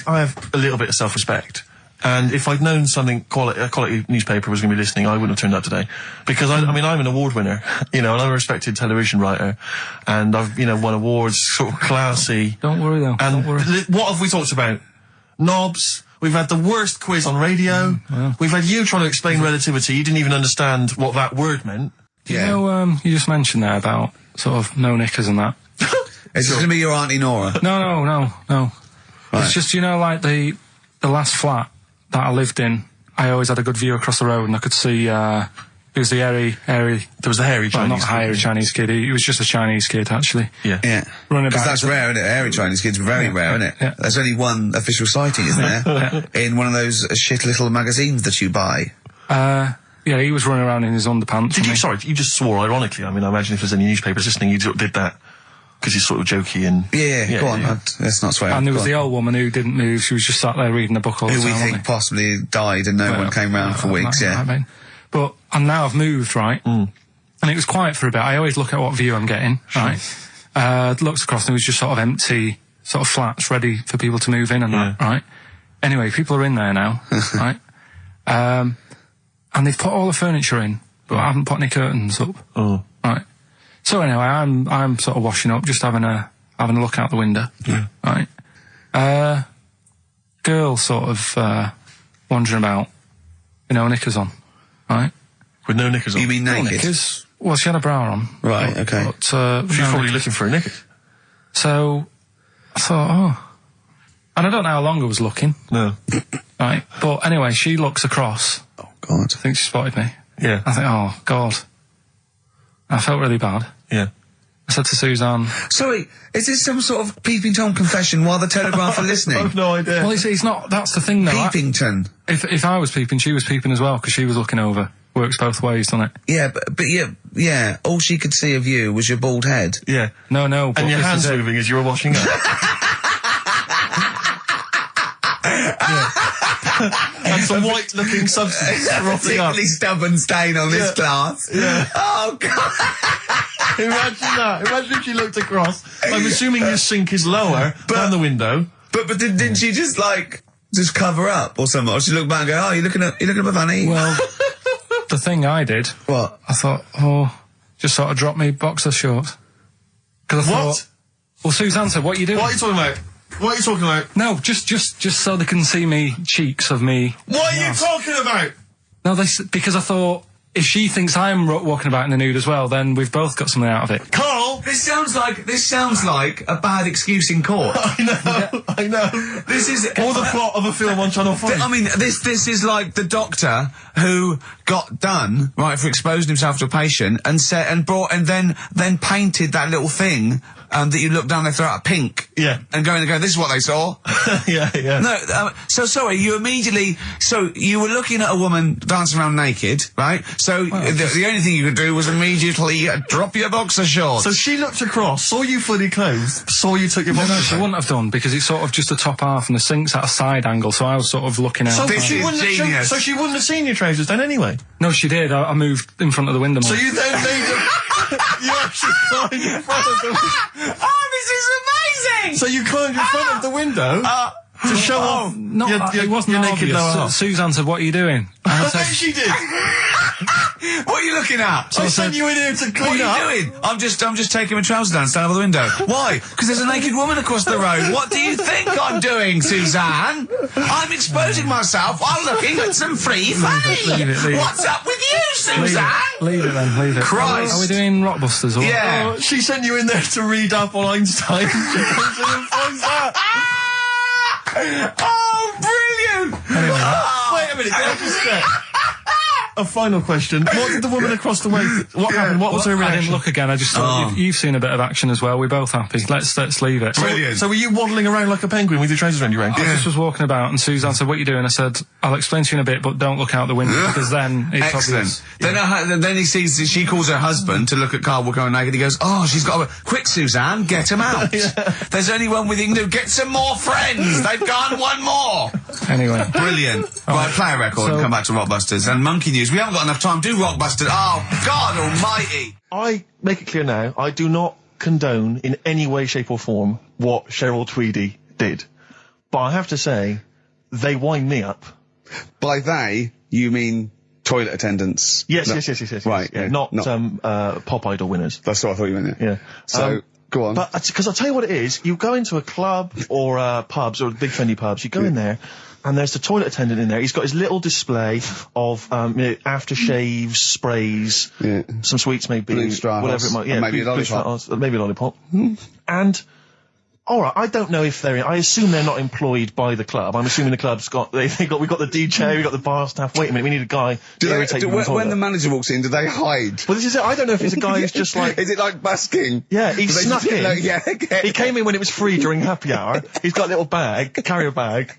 I have a little bit of self-respect. And if I'd known a quality newspaper was going to be listening, I wouldn't have turned up today. Because I mean, I'm an award winner, and I'm a respected television writer, and I've, won awards, sort of classy. Don't worry though. And don't worry. What have we talked about? Knobs. We've had the worst quiz on radio. We've had you trying to explain relativity. You didn't even understand what that word meant. You just mentioned there about sort of no knickers and that. Is this going to be your Auntie Nora? No. Right. It's just, like the last flat that I lived in, I always had a good view across the road and I could see, it was the hairy... There was the hairy Chinese not hairy Chinese kid, he was just a Chinese kid, actually. Yeah. Running Because about. that's rare, isn't it? Hairy Chinese kids are very rare, isn't it? Yeah. There's only one official sighting, isn't there? In one of those shit little magazines that you buy. He was running around in his underpants. You just swore ironically. I mean, I imagine if there's any newspapers listening, you did that. Because he's sort of jokey and... Yeah, go on, let's not swear. And there was the old woman who didn't move, she was just sat there reading a book all the time. Who we think possibly died and no one came round for weeks, I mean. But, and now I've moved, right? And it was quiet for a bit. I always look at what view I'm getting, right? Looked across and it was just sort of empty, sort of flats ready for people to move in and that, right? Anyway, people are in there now, right? And they've put all the furniture in, but I haven't put any curtains up. Oh. Right. So anyway, I'm sort of washing up, just having a look out the window. Yeah. Right. Girl sort of wandering about, knickers on. Right. With no knickers on. You mean naked? No knickers. Well, she had a bra on. Right, okay. But, She's probably looking for a knickers. So I thought, and I don't know how long I was looking. No. Right. But anyway, she looks across. Oh, God. I think she spotted me. Yeah. I think, oh, God. I felt really bad. Yeah. I said to Suzanne... Sorry, is this some sort of Peeping Tom confession while the Telegraph are listening? I've no idea. Well, it's not... That's the thing, though. Peepington. If I was peeping, she was peeping as well, because she was looking over. Works both ways, doesn't it? Yeah, but yeah, all she could see of you was your bald head. Yeah. No, but and your hands moving as you were washing up. And some white-looking substance rotting up. Particularly stubborn stain on this glass. Yeah. Oh, God. Imagine that. Imagine if she looked across. I'm assuming your sink is lower than the window. But didn't she just cover up or something? Or she looked back and go, oh, you looking at my funny? Well, the thing I did... What? I thought, just sort of drop me boxer shorts. Because I thought... Well, Suzanne said, what are you doing? What are you talking about? What are you talking about? No, just so they can see me cheeks of me. What are you talking about? No, because I thought, if she thinks I'm walking about in the nude as well, then we've both got something out of it. Carl! This sounds like a bad excuse in court. I know. This is... Or the plot of a film on Channel 5. I mean, this is like the doctor who got done, right, for exposing himself to a patient and then painted that little thing that you look down their throat pink. Yeah. And go, this is what they saw. Yeah. No, so sorry, you were looking at a woman dancing around naked, right? So the only thing you could do was immediately drop your boxer shorts. So she looked across, saw you fully clothed, saw you took your boxer No, she wouldn't have done, because it's sort of just the top half and the sink's at a side angle, so I was sort of looking out. So This she is wouldn't genius. so she wouldn't have seen your trousers then anyway? No, she did. I moved in front of the window more. So you then made you actually climbed in front of the window. Oh, this is amazing! So you climbed in front of the window to show off it wasn't your naked obvious. lower half. Suzanne said, what are you doing? And I I bet said, she did. What are you looking at? I sent you in here to What clean up. are you doing? I'm just taking my trousers down, stand over the window. Why? Because there's a naked woman across the road. What do you think I'm doing, Suzanne? I'm exposing myself while looking at some free funny. Leave it. What's up with you, Suzanne? leave it then, leave it. Christ. Are we doing Rockbusters or what? Yeah. Oh, she sent you in there to read up on Einstein. She comes in and finds that. Oh, brilliant! Wait a minute, can I just check? A final question. What did the woman across the way... What happened? What was her I reaction? didn't look again. I just thought you've seen a bit of action as well. We're both happy. Let's leave it. Brilliant. So were you waddling around like a penguin with your trousers around your ankles? I just was walking about, and Suzanne said, "What are you doing?" I said, "I'll explain to you in a bit, but don't look out the window because then it's Excellent. obvious." Then he sees, she calls her husband to look at Carl walking around naked. He goes, "Oh, she's got a quick, Suzanne, get him out. There's only one with you can do. Get some more friends. They've gone one more." Anyway, Brilliant. Right, play a record and come back to Rockbusters and Monkey News. We haven't got enough time. Do Rockbusters. Oh, God Almighty. I make it clear now, I do not condone in any way, shape or form what Cheryl Tweedy did. But I have to say, they wind me up. By they, you mean toilet attendants? Yes, No. yes. Right, Yeah, yeah, not not- Pop Idol winners. That's what I thought you meant. Yeah. So, go on. But, because I'll tell you what it is, you go into a club or pubs or big trendy pubs, you go in there, and there's the toilet attendant in there. He's got his little display of aftershaves, sprays, some sweets maybe, Blue straws, whatever it might. Yeah, and maybe a blue lollipop. straws, maybe a lollipop. And all right, I don't know if they're. I assume they're not employed by the club. I'm assuming the club's got. We've got the DJ, we've got the bar staff. Wait a minute, we need a guy to irritate people on the when toilet. the manager walks in, do they hide? Well, this is it. I don't know if it's a guy who's just like. Is it like busking? Yeah, he Do they snuck just get in. like- yeah, okay. He came in when it was free during happy hour. He's got a little bag, carrier bag.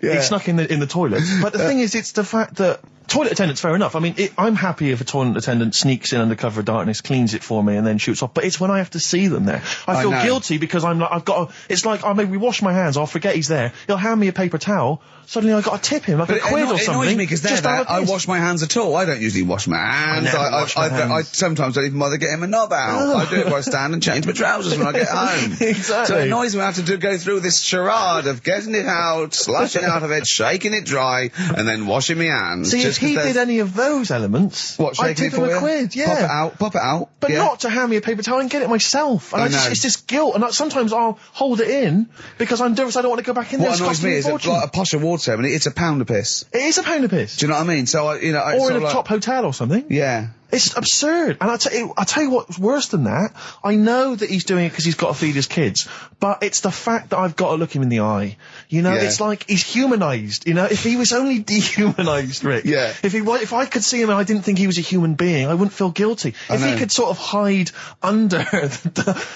He snuck in the toilet. But the thing is, it's the fact that toilet attendants, fair enough. I mean, I'm happy if a toilet attendant sneaks in under cover of darkness, cleans it for me, and then shoots off. But it's when I have to see them there. I feel know. guilty because I've got. It's like I maybe wash my hands. I'll forget he's there. He'll hand me a paper towel. Suddenly I got to tip him like a quid or something. It annoys me because just have a I piss. wash my hands at all. I don't usually wash my hands. never wash my I hands. sometimes don't even bother getting my knob out. I do it where I stand and change my trousers when I get home. Exactly. So it annoys me I have to go through this charade of getting it out, slushing out of it, shaking it dry, and then washing my hands. See, if just 'cause he there's- did any of those elements, What, I'd shaking tip it him for a you? quid, yeah. Pop it out. But yeah. not to hand me a paper towel and get it myself. And I know. it's this guilt. And sometimes I'll hold it in because I'm nervous I don't want to go back in there. What It's annoys costing me me a is fortune. like a posh award ceremony, it's a pound a piss. It is a pound a piss. Do you know what I mean? So I Or in sort a of like- top hotel or something. Yeah. It's absurd. And I'll tell you what's worse than that. I know that he's doing it because he's got to feed his kids. But it's the fact that I've got to look him in the eye. You know, Yeah. it's like he's humanised. You know, if he was only dehumanised, Rick. Yeah. If I could see him and I didn't think he was a human being, I wouldn't feel guilty. If he know. could sort of hide under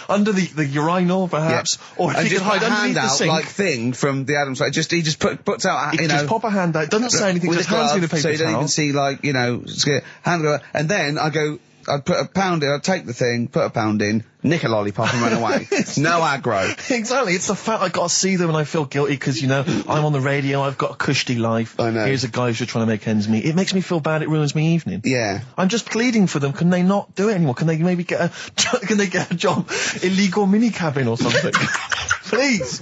under the urinal, perhaps, or if and he could just put hide a underneath hand the out sink. like thing from the Adams. Like he just puts out, He you could know, just pop a hand out, doesn't say anything, with just a hands me the glove, paper so you don't towel. even see like hand go, and then I'd put a pound in. I'd take the thing, put a pound in, nick a lollipop, and run away. No aggro. Exactly, it's the fact I got to see them and I feel guilty because, you know, I'm on the radio, I've got a cushy life. I know. Here's a guy who's just trying to make ends meet. It makes me feel bad, it ruins my evening. Yeah. I'm just pleading for them, can they not do it anymore? Can they maybe get a job, illegal mini cabin or something? Please.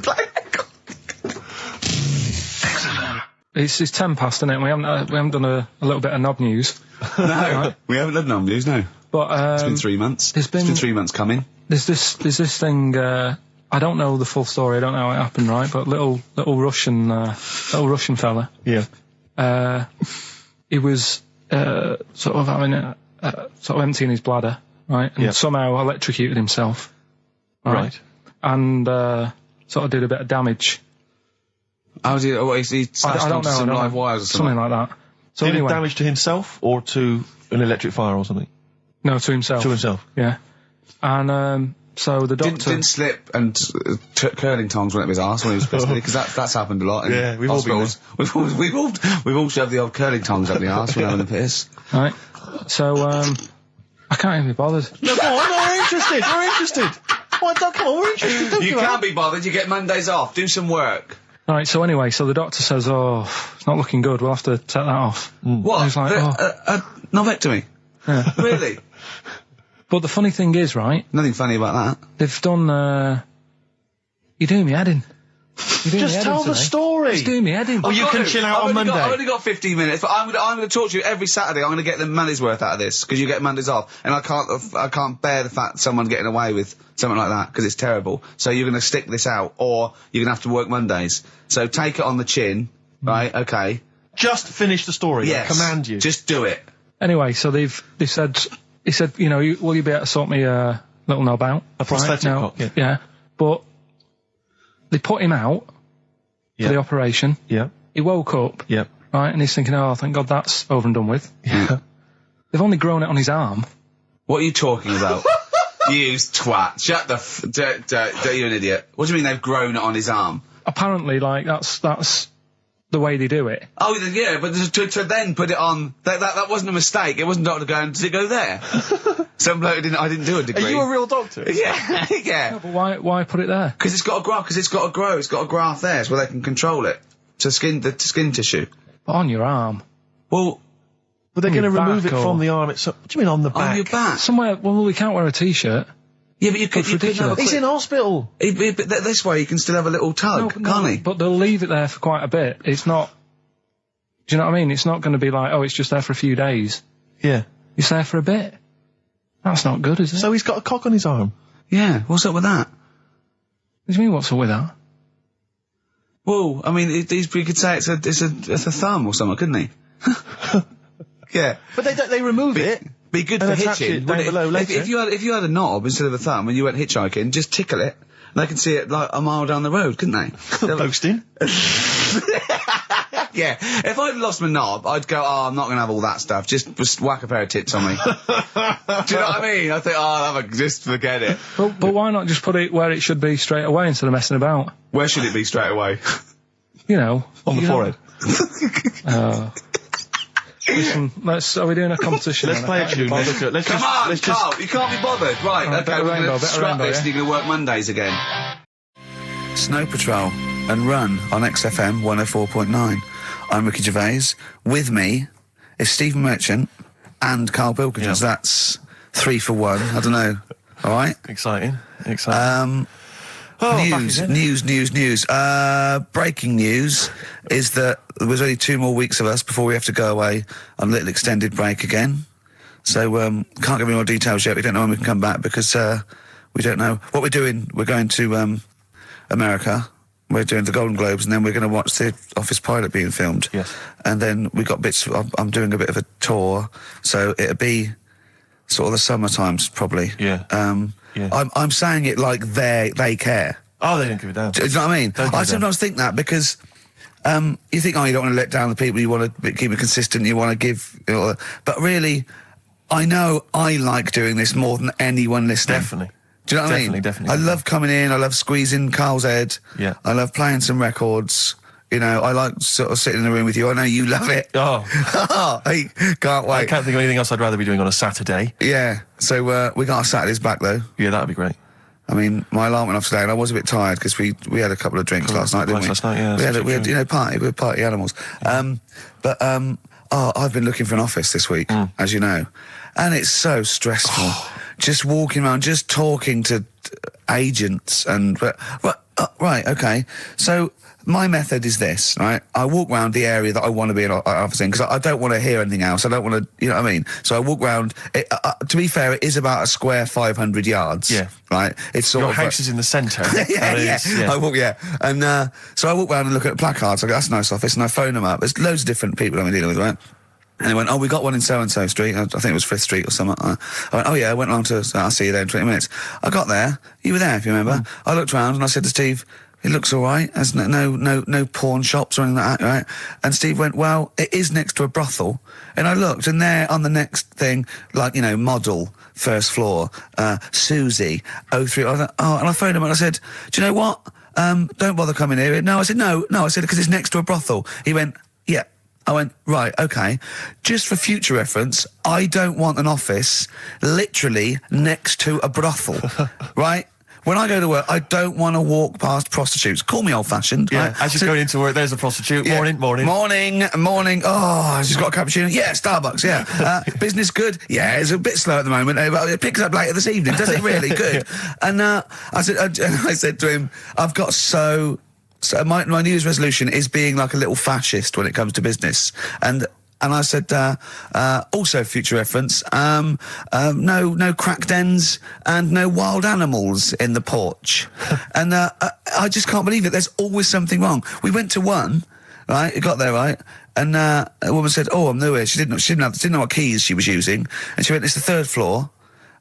It's 10 past, isn't it? We haven't done a little bit of knob news. No, we haven't done no news. No, But it's been 3 months. It's been 3 months coming. There's this thing. I don't know the full story. I don't know how it happened, right? But little Russian fella. Yeah. He was sort of having sort of emptying his bladder, right? And somehow electrocuted himself. Right. And sort of did a bit of damage. How did he smashed I don't onto know. some I don't live know. wires or Something like that. So Did anyway, it damage to himself or to an electric fire or something? no, to himself. To himself. Yeah. And so the doctor Didn't slip and took curling tongs went up his arse when he was pissing because that's happened a lot. In Yeah, we've all been hospitals. We've all shoved the old curling tongs up the arse when having a piss. right. So I can't even be bothered. No, go on, we're interested. We're interested. Well, come on, we're interested. Don't You give up. can't be bothered. You get Mondays off. Do some work. Right, so anyway, so the doctor says, oh, it's not looking good, we'll have to take that off. What? I was like, Novectomy? Yeah. Really? But the funny thing is, right, Nothing funny about that. they've done, you're doing me head in. You're doing me Just head tell in the today. story. It's doing me head in. Oh, you can chill out on Monday. I've only got 15 minutes, but I'm going to talk to you every Saturday. I'm going to get the money's worth out of this because you get Mondays off, and I can't bear the fact someone getting away with something like that because it's terrible. So you're going to stick this out, or you're going to have to work Mondays. So take it on the chin, right? Okay. Just finish the story. Yes. I command you. Just do it. Anyway, so he said, you know, will you be able to sort me a little knob out? A prosthetic Right? No, cock, yeah. But they put him out for the operation. Yeah. He woke up, Yeah. right, and he's thinking, oh, thank God that's over and done with. Yeah. They've only grown it on his arm. What are you talking about? You twat. Shut the you're an idiot. What do you mean they've grown it on his arm? Apparently, like, that's the way they do it. Oh, yeah, but to then put it on, that wasn't a mistake. It wasn't doctor going, did it go there? Some bloke I didn't do a degree. Are you a real doctor? Yeah, yeah. But why put it there? Because it's got to grow, it's got a graft there, so they can control it. To skin tissue. But on your arm. Well, But they're On going to your remove it back or- from the arm itself. What do you mean on the back? on your back. Somewhere, well, we can't wear a t-shirt. Yeah, but you could have ridiculous. a He's in hospital. but this way you can still have a little tug, can't he? But they'll leave it there for quite a bit. It's not... Do you know what I mean? It's not going to be like, oh, it's just there for a few days. Yeah. It's there for a bit. That's not good, is it? So he's got a cock on his arm. Yeah, what's up with that? What do you mean, what's up with that? Well, I mean, he could say it's a thumb or something, couldn't he? Yeah. But they remove it. Be good And for attach hitching. it down below later. If you had a knob instead of a thumb and you went hitchhiking, just tickle it. And they can see it like a mile down the road, couldn't they? Posting. Yeah. If I'd lost my knob, I'd go, oh, I'm not going to have all that stuff. Just whack a pair of tits on me. Do you know what I mean? I think, oh, just forget it. But why not just put it where it should be straight away instead of messing about? Where should it be straight away? You know. On the forehead. Listen, are we doing a competition? Let's play a tune. Come on, Carl, you can't be bothered. Right, Alright, okay, we're going to scrap this and yeah? you're going to work Mondays again. Snow Patrol and Run on XFM 104.9. I'm Ricky Gervais. With me is Stephen Merchant and Karl Pilkington. Yeah. So that's 3 for 1. I don't know. All right? Exciting. News. Breaking news is that there's only 2 more weeks of us before we have to go away on a little extended break again. So, can't give any more details yet. We don't know when we can come back because, we don't know what we're doing. We're going to, America. We're doing the Golden Globes and then we're going to watch the Office pilot being filmed. Yes. And then we got bits, I'm doing a bit of a tour. So it'll be sort of the summer times probably. Yeah. Yeah. I'm saying it like they care. Oh, they don't give a damn. Do you know what I mean? Don't give a I damn. sometimes think that because you think, oh, you don't want to let down the people, you want to keep it consistent, you want to give, but really, I know I like doing this more than anyone listening. Definitely. Do you know what I mean? Definitely. I love coming in, I love squeezing Carl's head. Yeah. I love playing some records. You know, I like sort of sitting in the room with you. I know you love it. Oh. I can't wait. I can't think of anything else I'd rather be doing on a Saturday. Yeah. So, we got our Saturdays back though. Yeah, that'd be great. I mean, my alarm went off today, and I was a bit tired because we had a couple of drinks last night, didn't we? Last night, yeah. We had party. We were party animals. I've been looking for an office this week, as you know, and it's so stressful. Just walking around, just talking to agents, right, okay. So my method is this, right? I walk around the area that I want to be an office in because I don't want to hear anything else. I don't want to, you know what I mean? So I walk around. To be fair, it is about a square 500 yards. Yeah. Right? It's sort Your of... house is in the centre. yeah. Yeah. I walk, and so I walk around and look at placards. I go, that's a nice office, and I phone them up. There's loads of different people I'm dealing with, right? And they went, oh, we got one in so-and-so street. I think it was 5th Street or something. I went, oh, yeah, I went along to... I'll see you there in 20 minutes. I got there. You were there, if you remember. I looked around and I said to Steve, it looks all right. There's no pawn shops or anything like that, right? And Steve went, well, it is next to a brothel. And I looked, and there on the next thing, like, you know, model, first floor, Susie, 03. I thought, and I phoned him and I said, do you know what? Don't bother coming here. No, I said, no, I said, because it's next to a brothel. He went, yeah. I went, right, okay. Just for future reference, I don't want an office literally next to a brothel, right? When I go to work, I don't want to walk past prostitutes. Call me old-fashioned. Yeah, right? as you're going into work, there's a prostitute. Yeah. Morning. Morning. Oh, she's got a cappuccino. Yeah, Starbucks, yeah. Business good? Yeah, it's a bit slow at the moment, but it picks up later this evening. Does it really? Good. And I said to him, I've got so my New Year's resolution is being like a little fascist when it comes to business. And I said, also future reference, no crack dens and no wild animals in the porch. And I just can't believe it. There's always something wrong. We went to one, right? It got there, right? And a woman said, oh, I'm new here. She didn't know what keys she was using. And she went, it's the 3rd floor.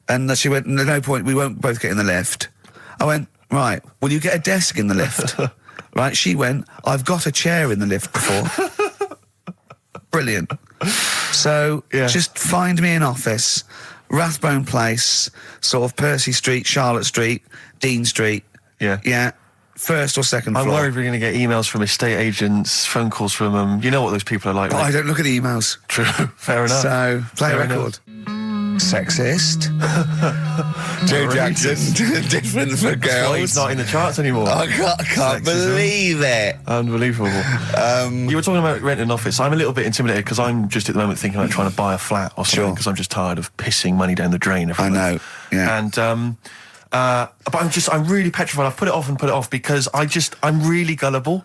And she went, no point, we won't both get in the lift. I went, right, will you get a desk in the lift? Right? She went, I've got a chair in the lift before. Brilliant. So, just find me an office, Rathbone Place, sort of Percy Street, Charlotte Street, Dean Street. Yeah. Yeah. 1st or 2nd floor. I'm worried we're going to get emails from estate agents, phone calls from them. You know what those people are like. I don't look at the emails. True. Fair enough. So, play a record. Sexist. Joe Jackson, different for girls. Well, he's not in the charts anymore. I can't believe it. Unbelievable. You were talking about renting an office. I'm a little bit intimidated because I'm just at the moment thinking about trying to buy a flat or something because I'm just tired of pissing money down the drain every month. I know, yeah. And But I'm really petrified. I've put it off because I'm really gullible.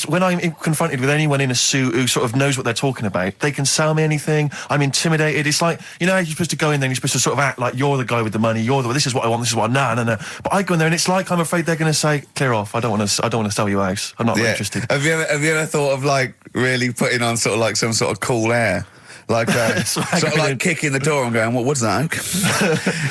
When I'm confronted with anyone in a suit who sort of knows what they're talking about, they can sell me anything. I'm intimidated. It's like, you know, you're supposed to go in there and you're supposed to sort of act like you're the guy with the money. This is what I want. This is what no. But I go in there and it's like I'm afraid they're going to say, clear off. I don't want to sell you a house. I'm not really interested. Have you ever thought of like really putting on sort of like some sort of cool air? Like, sort of like kicking the door and going, what's that, Oak?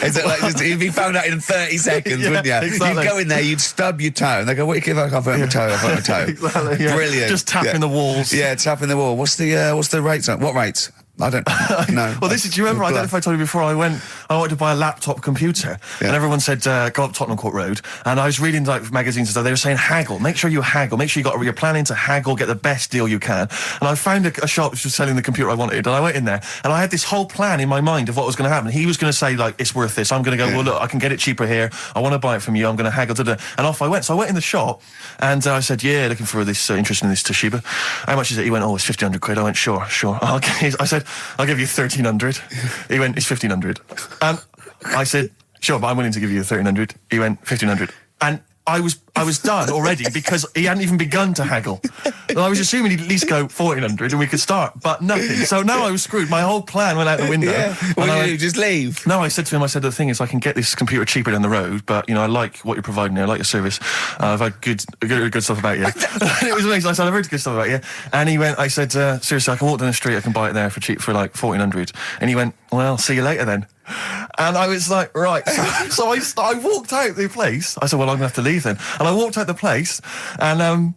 Is it like, you'd be found out in 30 seconds, wouldn't you? Exactly. You'd go in there, you'd stub your toe, and they go, what do you give? I can't put my toe, I'll put my toe. Exactly, yeah. Brilliant. Just tapping the walls. Yeah, tapping the wall. What's the rates on? What rates? I don't know. Well, do you remember, I don't know if I told you before, I wanted to buy a laptop computer, and everyone said, go up Tottenham Court Road, and I was reading like magazines and stuff, they were saying haggle, make sure you haggle, make sure you're planning to haggle, get the best deal you can. And I found a shop which was selling the computer I wanted, and I went in there, and I had this whole plan in my mind of what was going to happen. He was going to say, like, it's worth this. I'm going to go, well, look, I can get it cheaper here, I want to buy it from you, I'm going to haggle, and off I went. So I went in the shop, and I said, yeah, looking for this, interested in this Toshiba. How much is it? He went, oh, it's 1,500 quid. I went, sure. Okay. I said, I'll give you 1,300. He went, it's 1,500. And I said, sure, but I'm willing to give you 1,300. He went, 1,500. And I was done already because he hadn't even begun to haggle. And I was assuming he'd at least go 1,400 and we could start, but nothing. So now I was screwed. My whole plan went out the window. Yeah. What did you do? Just leave? No, I said to him, the thing is, I can get this computer cheaper down the road, but, you know, I like what you're providing here. I like your service. I've had good stuff about you. And it was amazing. I said, I've heard good stuff about you. And he went, I said, seriously, I can walk down the street, I can buy it there for cheap for like 1,400. And he went, well, see you later then. And I was like, right. So I walked out the place. I said, well, I'm going to have to leave then. And I walked out the place, and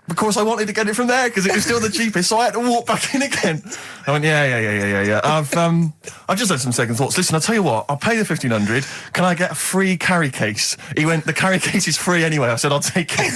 of course I wanted to get it from there because it was still the cheapest, so I had to walk back in again. I went, yeah. I've just had some second thoughts. Listen, I'll tell you what, I'll pay the 1,500. Can I get a free carry case? He went, the carry case is free anyway. I said, I'll take it.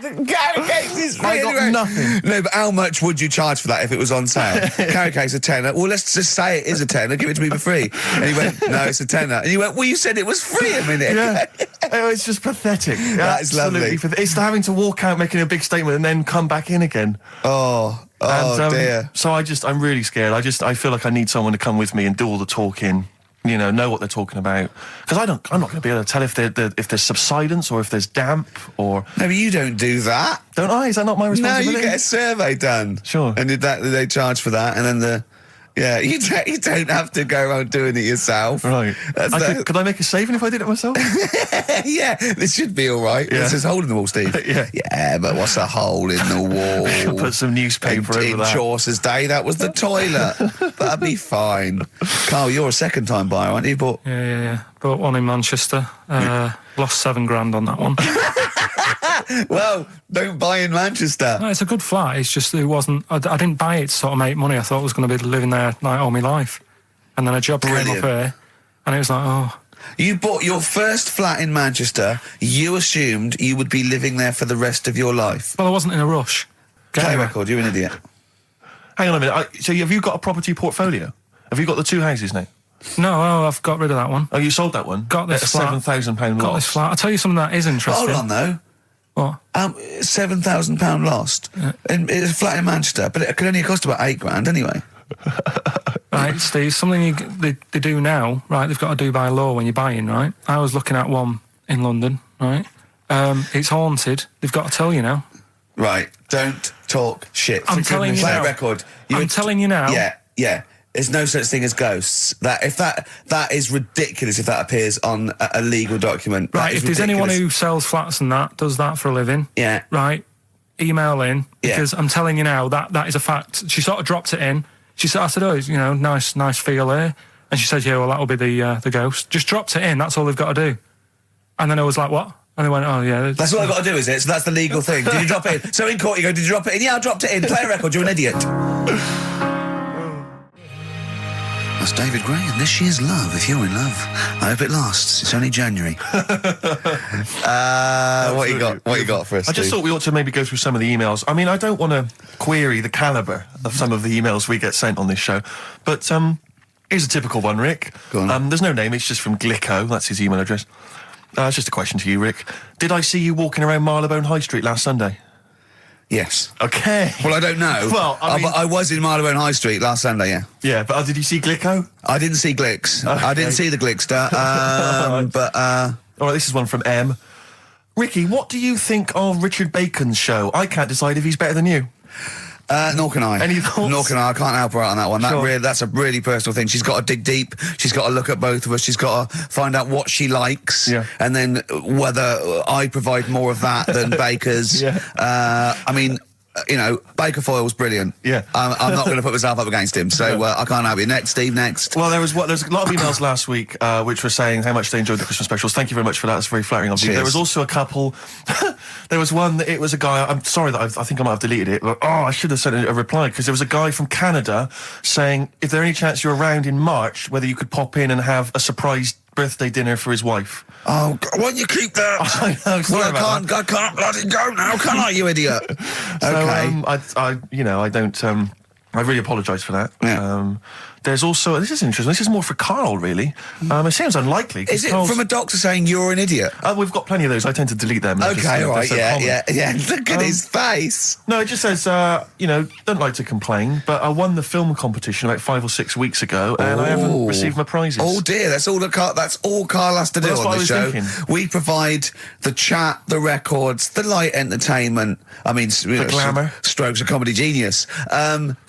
The carry case is free I got nothing. No, but how much would you charge for that if it was on sale? Carry case a tenner. Well, let's just say it is a tenner. Give it to me for free. And he went, no, it's a tenner. And you went, well, you said it was free a minute. Yeah. Oh, it's just pathetic. That is lovely. It's having to walk out making a big statement and then come back in again. Oh dear. So I'm really scared. I feel like I need someone to come with me and do all the talking. You know what they're talking about. Because I'm not going to be able to tell if there's subsidence or if there's damp or... No, but you don't do that. Don't I? Is that not my responsibility? No, you get a survey done. Sure. And they charge for that, and then you don't have to go around doing it yourself. Right. Could I make a saving if I did it myself? Yeah, this should be all right. Yeah. There's this hole in the wall, Steve. Yeah. But what's a hole in the wall? Put some newspaper over that. In Chaucer's day, that was the toilet. That'd be fine. Carl, you're a second-time buyer, aren't you? Yeah. Bought one in Manchester. Lost $7,000 on that one. Well, don't buy in Manchester. No, it's a good flat. It's just it wasn't. I didn't buy it to sort of make money. I thought I was going to be living there like all my life, and then a job came up here, and it was like, oh. You bought your first flat in Manchester. You assumed you would be living there for the rest of your life. Well, I wasn't in a rush. Play record. You're an idiot. Hang on a minute. So have you got a property portfolio? Have you got the two houses now? No, I've got rid of that one. Oh, you sold that one? Got this at flat. £7,000 Got loss. this flat. I'll tell you something that is interesting. Hold on, though. What? £7,000 lost. Yeah. It's a flat in Manchester, but it could only cost about £8,000 anyway. Right, Steve, something they do now, right, they've got to do by law when you're buying, right? I was looking at one in London, right? It's haunted. They've got to tell you now. Right, don't talk shit. I'm telling you now. Play a record. I'm telling you now. Yeah. There's no such thing as ghosts. That is ridiculous if that appears on a legal document. Right, if there's anyone who sells flats and does that for a living, yeah, right, email in, because I'm telling you now, that is a fact. She sort of dropped it in. I said, oh, nice feel here. And she said, yeah, well, that'll be the ghost. Just dropped it in, that's all they've got to do. And then I was like, what? And they went, oh, yeah. That's all I've got to do, is it? So that's the legal thing. Did you drop it in? So in court you go, did you drop it in? Yeah, I dropped it in. Play a record, you're an idiot. That's David Gray, and this year's Love, if you're in love. I hope it lasts. It's only January. What you got for us, I just Steve? thought we ought to maybe go through some of the emails. I mean, I don't want to query the calibre of some of the emails we get sent on this show, but here's a typical one, Rick. Go on. There's no name, it's just from Glicko, that's his email address. It's just a question to you, Rick. Did I see you walking around Marylebone High Street last Sunday? Yes. Okay. Well, I don't know. Well, I mean- but I was in Marylebone High Street last Sunday, yeah. Yeah, but did you see Glicko? I didn't see Glicks. Okay. I didn't see the Glickster. But, All right, this is one from M. Ricky, what do you think of Richard Bacon's show? I can't decide if he's better than you. nor can I. Any thoughts? Nor can I can't help her out on that one. Sure. That's a really personal thing. She's got to dig deep. She's got to look at both of us. She's got to find out what she likes. Yeah. And then whether I provide more of that than Baker's. Yeah. I mean, you know, Baker Foyle's brilliant. Yeah. I'm not going to put myself up against him, so I can't help you. Next, Steve, next. Well, there's a lot of emails last week which were saying how much they enjoyed the Christmas specials. Thank you very much for that. It's very flattering of you. Cheers. There was also a couple. There was one that it was a guy. I'm sorry that I think I might have deleted it. But, I should have sent a reply because there was a guy from Canada saying if there any chance you're around in March, whether you could pop in and have a surprise birthday dinner for his wife. Oh, why don't you keep that? I know. Sorry Well, about that. I can't let it go now, can I, you idiot? So, Okay. I don't. I really apologise for that. Yeah. There's also this is interesting. This is more for Karl, really. It seems unlikely. 'cause Is it Karl's- from a doctor saying you're an idiot? We've got plenty of those. I tend to delete them. They're just, Okay, they're all right, so yeah, common. yeah. Look at his face. No, it just says, don't like to complain, but I won the film competition about 5 or 6 weeks ago, and I haven't Ooh. received my prizes. Oh dear, that's all Carl has to do Well, that's on what I the was show. thinking. We provide the chat, the records, the light entertainment. I mean, the glamour. strokes of comedy genius.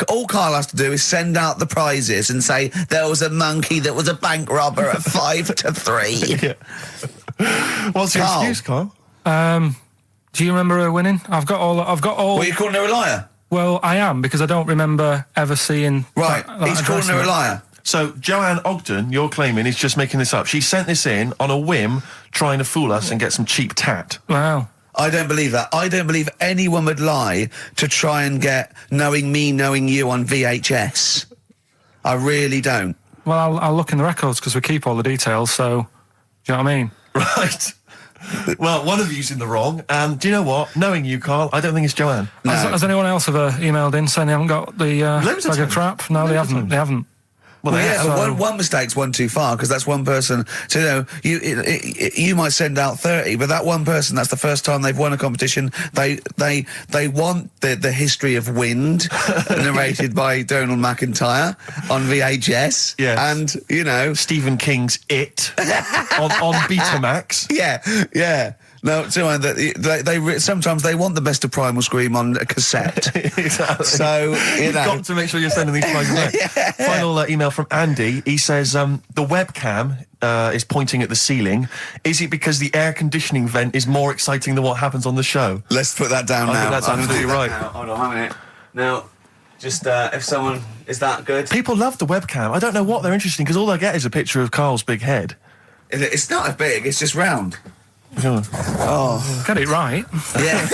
All Carl has to do is send out the prizes and say there was a monkey that was a bank robber at 5 to 3. Yeah. What's your Karl. excuse, Karl? Do you remember her winning? I've got all. What, are you calling her a liar? Well, I am because I don't remember ever seeing. Right, that he's calling address her in a it. liar. So, Joanne Ogden, you're claiming, is just making this up. She sent this in on a whim, trying to fool us and get some cheap tat. Wow. I don't believe that. I don't believe anyone would lie to try and get Knowing Me, Knowing You on VHS. I really don't. Well, I'll look in the records because we keep all the details. So, do you know what I mean? Right. Well, one of you's in the wrong, and do you know what? Knowing you, Karl, I don't think it's Joanne. No. Has anyone else ever emailed in saying they haven't got the Loads of bag of times. crap? No, they Loads of haven't. times. They haven't. Well, Well, they yeah, have. but one mistake's one too far because that's one person. So you might send out 30, but that one person, that's the first time they've won a competition. They want the history of Wind narrated by Donald McIntyre on VHS. Yes. And Stephen King's It on Betamax. yeah. No, sometimes they want the best of Primal Scream on a cassette. Exactly. So You've got to make sure you're sending these prizes out. Final email from Andy. He says the webcam is pointing at the ceiling. Is it because the air conditioning vent is more exciting than what happens on the show? Let's put that down I now. think that's I'm gonna absolutely do that right. now. Hold on a minute. Now, just if someone is that good. People love the webcam. I don't know what they're interested in because all they get is a picture of Karl's big head. It's not as big. It's just round. Get it right. Yeah.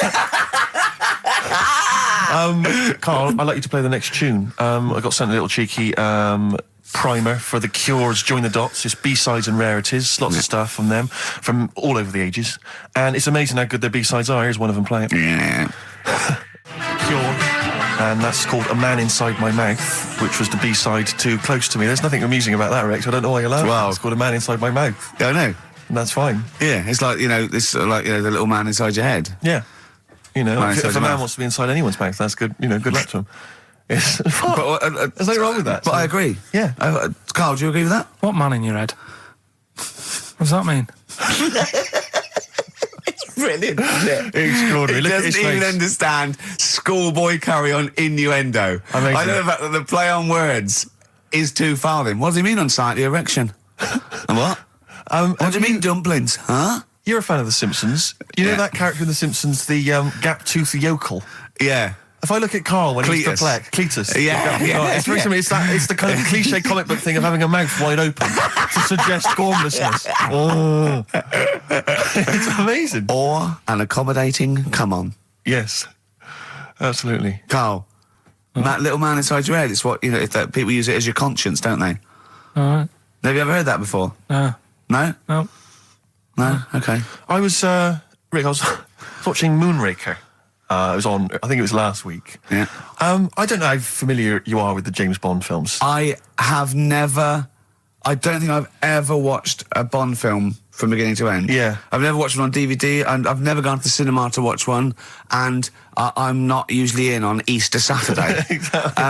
Karl, I'd like you to play the next tune. I got sent a little cheeky primer for The Cure's Join the Dots. It's B-sides and rarities, lots of stuff from them, from all over the ages. And it's amazing how good their B-sides are. Here's one of them playing. Yeah. Cure. And that's called A Man Inside My Mouth, which was the B-side to Close to Me. There's nothing amusing about that, Rex. I don't know why you're laughing. Wow. It's called A Man Inside My Mouth. I know. And that's fine. Yeah, it's like the little man inside your head. Yeah. Man If inside a your man mouth. wants to be inside anyone's mouth, that's good. Good luck to him. Yes. But There's nothing wrong with that. But I agree. Yeah. Carl, do you agree with that? What man in your head? What does that mean? Brilliant. Extraordinary. It Look at his doesn't even face. understand schoolboy carry-on innuendo. Amazing. I know the fact that the play on words is too far then. What does he mean on slightly erection? What? What do you mean dumplings? Huh? You're a fan of The Simpsons. You know Yeah. that character in The Simpsons, the gap-toothed yokel? Yeah. If I look at Karl when he's Cletus. perplexed, Cletus. Yeah, yeah, It's very similar. It's the kind of cliche comic book thing of having a mouth wide open to suggest gormlessness. Oh. It's amazing. Or an accommodating come on. Yes. Absolutely. Carl. That little man inside your head, it's what, people use it as your conscience, don't they? All right. Have you ever heard that before? No. No? No. No? Okay. I was, Rick, I was watching Moonraker. It was on, I think it was last week. Yeah. I don't know how familiar you are with the James Bond films. I have never I don't think I've ever watched a Bond film from beginning to end. Yeah. I've never watched one on DVD, and I've never gone to the cinema to watch one, and I'm not usually in on Easter Saturday. Exactly.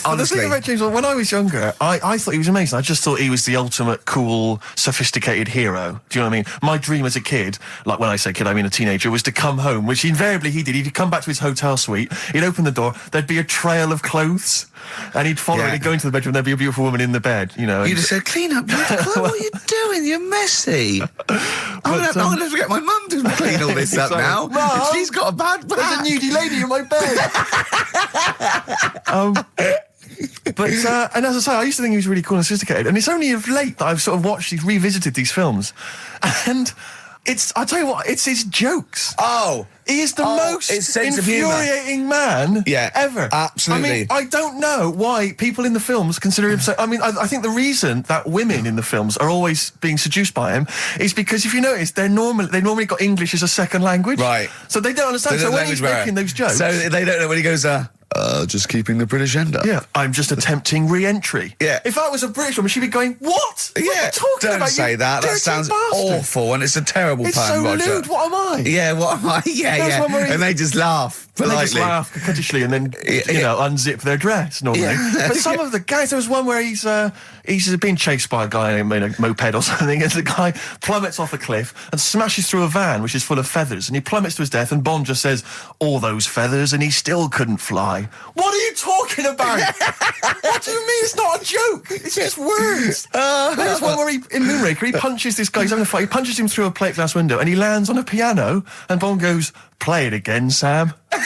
Honestly. The thing about James Bond, when I was younger, I thought he was amazing. I just thought he was the ultimate cool, sophisticated hero. Do you know what I mean? My dream as a kid, like when I say kid, I mean a teenager, was to come home, which invariably he did. He'd come back to his hotel suite, he'd open the door, there'd be a trail of clothes, and he'd follow it, he'd go into the bedroom, there'd be a beautiful woman in the bed, you know. You'd have said, clean up your clothes. What are you doing? You're messy. I'm going to have to get my mum to clean all this up now. Mum, she's got a bad back. There's a nudie lady in my bed. And as I say, I used to think he was really cool and sophisticated, and it's only of late that I've sort of revisited these films, and I tell you what, it's his jokes. Oh. He is the most infuriating man ever. Absolutely. I mean, I don't know why people in the films consider him so... I mean, I think the reason that women in the films are always being seduced by him is because, if you notice, they normally got English as a second language. Right. So they don't understand. So when he's making those jokes... So they don't know when he goes, just keeping the British end up. Yeah, I'm just attempting re-entry. Yeah. If I was a British woman, she'd be going, what? What are you talking about? Don't say that. That sounds awful, and it's a terrible it's pun, so Roger. lewd. What am I? Yeah, what am I? Yeah. And they just laugh politely. They just laugh coquettishly and then, unzip their dress normally. Yeah. But some of the guys, there was one where he's being chased by a guy in a moped or something, and the guy plummets off a cliff and smashes through a van which is full of feathers, and he plummets to his death, and Bond just says, all those feathers, and he still couldn't fly. What are you talking about? What do you mean it's not a joke? It's just words. There's one where in Moonraker, he punches this guy, he's having a fight, he punches him through a plate glass window, and he lands on a piano, and Bond goes, play it again, Sam. What?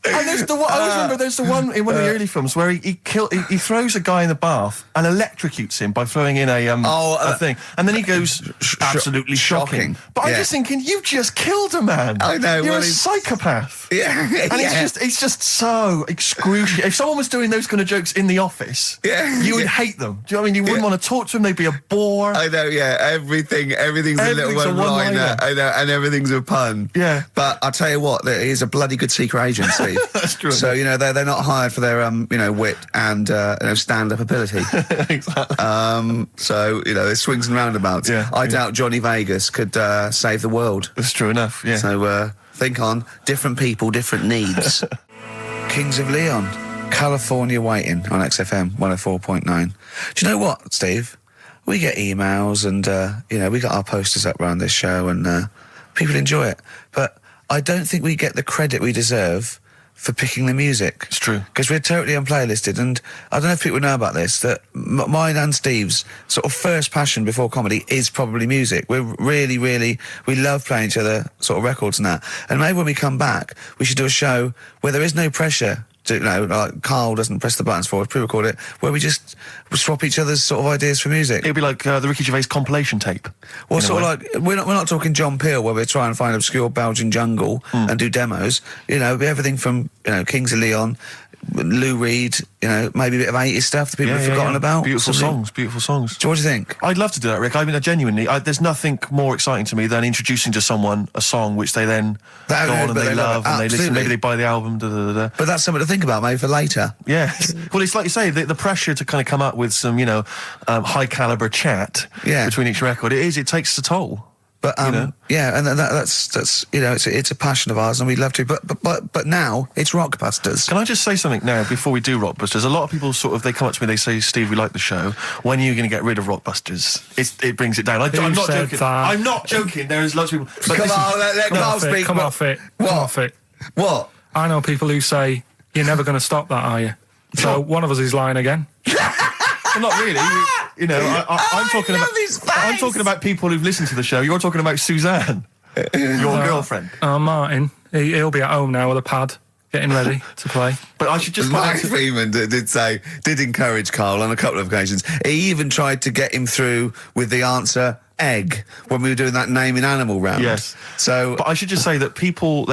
And there's the one, I always remember there's the one in one of the early films where he throws a guy in the bath and electrocutes him by throwing in a thing, and then he goes, absolutely shocking. But I'm just thinking, you just killed a man. I know. You're a psychopath. Yeah. And it's just so excruciating. If someone was doing those kind of jokes in the office, you would hate them. Do you know what I mean? You wouldn't want to talk to them. They'd be a bore. I know, everything's a little one-liner. I know, and everything's a pun. Yeah. But I'll tell you what, he's a bloody good secret agent, Steve. That's true. So, they're not hired for their, wit and, stand-up ability. Exactly. So, there's swings and roundabouts. Yeah, I doubt Johnny Vegas could save the world. That's true enough, yeah. So, think on different people, different needs. Kings of Leon, California Waiting on XFM 104.9. Do you know what, Steve? We get emails and, we got our posters up around this show and people enjoy it. But I don't think we get the credit we deserve for picking the music. It's true. Because we're totally unplaylisted, and I don't know if people know about this, that mine and Steve's sort of first passion before comedy is probably music. We're really, we love playing each other sort of records and that. And maybe when we come back, we should do a show where there is no pressure to, like Carl doesn't press the buttons for us, pre-record it, where we just swap each other's sort of ideas for music. It'd be like the Ricky Gervais compilation tape. Well, sort of like, we're not talking John Peel, where we're trying to find obscure Belgian jungle and do demos. It'd be everything from, Kings of Leon, Lou Reed, maybe a bit of 80s stuff that people have forgotten about. Beautiful songs. What do you think? I'd love to do that, Rick. I mean, genuinely, there's nothing more exciting to me than introducing to someone a song which they then go on and they love and they listen. Maybe they buy the album. But that's something to think about, maybe for later. Yeah. Well, it's like you say, the pressure to kind of come up with some, high caliber chat between each record. It takes a toll. But and that's it's a passion of ours, and we'd love to. But now it's Rockbusters. Can I just say something now before we do Rockbusters? A lot of people they come up to me, they say, "Steve, we like the show. When are you going to get rid of Rockbusters?" It brings it down. I'm not joking. I'm not joking. There is lots of people. Come on, let Carl speak. Come off it. What? Come off it. What? I know people who say you're never going to stop that, are you? So one of us is lying again. Well, not really. I'm talking about people who've listened to the show. You're talking about Suzanne, your girlfriend. Martin, he'll be at home now with a pad, getting ready to play. But I should just... Mike Freeman did encourage Carl on a couple of occasions. He even tried to get him through with the answer, egg when we were doing that naming animal round. Yes. So, But I should just say that people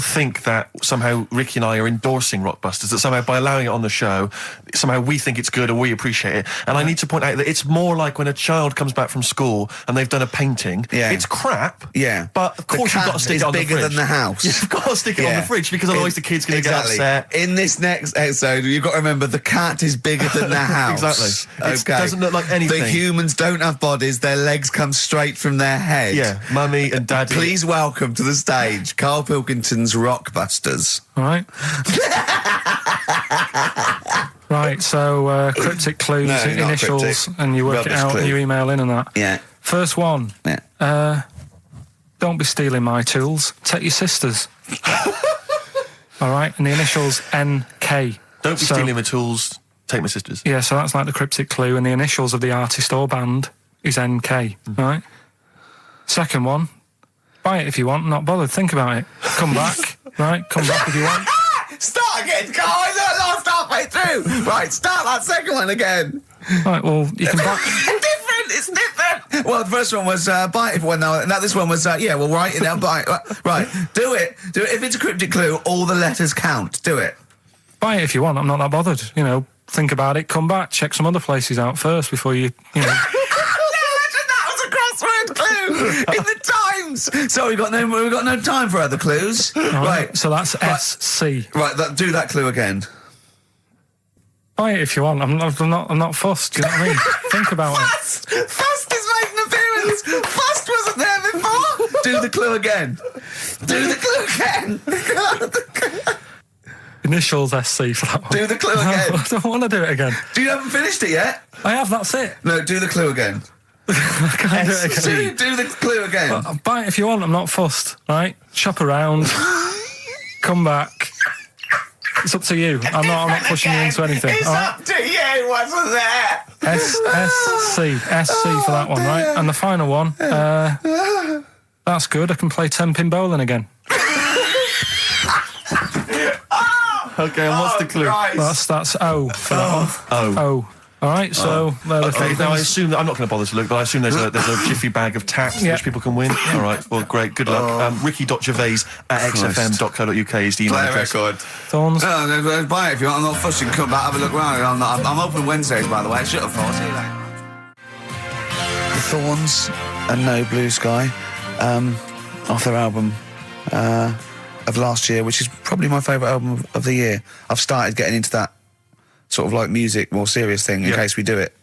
think that somehow Ricky and I are endorsing Rockbusters, that somehow by allowing it on the show, somehow we think it's good or we appreciate it. And I need to point out that it's more like when a child comes back from school and they've done a painting. Yeah. It's crap. Yeah. But of course you've got to stick it on the fridge. Bigger than the house. You've got to stick it on the fridge because otherwise the kid's going to get upset. In this next episode, you've got to remember the cat is bigger than the house. Exactly. It doesn't look like anything. The humans don't have bodies, their legs come straight from their head. Yeah, Mummy and Daddy. Please welcome to the stage Karl Pilkington's Rockbusters. All right. Right, so cryptic clues, No, not initials, cryptic. and you work Rubbish it out clue. and you email in and that. Yeah. First one. Yeah. Don't be stealing my tools. Take your sister's. All right, and the initials NK. Don't be stealing my tools. Take my sister's. Yeah, so that's like the cryptic clue, and the initials of the artist or band is NK. Right. Second one. Buy it if you want. Not bothered. Think about it. Come back. Right. Come back if you want. Start again, Karl. I lost halfway through. Right, start that second one again. Right. Well, you can buy. It's different. Well, the first one was buy it if one. Now this one was we'll write it down. Buy it. Right, do it. If it's a cryptic clue, all the letters count. Do it. Buy it if you want. I'm not that bothered. You know, think about it. Come back. Check some other places out first before you know. That was a crossword clue in the Times. So we've got no time for other clues. Right. So that's SC. Right. Do that clue again. Buy it if you want. I'm not fussed. Do you know what I mean? Think about it. Fust is making an appearance. Fust wasn't there before. Do the clue again. Do the clue again. Initials SC for that one. Do the clue again. I don't want to do it again. You haven't finished it yet? I have. That's it. No, do the clue again. I can't do it again. Do the clue again. Buy it if you want. I'm not fussed. Right? Shop around. Come back. It's up to you. I'm not pushing you into anything. It's up to you. Wasn't there? SC for that one, right? And the final one. That's good. I can play 10-pin bowling again. Okay, and what's the clue? That's O for that one. O. All right, so there are the three now I things. assume that I'm not going to bother to look, but I assume there's a jiffy bag of tax which people can win. All right, well, great, good luck. Ricky.gervais at xfm.co.uk is the email Play a address. record. Thorns. No, buy it if you want. I'm not fussing. Come back, have a look around. I'm open Wednesdays, by the way. Shut up, Thorns. See you later. The Thorns and No Blue Sky, off their album of last year, which is probably my favourite album of the year. I've started getting into that sort of like music, more serious thing in case we do it.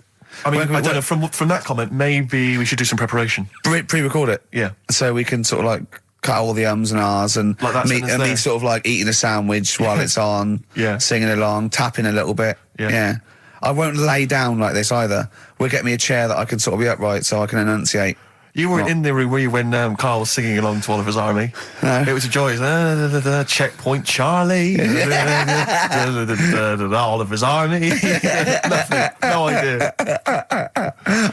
I mean, I don't know, from that comment, maybe we should do some preparation. Pre-record it. Yeah. So we can sort of like cut all the ums and ahs and Like that sentence me there. sort of like eating a sandwich while it's on, singing along, tapping a little bit. Yeah. I won't lay down like this either. We'll get me a chair that I can sort of be upright so I can enunciate. You weren't in the room, were you, when Karl was singing along to Oliver's Army? No. It was a joy. Checkpoint Charlie. Oliver's Army. Nothing. No idea.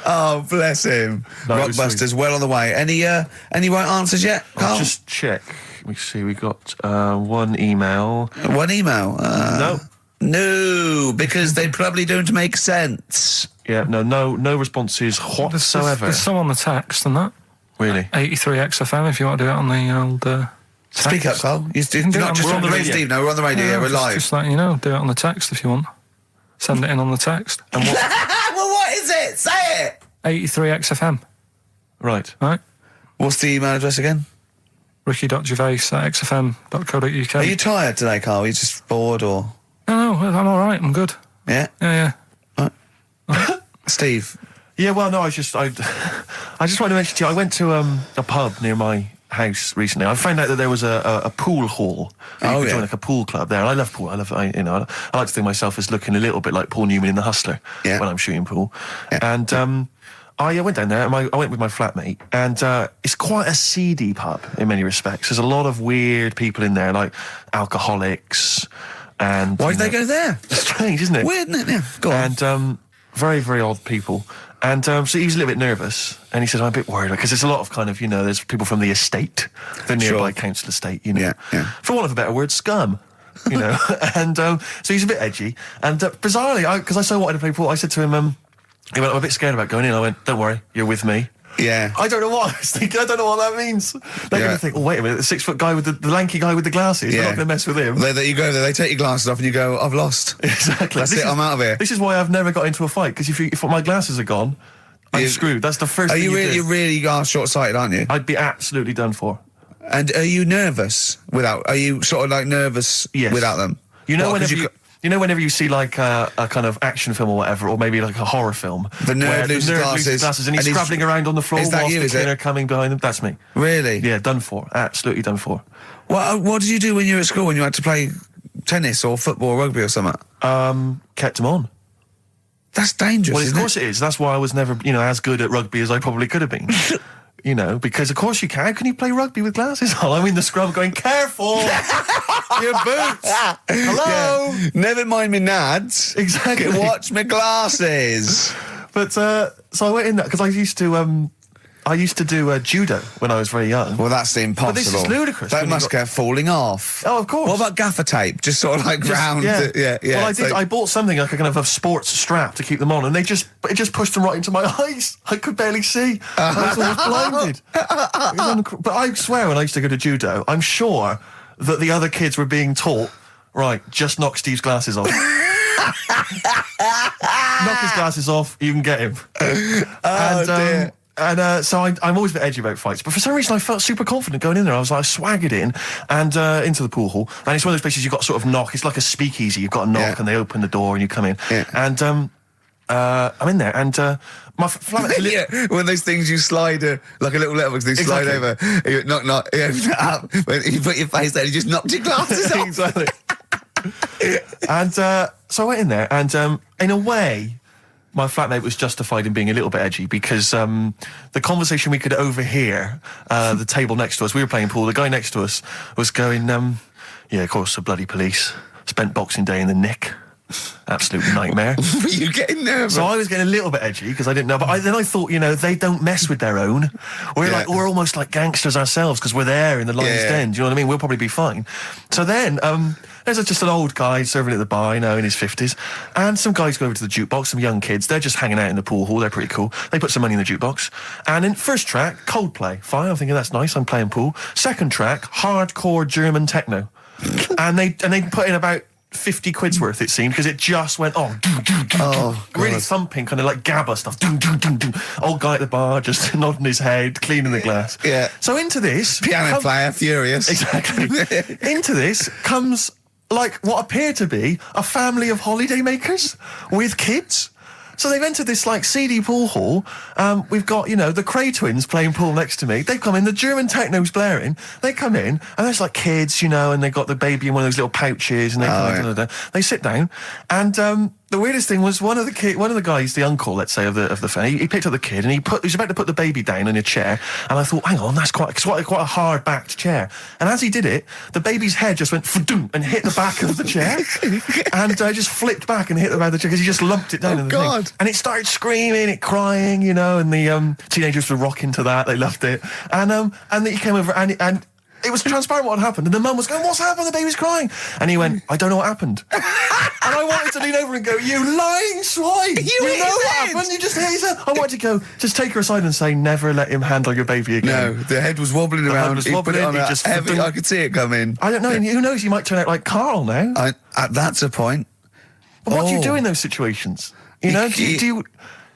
Oh, bless him. No, it was Rockbusters, well on the way. Any right answers yet, Karl? I'll just check. Let me see. We got one email. One email? No. No, because they probably don't make sense. Yeah, no responses whatsoever. There's some on the text and that. Really? 83 XFM if you want to do it on the old text. Speak up, Karl. You're not just We're on the radio. Steve, no, we're on the radio. We're live. Just letting you know, do it on the text if you want. Send it in on the text. And what? Well, what is it? Say it. 83 XFM. Right. Right? What's the email address again? Ricky.gervais at xfm.co.uk. Are you tired today, Karl? Are you just bored or? No, I'm all right. I'm good. Yeah? Yeah. Steve? Yeah, well, no, I just wanted to mention to you, I went to a pub near my house recently. I found out that there was a pool hall. You could join like a pool club there. And I love pool. I like to think of myself as looking a little bit like Paul Newman in The Hustler when I'm shooting pool. Yeah. And I went down there and I went with my flatmate, and it's quite a seedy pub in many respects. There's a lot of weird people in there, like alcoholics. And Why did they go there? Strange, isn't it? Weird, isn't it? Yeah, go on. And very, very odd people. And so he was a little bit nervous, and he said, I'm a bit worried, because there's a lot of kind of, there's people from the estate, the nearby council estate, Yeah. For want of a better word, scum, And so he's a bit edgy. And bizarrely, because I so wanted to play pool, I said to him, he went, I'm a bit scared about going in. I went, don't worry, you're with me. Yeah. I don't know what I was thinking. I don't know what that means. They're going to think, oh, wait a minute, the 6 foot guy with the lanky guy with the glasses. We're not going to mess with him. You go there, they take your glasses off and you go, I've lost. Exactly. That's it, I'm out of here. This is why I've never got into a fight, because if my glasses are gone, I'm screwed. That's the first thing You really are short-sighted, aren't you? I'd be absolutely done for. And are you nervous are you sort of like nervous without them? Whenever you see like a kind of action film or whatever, or maybe like a horror film, the nerd loses glasses and he's scrabbling around on the floor whilst the killer coming behind him. That's me. Really? Yeah, done for. Absolutely done for. What did you do when you were at school when you had to play tennis or football or rugby or something? Kept them on. That's dangerous, Well, of course it is. That's why I was never, as good at rugby as I probably could have been. Because of course you can. How can you play rugby with glasses on? I'm in the scrum going, careful! Your boots! Hello! Yeah. Never mind me nads. Exactly. Watch my glasses. But, so I went in there, because I used to do judo when I was very young. Well, that's impossible. But this is ludicrous. That must get falling off. Oh, of course. What about gaffer tape? Just sort of like round. Yeah. Well, I bought something like a kind of a sports strap to keep them on, and it just pushed them right into my eyes. I could barely see. I was almost blinded. But I swear, when I used to go to judo, I'm sure that the other kids were being taught, right, just knock Steve's glasses off. Knock his glasses off, you can get him. Dear. And so I'm always a bit edgy about fights, but for some reason I felt super confident going in there. I swaggered in and into the pool hall, and it's one of those places you've got to sort of knock. It's like a speakeasy. You've got to knock, and they open the door, and you come in. Yeah. And I'm in there, and my flatmate. One of those things you slide like a little letterbox. They slide over. You knock. You open it up. You put your face there. You just knocked your glasses off. Exactly. And so I went in there, and in a way, my flatmate was justified in being a little bit edgy, because the conversation we could overhear, the table next to us, we were playing pool, the guy next to us was going, yeah, of course, the bloody police. Spent Boxing Day in the Nick. Absolute nightmare. Were you getting nervous? So I was getting a little bit edgy, because I didn't know, but then I thought, they don't mess with their own. We're almost like gangsters ourselves, because we're there in the lion's den, do you know what I mean? We'll probably be fine. So then, there's just an old guy serving at the bar, in his 50s, and some guys go over to the jukebox, some young kids, they're just hanging out in the pool hall, they're pretty cool. They put some money in the jukebox, and in first track, Coldplay, fine, I'm thinking that's nice, I'm playing pool. Second track, hardcore German techno. and they put in about 50 quid's worth, it seemed, because it just went on. Really thumping, kind of like gabba stuff. Old guy at the bar just nodding his head, cleaning the glass. Yeah. So into this... Piano player, furious. Exactly. Into this comes, like, what appear to be a family of holidaymakers with kids. So they've entered this, like, seedy pool hall. We've got, the Cray twins playing pool next to me. They've come in, the German techno's blaring. They come in, and there's, like, kids, and they've got the baby in one of those little pouches, and they sit down, and the weirdest thing was one of the guys, the uncle, let's say, of the family, he picked up the kid, and he was about to put the baby down in a chair, and I thought, hang on, that's quite a hard-backed chair. And as he did it, the baby's head just went fa-doom and hit the back of the chair, and just flipped back and hit the back of the chair, because he just lumped it down in the thing. And it started screaming, it crying, and the teenagers were rocking to that, they loved it. And he came over, and it was transparent what had happened, and the mum was going, what's happened? The baby's crying. And he went, I don't know what happened. And I wanted to lean over and go, you lying swine! You know what happened? You just hit his head. I wanted to go, just take her aside and say, never let him handle your baby again. No, the head was wobbling around. He put it on heavy, I could see it coming. I don't know, who knows, you might turn out like Karl now. That's a point. But what do you do in those situations? Do you...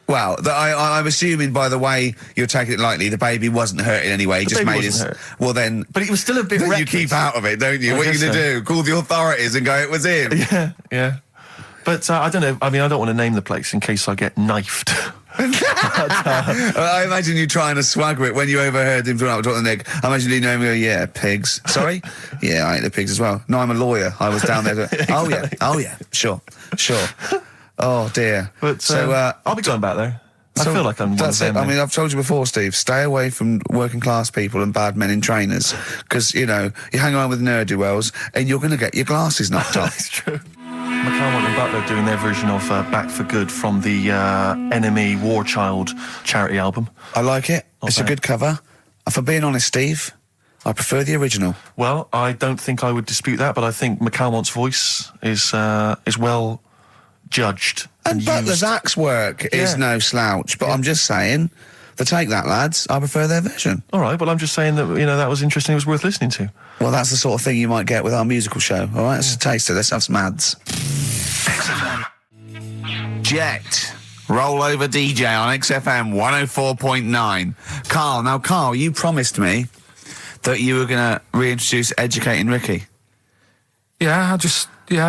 Well, I'm assuming by the way you're taking it lightly, the baby wasn't hurt in any way. The just baby made wasn't hurt. Well, then. But it was still a bit reckless. You keep out of it, don't you? What are you going to do? Call the authorities and go, it was him. Yeah. But I don't know. I mean, I don't want to name the place in case I get knifed. I imagine you trying to swagger it when you overheard him talking about the Nick. I imagine you know him go, yeah, pigs. Sorry? Yeah, I ate the pigs as well. No, I'm a lawyer. I was down there. Exactly. Oh, yeah. Sure. Oh, dear. But I'll be going back there. I feel like I'm That's one of them. I mean, I've told you before, Steve, stay away from working class people and bad men in trainers, because, you hang around with ne'er-do-wells and you're going to get your glasses knocked off. It's true. McCarmont and Butler doing their version of Back for Good from the Enemy War Child charity album. I like it. It's bad. A good cover. For being honest, Steve, I prefer the original. Well, I don't think I would dispute that, but I think McCalmont's voice is well judged. And Butler's axe work is no slouch, but I'm just saying, Take That, lads. I prefer their version. All right, well, I'm just saying that, that was interesting. It was worth listening to. Well, that's the sort of thing you might get with our musical show. All right, let's taste it. Let's have some ads. Jet. Roll over DJ on XFM 104.9. Carl, you promised me that you were going to reintroduce Educating Ricky. Yeah,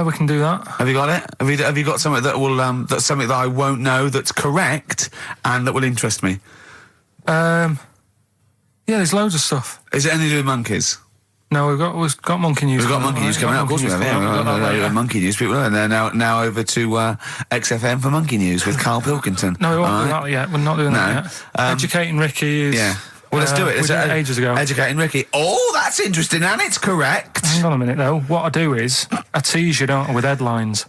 we can do that. Have you got it? Have you got something that will that's something that I won't know that's correct and that will interest me? Yeah, there's loads of stuff. Is it anything to do with monkeys? No, we've got monkey news. We've got monkey news coming out. Of course we have. Yeah, monkey news. People, and they're now over to XFM for monkey news with Karl Pilkington. No, we won't do that yet. We're not doing that yet. Educating Ricky is. Yeah. Well, let's do it. We did it ages ago. Educating Ricky. Oh, that's interesting, and it's correct. Hang on a minute, though. What I do is I tease you, don't I, with headlines.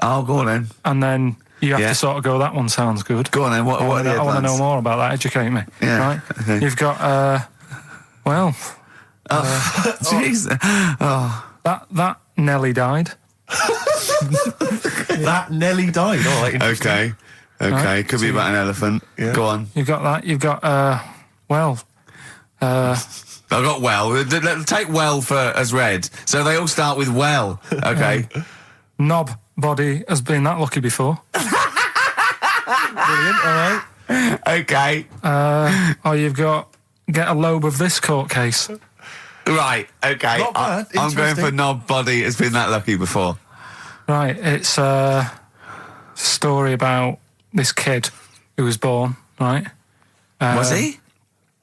Oh, go on then. And then you have to sort of go, that one sounds good. Go on then. What are the headlines? I want to know more about that. Educate me. Yeah. Right? Okay. You've got, Jeez. That Nelly died. That Nelly died. All right. Okay. Right. Could be about an elephant. Yeah. Go on. You've got that. You've got, I got well. Take well as read. So they all start with well. Okay. Knob body has been that lucky before. Brilliant. All right. Okay. You've got get a lobe of this court case. Right. Okay. Not bad. I'm going for Interesting. knob body has been that lucky before. Right. It's a story about this kid who was born. Right. Was he?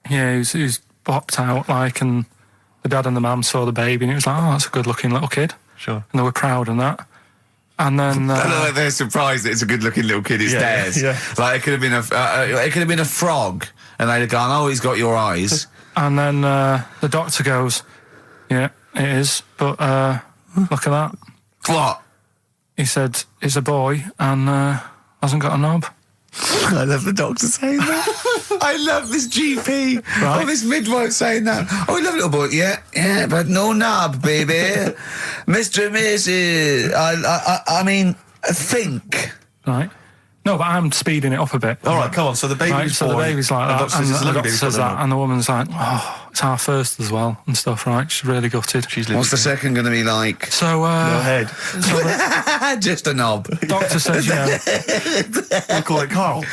Yeah, he was popped out and the dad and the mum saw the baby and it was like, oh, that's a good looking little kid. Sure. And they were proud and that. And then they're surprised that it's a good-looking little kid. It's theirs. Yeah. Like it could have been a frog, and they'd have gone, "Oh, he's got your eyes." And then the doctor goes, "Yeah, it is, but look at that." What? He said, "It's a boy and hasn't got a knob." I love the doctor saying that. I love this GP or this midwife saying that. Oh, we love little boy. Yeah, but no knob, baby. Mr. and Mrs. I mean, think. Right. No, but I'm speeding it up a bit. All right, come on. So the baby's So the baby's like that, and the doctor says that, and the woman's like, oh, it's our first as well, and stuff, right? She's really gutted. What's the second going to be like? So, No head. so the Just a knob. doctor says, We'll call it Carl.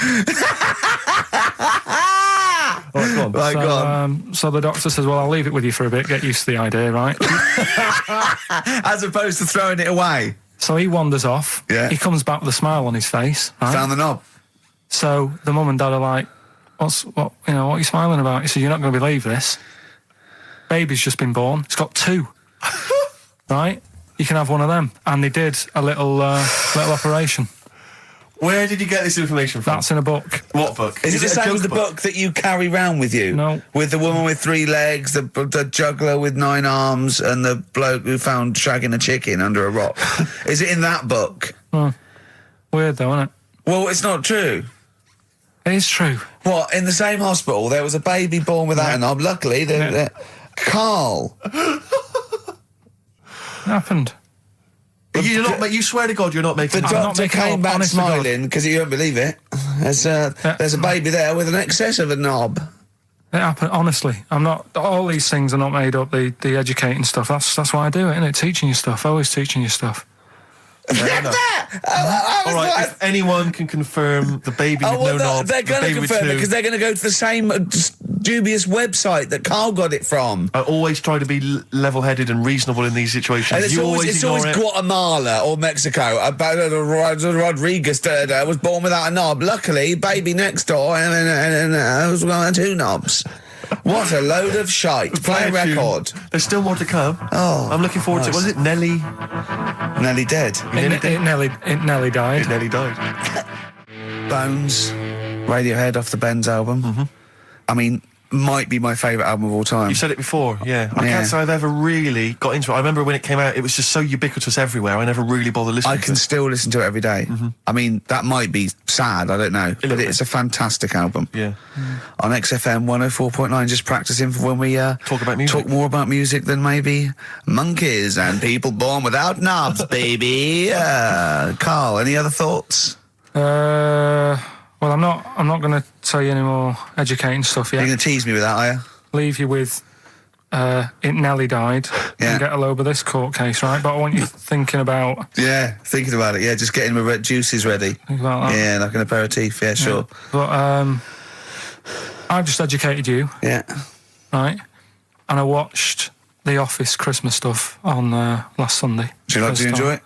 All right, go on. Right, go on. So the doctor says, well, I'll leave it with you for a bit, get used to the idea, right? As opposed to throwing it away. So he wanders off. Yeah. He comes back with a smile on his face. Right? Found the knob. So the mum and dad are like, what are you smiling about? He said, you're not going to believe this. Baby's just been born. It's got two. Right? You can have one of them. And they did a little operation. Where did you get this information from? That's in a book. What book? Is it the same a as the cookbook? book that you carry round with you? No. With the woman with 3 legs, the juggler with 9 arms, and the bloke who found shagging a chicken under a rock. Is it in that book? Weird though, isn't it? Well, it's not true. It is true. What, in the same hospital, there was a baby born without a knob. Luckily, Carl. It happened. You swear to God you're not making... The I'm not doctor making came up, back honest to God. smiling, because you don't believe it. There's a baby there with an excess of a knob. It happened, honestly. I'm not... All these things are not made up, the educating stuff. That's why I do it, isn't it? Teaching you stuff. Always teaching you stuff. All right, if anyone can confirm the baby with no knob, they're going to confirm it because they're going to go to the same dubious website that Carl got it from. I always try to be level-headed and reasonable in these situations. And it's always ignore it. Guatemala or Mexico. Rodriguez was born without a knob. Luckily, baby next door and was one of 2 knobs. What a load of shite. Play a record. There's still more to come. Oh, I'm looking forward to it. Was it Nelly? Nearly dead. It nearly died. It nearly died. Bones, Radiohead off the Benz album. Mm-hmm. I mean, might be my favourite album of all time. You said it before, yeah. I can't say I've ever really got into it. I remember when it came out, it was just so ubiquitous everywhere. I never really bothered listening I to can it. still listen to it every day. Mm-hmm. I mean, that might be sad, I don't know. But it's a fantastic album. Yeah. On XFM 104.9, just practicing for when we talk about music. Talk more about music than maybe monkeys and people born without knobs, baby. Carl, any other thoughts? Well, I'm not going to tell you any more educating stuff yet. You're going to tease me with that, are you? Leave you with it Nelly died and get a load of this court case, right? But I want you thinking about... Yeah, thinking about it, yeah, just getting my juices ready. Think about that. Yeah, like an aperitif, yeah, sure. But I've just educated you. Yeah. Right? And I watched The Office Christmas stuff on last Sunday. Do you enjoy it?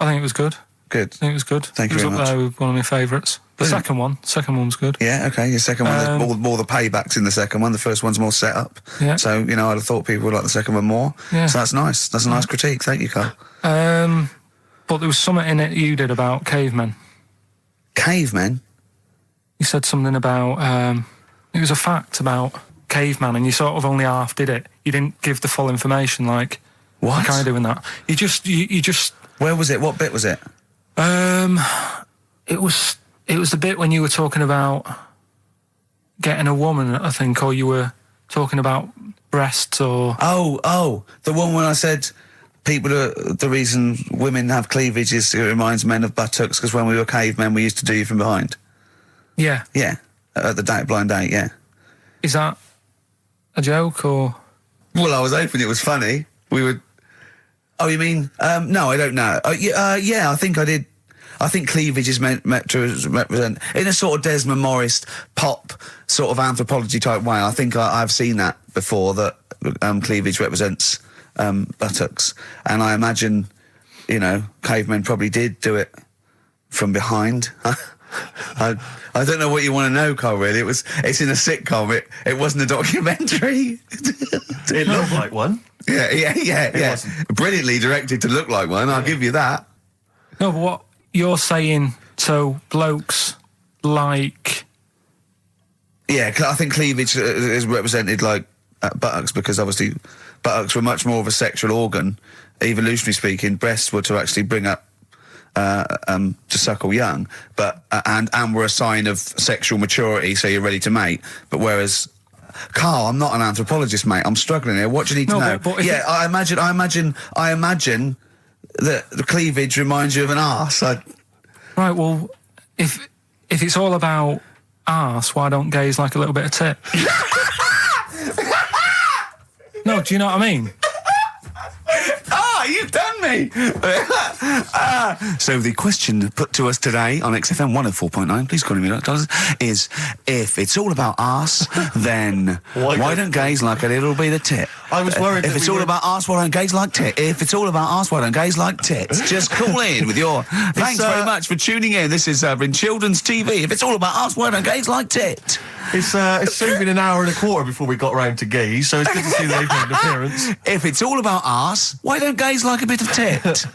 I think it was good. Good. I think it was good. Thank you very much. It was up there with one of my favourites. The second one was good. Yeah, okay. Your second one, there's more the paybacks in the second one. The first one's more set up. Yeah. So, I'd have thought people would like the second one more. Yeah. So that's nice. That's a nice critique. Thank you, Carl. But there was something in it you did about cavemen. Cavemen? You said something about, it was a fact about caveman, and you sort of only half did it. You didn't give the full information, like I do in that. You just... Where was it? What bit was it? It was the bit when you were talking about getting a woman, I think, or you were talking about breasts or... Oh, the one when I said the reason women have cleavage is it reminds men of buttocks because when we were cavemen we used to do you from behind. Yeah. Yeah, at the blind date, yeah. Is that a joke or...? Well, I was hoping it was funny. We would... Oh, you mean... no, I don't know. Yeah, I think I did... I think cleavage is meant to represent, in a sort of Desmond Morris pop sort of anthropology type way. I think I've seen that before, that cleavage represents buttocks. And I imagine, cavemen probably did do it from behind. I don't know what you want to know, Carl, really. It's in a sitcom. It wasn't a documentary. It looked like one. Yeah. Brilliantly directed to look like one, I'll give you that. No, but what you're saying, so blokes like... Yeah, I think cleavage is represented like buttocks, because obviously buttocks were much more of a sexual organ. Evolutionary speaking, breasts were to actually bring up to suckle young, but and were a sign of sexual maturity, so you're ready to mate. But whereas, Carl, I'm not an anthropologist, mate. I'm struggling here. What do you need to know? But yeah, I imagine that the cleavage reminds you of an arse. Right. Well, if it's all about arse, why don't gays like a little bit of tit? No, do you know what I mean? You've done me! So the question put to us today on XFM 104.9, please call me $, is if it's all about arse, then why don't gays like a little bit of tit? I was worried if it's all about arse, why don't gays like tit? If it's all about arse, why don't gays like tits? Just call in with your... Thanks very much for tuning in. This is in children's TV. If it's all about arse, why don't gays like tit? It's soon been an hour and a quarter before we got round to gays, so it's good to see they've made an appearance. If it's all about arse, why don't gays like a bit of tit?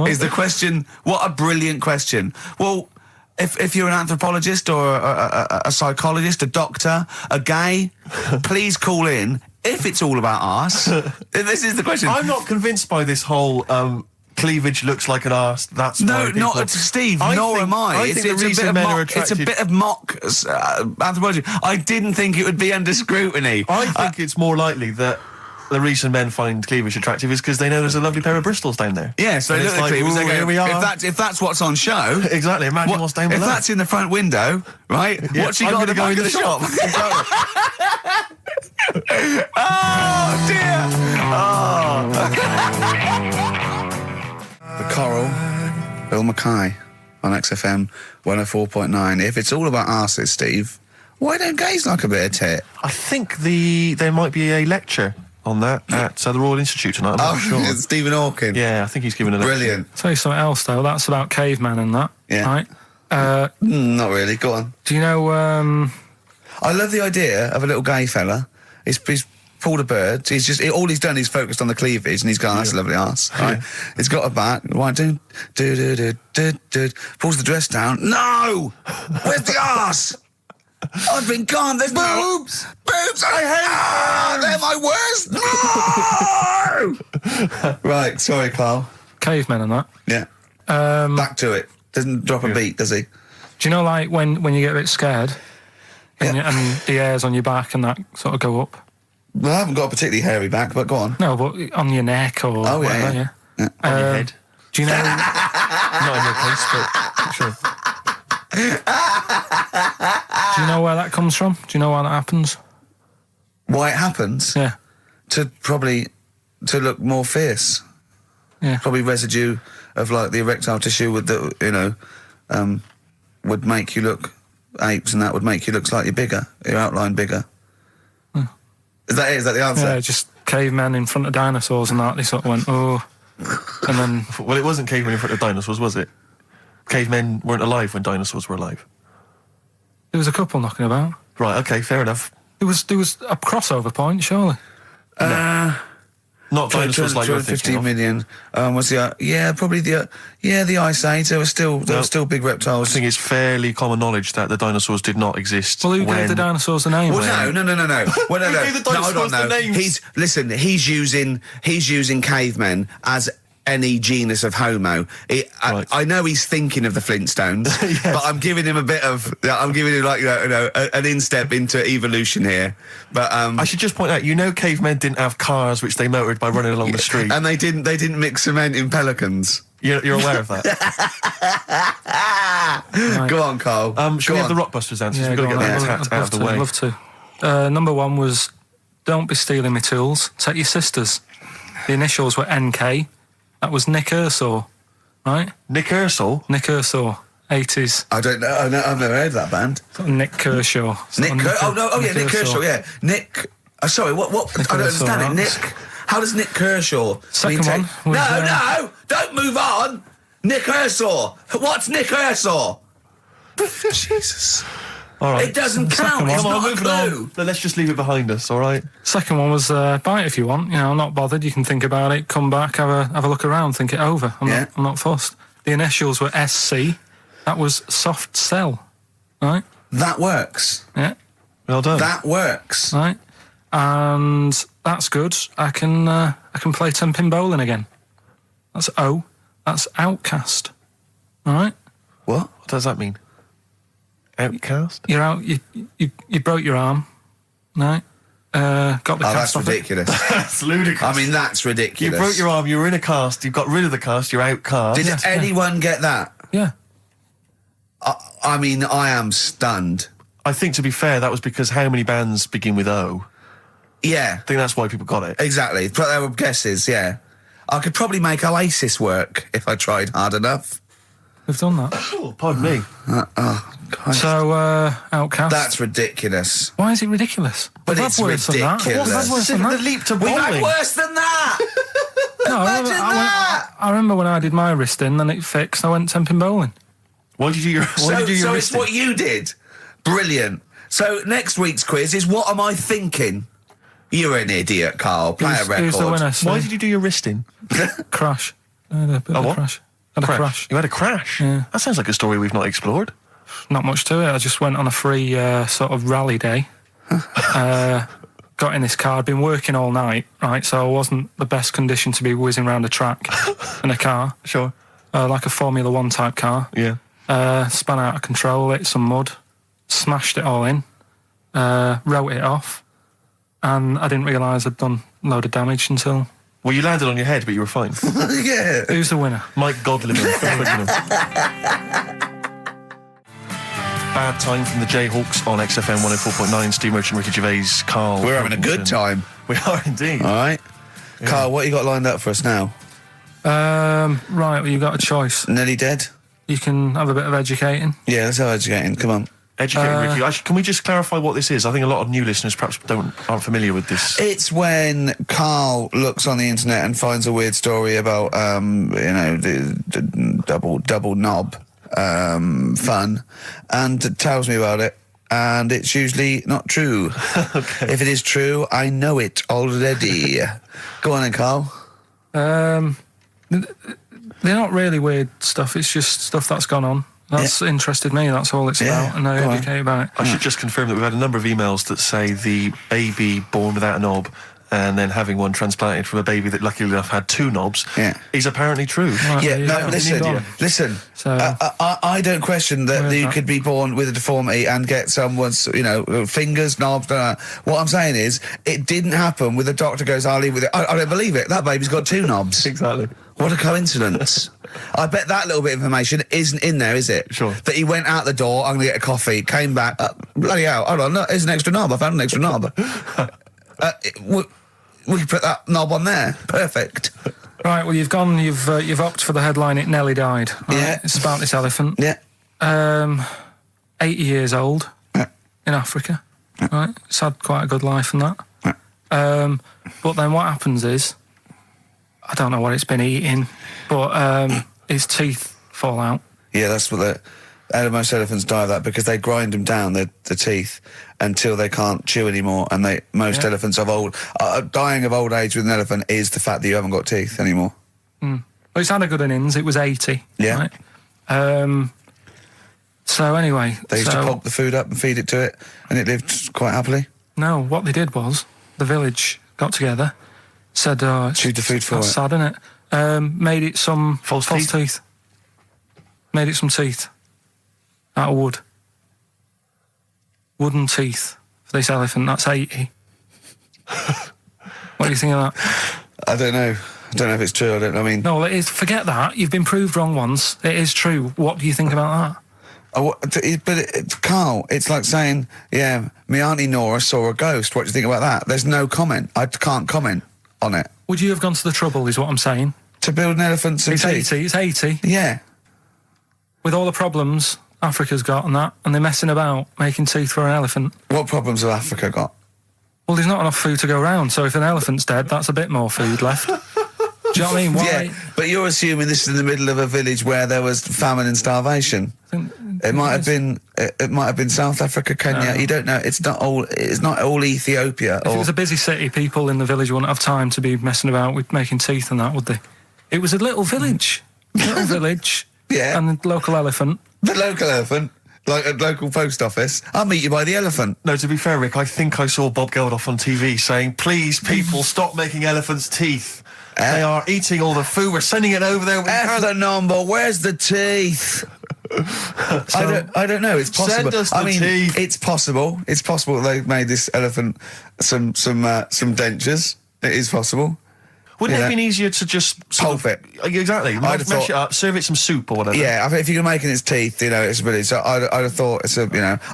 Is the question. What a brilliant question. Well, if you're an anthropologist or a psychologist, a doctor, a gay, please call in. If it's all about arse, this is the question. I'm not convinced by this whole... cleavage looks like an arse. That's no, not Steve. Nor am I. It's a bit of mock anthropology. I didn't think it would be under scrutiny. I think it's more likely that the reason men find cleavage attractive is because they know there's a lovely pair of Bristols down there. Yeah, so they look at the cleavage. They go, here we are. If that's what's on show, exactly. Imagine what's down below. If that's in the front window, right? Yeah, what's she got to go in the shop? Oh dear. The Coral, Bill Mackay on XFM 104.9. If it's all about arses, Steve, why don't gays like a bit of tit? I think there might be a lecture on that at the Royal Institute tonight. I'm not sure. Stephen Hawking. Yeah, I think he's giving a lecture. Brilliant. I'll tell you something else, though. That's about caveman and that. Yeah. Right? Not really. Go on. Do you know... I love the idea of a little gay fella. He's pulled a bird. All he's done is focused on the cleavage, and he's gone, that's a lovely arse. Right? He's got a back. Right, pulls the dress down. No! Where's the arse? I've been gone. There's boobs. Boobs. I hate they're my worst. No! Right. Sorry, Carl. Cavemen and that. Yeah. Back to it. Doesn't drop a beat, does he? Do you know, like, when you get a bit scared and the hairs on your back and that sort of go up? Well, I haven't got a particularly hairy back, but go on. No, but on your neck or whatever, yeah. On your head. Do you know... Not in your case, but sure. Do you know where that comes from? Do you know why that happens? Why it happens? Yeah. To look more fierce. Yeah. Probably residue of like the erectile tissue would would make you look apes, and that would make you look slightly bigger, your outline bigger. Is that the answer? Yeah, just cavemen in front of dinosaurs and that. They sort of went, oh, and then. Well, it wasn't cavemen in front of dinosaurs, was it? Cavemen weren't alive when dinosaurs were alive. There was a couple knocking about. Right. Okay. Fair enough. There was a crossover point, surely. Not dinosaurs like you're thinking 250 of. million. Was the probably the Ice Age. There were still big reptiles. I think it's fairly common knowledge that the dinosaurs did not exist. Well, who when... gave the dinosaurs the name? Well, no. Well, no. Who gave the dinosaurs the names? He's using cavemen as any genus of Homo. Right. I know he's thinking of the Flintstones, Yes. but I'm giving him like an instep into evolution here. But I should just point out, cavemen didn't have cars which they motored by running along the street. and they didn't mix cement in pelicans. You're aware of that? Right. Go on, Carl. Should we have the Rockbusters answers? We've got to get that attacked out of the way. I'd love to. Number one was, don't be stealing my tools. Take your sisters. The initials were NK. That was Nick Ursaw, right? Nick Ursaw? Nick Ursaw, 80s. I don't know. I've never heard of that band. Sort of Nick Kershaw. Nick Kershaw, yeah. Nick. Sorry, what? Nick I don't Ursaw, understand it. that's- Nick. How does Nick Kershaw? Second one was, No, don't move on. Nick Ursaw. What's Nick Ursaw? Jesus. All right. It doesn't count. It's not a clue. Then let's just leave it behind us, all right? Second one was buy it if you want. I'm not bothered. You can think about it, come back, have a look around, think it over. I'm not fussed. The initials were SC. That was soft sell, right? That works. Yeah, Well done. That works. right. And that's good. I can play 10-pin bowling again. That's O. That's outcast. All right. What? What does that mean? Outcast? You're out. You broke your arm, right? Got the Oh, cast that's off it. ridiculous. That's ludicrous. I mean, that's You ridiculous. broke your arm, you were in a cast, you got rid of the cast, you're outcast. Did Yes, anyone get that? Yeah. I mean, I am stunned. I think, to be fair, that was because how many bands begin with O? Yeah, I think that's why people got it. exactly. But there were guesses, yeah. I could probably make Oasis work if I tried hard enough. We've done that. Oh, pardon me. Christ. So, outcast. That's ridiculous. Why is it ridiculous? But We've it's had worse than that. ridiculous. We've had worse than The that. leap to We've had bowling. worse than that! No, Imagine that! I remember when I did my wrist in, then it fixed. I went 10-pin bowling. Why did you do your So it's what you did. Brilliant. So next week's quiz is, what am I thinking? You're an idiot, Carl. Play a record. Who's the winner? Why did you do your wristing? Crash. I had a bit of a what? crash. Had a crash. You had a crash? Yeah. That sounds like a story we've not explored. Not much to it. I just went on a free sort of rally day. Got in this car. I'd been working all night, right? So I wasn't the best condition to be whizzing around a track in a car. Sure. Like a Formula 1 type car. Yeah. Spun out of control, hit some mud, smashed it all in, wrote it off, and I didn't realise I'd done a load of damage until... Well, you landed on your head, but you were fine. Yeah. Who's the winner? Mike Godliman. Bad Time from the Jayhawks on XFM 104.9. Steve Merchant, Ricky Gervais, Karl. We're having a good Pilkington. time. We are indeed. All right. Carl, what you got lined up for us now? Right, well, you've got a choice. Nearly dead? You can have a bit of educating. Yeah, let's have educating. Come on. Educating Ricky. Actually, can we just clarify what this is? I think a lot of new listeners perhaps aren't familiar with this. It's when Carl looks on the internet and finds a weird story about, the double knob fun, and tells me about it. And it's usually not true. Okay. If it is true, I know it already. Go on then, Carl. They're not really weird stuff. It's just stuff that's gone on. That's interested me. That's all it's Yeah, about, and I go on. educate about it. I should just confirm that we've had a number of emails that say the baby born without a knob and then having one transplanted from a baby that luckily enough had two knobs is apparently true. Right, Yeah, there you no, go. listen. So- I don't question that Where's you that? could be born with a deformity and get someone's, fingers, knobs. What I'm saying is, it didn't happen with the doctor goes, I'll leave with it. I don't believe it. That baby's got two knobs. Exactly. What a coincidence. I bet that little bit of information isn't in there, is it? Sure. That he went out the door, I'm going to get a coffee, came back, bloody hell, hold on, no, here's an extra knob, I found an extra knob. We can put that knob on there. Perfect. Right, well, you've opted for the headline, It Nearly Died. Right? Yeah. It's about this elephant. Yeah. 80 years old. Yeah. In Africa. Right? It's had quite a good life and that. Yeah. But then what happens is, I don't know what it's been eating, but its teeth fall out. Yeah, that's what most elephants die of that because they grind them down, the teeth, until they can't chew anymore. And most elephants dying of old age with an elephant is the fact that you haven't got teeth anymore. Well, it's had a good innings. It was 80. Yeah. Right? So anyway, They used to pulp the food up and feed it to it, and it lived quite happily. No, what they did was the village got together, said, Chewed the food for that's it. sad, isn't it? Made it some False teeth. Made it some teeth out of wood. Wooden teeth for this elephant. That's 80. What do you think of that? I don't know. I don't know if it's true. I mean... No, it is. Forget that. You've been proved wrong once. It is true. What do you think about that? Carl, it's like saying, yeah, my Auntie Nora saw a ghost. What do you think about that? There's no comment. I can't comment on it. Would you have gone to the trouble, is what I'm saying? To build an elephant some It's teeth? 80. It's 80. Yeah. With all the problems Africa's got and that, and they're messing about making teeth for an elephant. What problems have Africa got? Well, there's not enough food to go around, so if an elephant's dead, that's a bit more food left. Do you know what I mean? Why? Yeah, but you're assuming this is in the middle of a village where there was famine and starvation. It might have been South Africa, Kenya. You don't know. It's not all Ethiopia. If it was a busy city, people in the village wouldn't have time to be messing about with making teeth and that, would they? It was a little village. Little village. Yeah. And the local elephant. The local elephant, like a local post office. I'll meet you by the elephant. No, to be fair, Rick, I think I saw Bob Geldof on TV saying, please, people, stop making elephants' teeth. They are eating all the food. We're sending it over there. F the number. Where's the teeth? I don't know. It's possible. Send us the teeth. It's possible. It's possible they made this elephant some dentures. It is possible. Wouldn't it Yeah. have been easier to just Pulp it? Exactly. I'd have Mash thought- it up, serve it some soup or whatever. Yeah, if you're making its teeth, it's really. So I'd have thought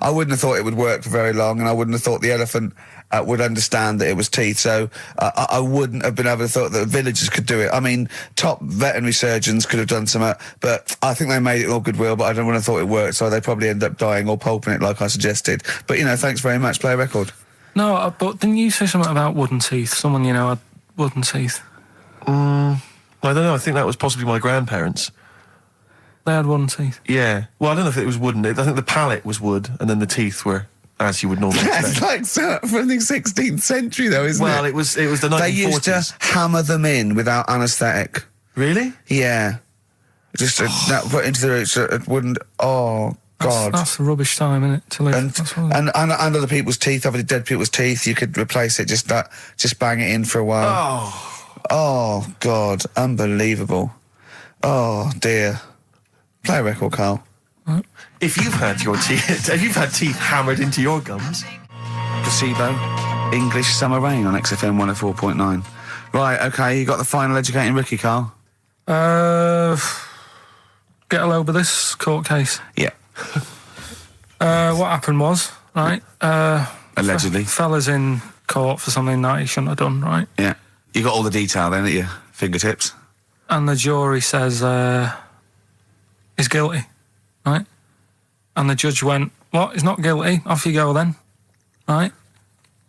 I wouldn't have thought it would work for very long, and I wouldn't have thought the elephant would understand that it was teeth. So I wouldn't have been able to thought that villagers could do it. I mean, top veterinary surgeons could have done something, but I think they made it all goodwill. But I don't want to thought it worked, so they probably end up dying or pulping it like I suggested. But thanks very much. Play a record. No, but didn't you say something about wooden teeth? Someone had wooden teeth. I don't know. I think that was possibly my grandparents. They had wooden teeth. Yeah. Well, I don't know if it was wooden. I think the palate was wood, and then the teeth were as you would normally That's expect. like from the 16th century, though, isn't it? Well, it was the 1940s. They used to hammer them in without anaesthetic. Really? Yeah. Just put into the roots. It wouldn't. Oh God. That's a rubbish time, isn't it? To live. And other people's teeth, obviously dead people's teeth, you could replace it. Just bang it in for a while. Oh God, unbelievable. Oh dear. Play a record, Carl. If you've had teeth hammered into your gums. Placebo, English Summer Rain on XFM 104.9. Right, okay, you got the final educating Ricky, Carl? Get a load of this court case. Yeah. What happened was, right? Allegedly. Fella's in court for something that he shouldn't have done, right? Yeah. You got all the detail then at your fingertips. And the jury says he's guilty, right? And the judge went, what? He's not guilty. Off you go then, right?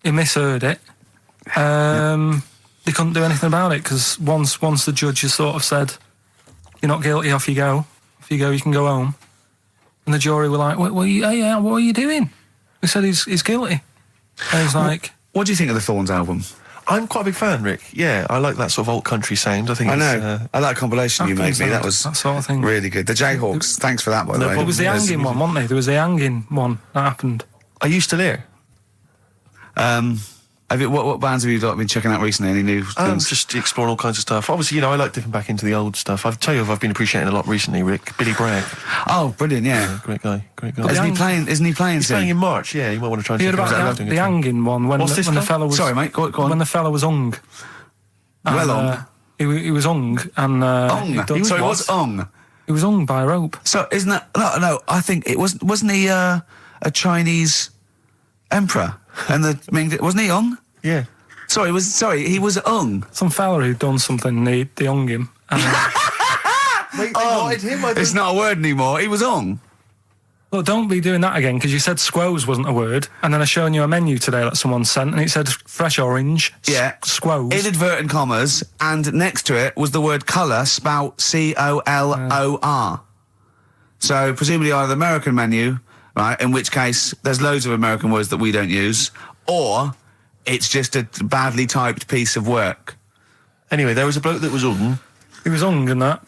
He misheard it. They couldn't do anything about it because once the judge has sort of said, you're not guilty, off you go. Off you go, you can go home. And the jury were like, what are you doing? They said he's guilty. And he's like... What do you think of the Thorns album? I'm quite a big fan, Rick. Yeah, I like that sort of old country sound. I know. I like compilation you made me. That was that sort of thing. Really good. The Jayhawks. Thanks for that, by the way. It was the hanging one, wasn't there? There was the hanging one that happened. Are you still here? What bands have you been checking out recently? Any new things? Just exploring all kinds of stuff. Obviously, I like dipping back into the old stuff. I'll tell you who I've been appreciating a lot recently, Rick. Billy Bragg. Oh, brilliant, yeah. Great guy. Isn't he playing He's playing in March, yeah. You might want to try and You heard check it about out. the hanging one when What's this the one? fella was... Sorry, mate, go on. When the fella was hung. Well And, on. He was hung, and So it was hung. He was hung by a rope. So isn't that no? I think it wasn't he a Chinese emperor? And wasn't he hung? Yeah. He was hung. Some fella who'd done something, they hung him. And, They wanted him. It's not a word anymore. He was hung. well, don't be doing that again, because you said squoze wasn't a word, and then I shown you a menu today that someone sent, and it said fresh orange. Yeah. Squoze. Inadvertent commas, and next to it was the word colour, spelt COLOR. So presumably either the American menu, right? In which case there's loads of American words that we don't use, or it's just a badly typed piece of work. Anyway, there was a bloke that was hung. He was hung and that,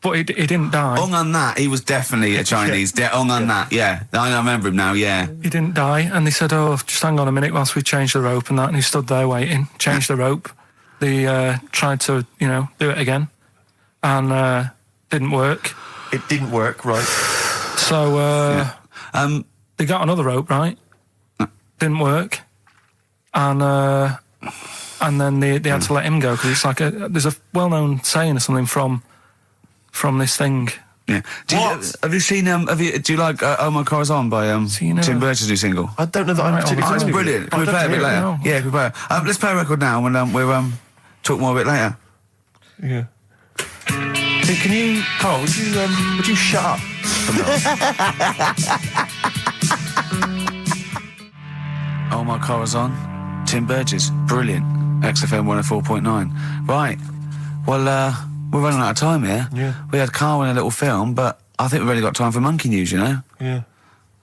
but he didn't die. Hung on that, he was definitely a Chinese. Hung on that, yeah. I remember him now, yeah. He didn't die, and they said, "Oh, just hang on a minute whilst we change the rope and that." And he stood there waiting, changed the rope. They tried to, do it again, and didn't work. It didn't work, right? So they got another rope, right? Didn't work, and then they had to let him go, because it's like there's a well-known saying or something from this thing. Yeah. Have you seen? Do you like "Oh My Car's On" by Tim Burton's new single? I don't know that I'm particularly It's familiar with brilliant. it. Can we play it a bit later? No. Yeah, can we play it? Let's play a record now, and we'll talk more a bit later. Yeah. Hey, can you, Carl? Would you shut up? Oh My Car's On, Tim Burgess, brilliant. XFM 104.9. Right. Well, we're running out of time here. Yeah. We had Carl in a little film, but I think we've only got time for monkey news, Yeah.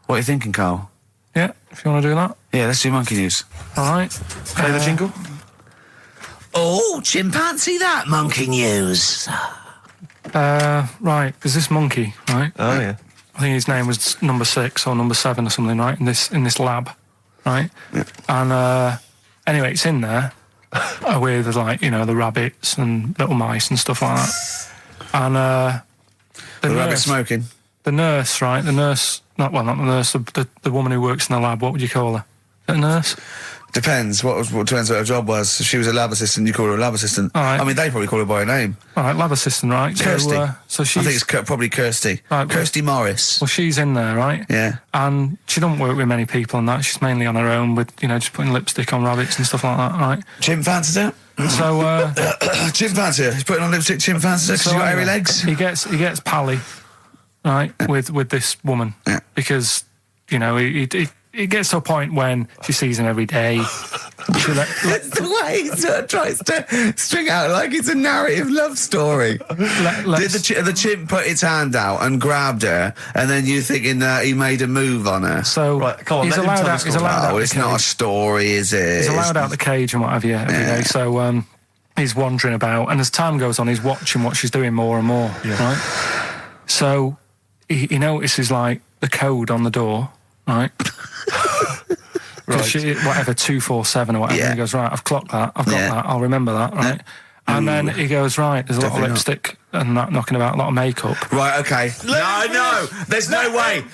What are you thinking, Carl? Yeah, if you want to do that. Yeah, let's do monkey news. All right. Play the jingle. Oh, chimpanzee that monkey news. Right, there's this monkey, right? Oh, yeah. I think his name was number 6 or number 7 or something, right? In this lab, right? Yeah. And anyway, it's in there with like the rabbits and little mice and stuff like that. And The rabbit smoking. the nurse, right? Not the nurse, the woman who works in the lab. What would you call her? Is it a nurse? Depends. Depends what her job was. If she was a lab assistant, you call her a lab assistant. All right. I mean, they probably call her by her name. All right, lab assistant, right? Kirsty. So she's. I think it's probably Kirsty. Right, Kirsty Morris. Well, she's in there, right? Yeah. And she don't work with many people and that. She's mainly on her own with, just putting lipstick on rabbits and stuff like that, right? Chimp fancies her. So, Chimp fancy her. He's putting on lipstick. Chimp fancies her because she's got hairy legs. He gets pally, right, with this woman. Yeah. Because, it gets to a point when she sees him every day. It's the way he sort of tries to string out like it's a narrative love story. Did the chimp put its hand out and grabbed her, and then you thinking that he made a move on her? So Right, come on, he's let him allowed tell the out. He's story. allowed out. Oh, the it's not a cage. story, is it? He's allowed out the cage and what have you every day. So he's wandering about, and as time goes on, he's watching what she's doing more and more. Yeah. Right. So he notices like the code on the door. Right. Right. Whatever 247 or whatever. Yeah. And he goes, right, I've clocked that. I've got Yeah. that. I'll remember that. Right. And then he goes, right, there's a lot of Definitely not. lipstick and that knocking about, a lot of makeup. Right, okay. No, there's no way.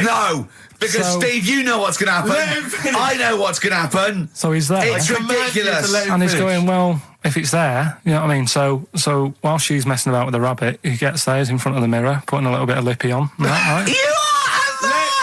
No, because So- Steve, you know what's going to happen. Let him finish. I know what's going to happen. So he's there. It's command you to ridiculous. let him And he's finish. going, well, if it's there, you know what I mean? So while she's messing about with the rabbit, he gets there, he's in front of the mirror, putting a little bit of lippy on. Right? You are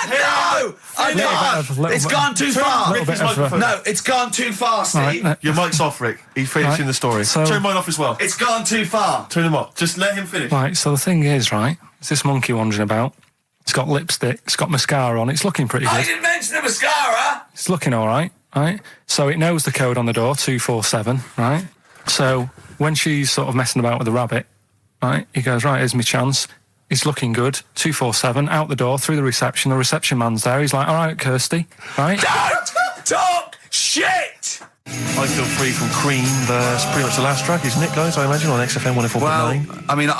no! I know. It's gone too far. little bit of No, it's gone too far, Steve. Right, Your mic's off, Rick. He's finishing Right. the story. So- Turn mine off as well. It's gone too far. Turn them off. Just let him finish. Right, so the thing is, right, it's this monkey wandering about. It's got lipstick, it's got mascara on, it's looking pretty I good. didn't mention the mascara. It's looking all right, right? So it knows the code on the door, 247, right? So when she's sort of messing about with the rabbit, right, he goes, right, here's my chance. He's looking good, 247, out the door, through the reception man's there. He's like, all right, Kirsty, right? Don't talk shit. I Feel Free from Cream. That's pretty much the last track, isn't it, guys? I imagine on XFM 104.9. Well, I mean,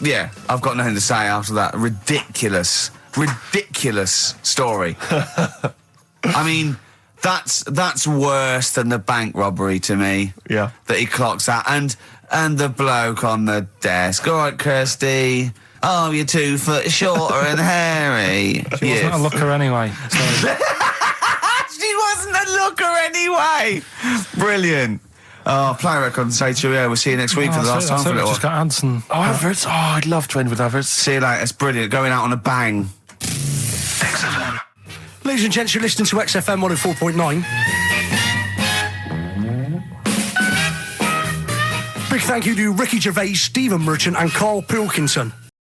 yeah, I've got nothing to say after that ridiculous story. I mean, that's worse than the bank robbery to me. Yeah. That he clocks that, and the bloke on the desk. All right, Kirsty. Oh, you're 2 foot shorter and hairy. She wasn't a looker anyway. So. She wasn't a looker anyway. Brilliant. Oh, play a record and say to you, yeah, we'll see you next week for the last time for a little Just got ads and... Oh, adverts. Oh, I'd love to end with adverts. See you later. It's brilliant. Going out on a bang. XFM. Ladies and gents, you're listening to XFM 104.9. Big thank you to Ricky Gervais, Stephen Merchant and Karl Pilkington.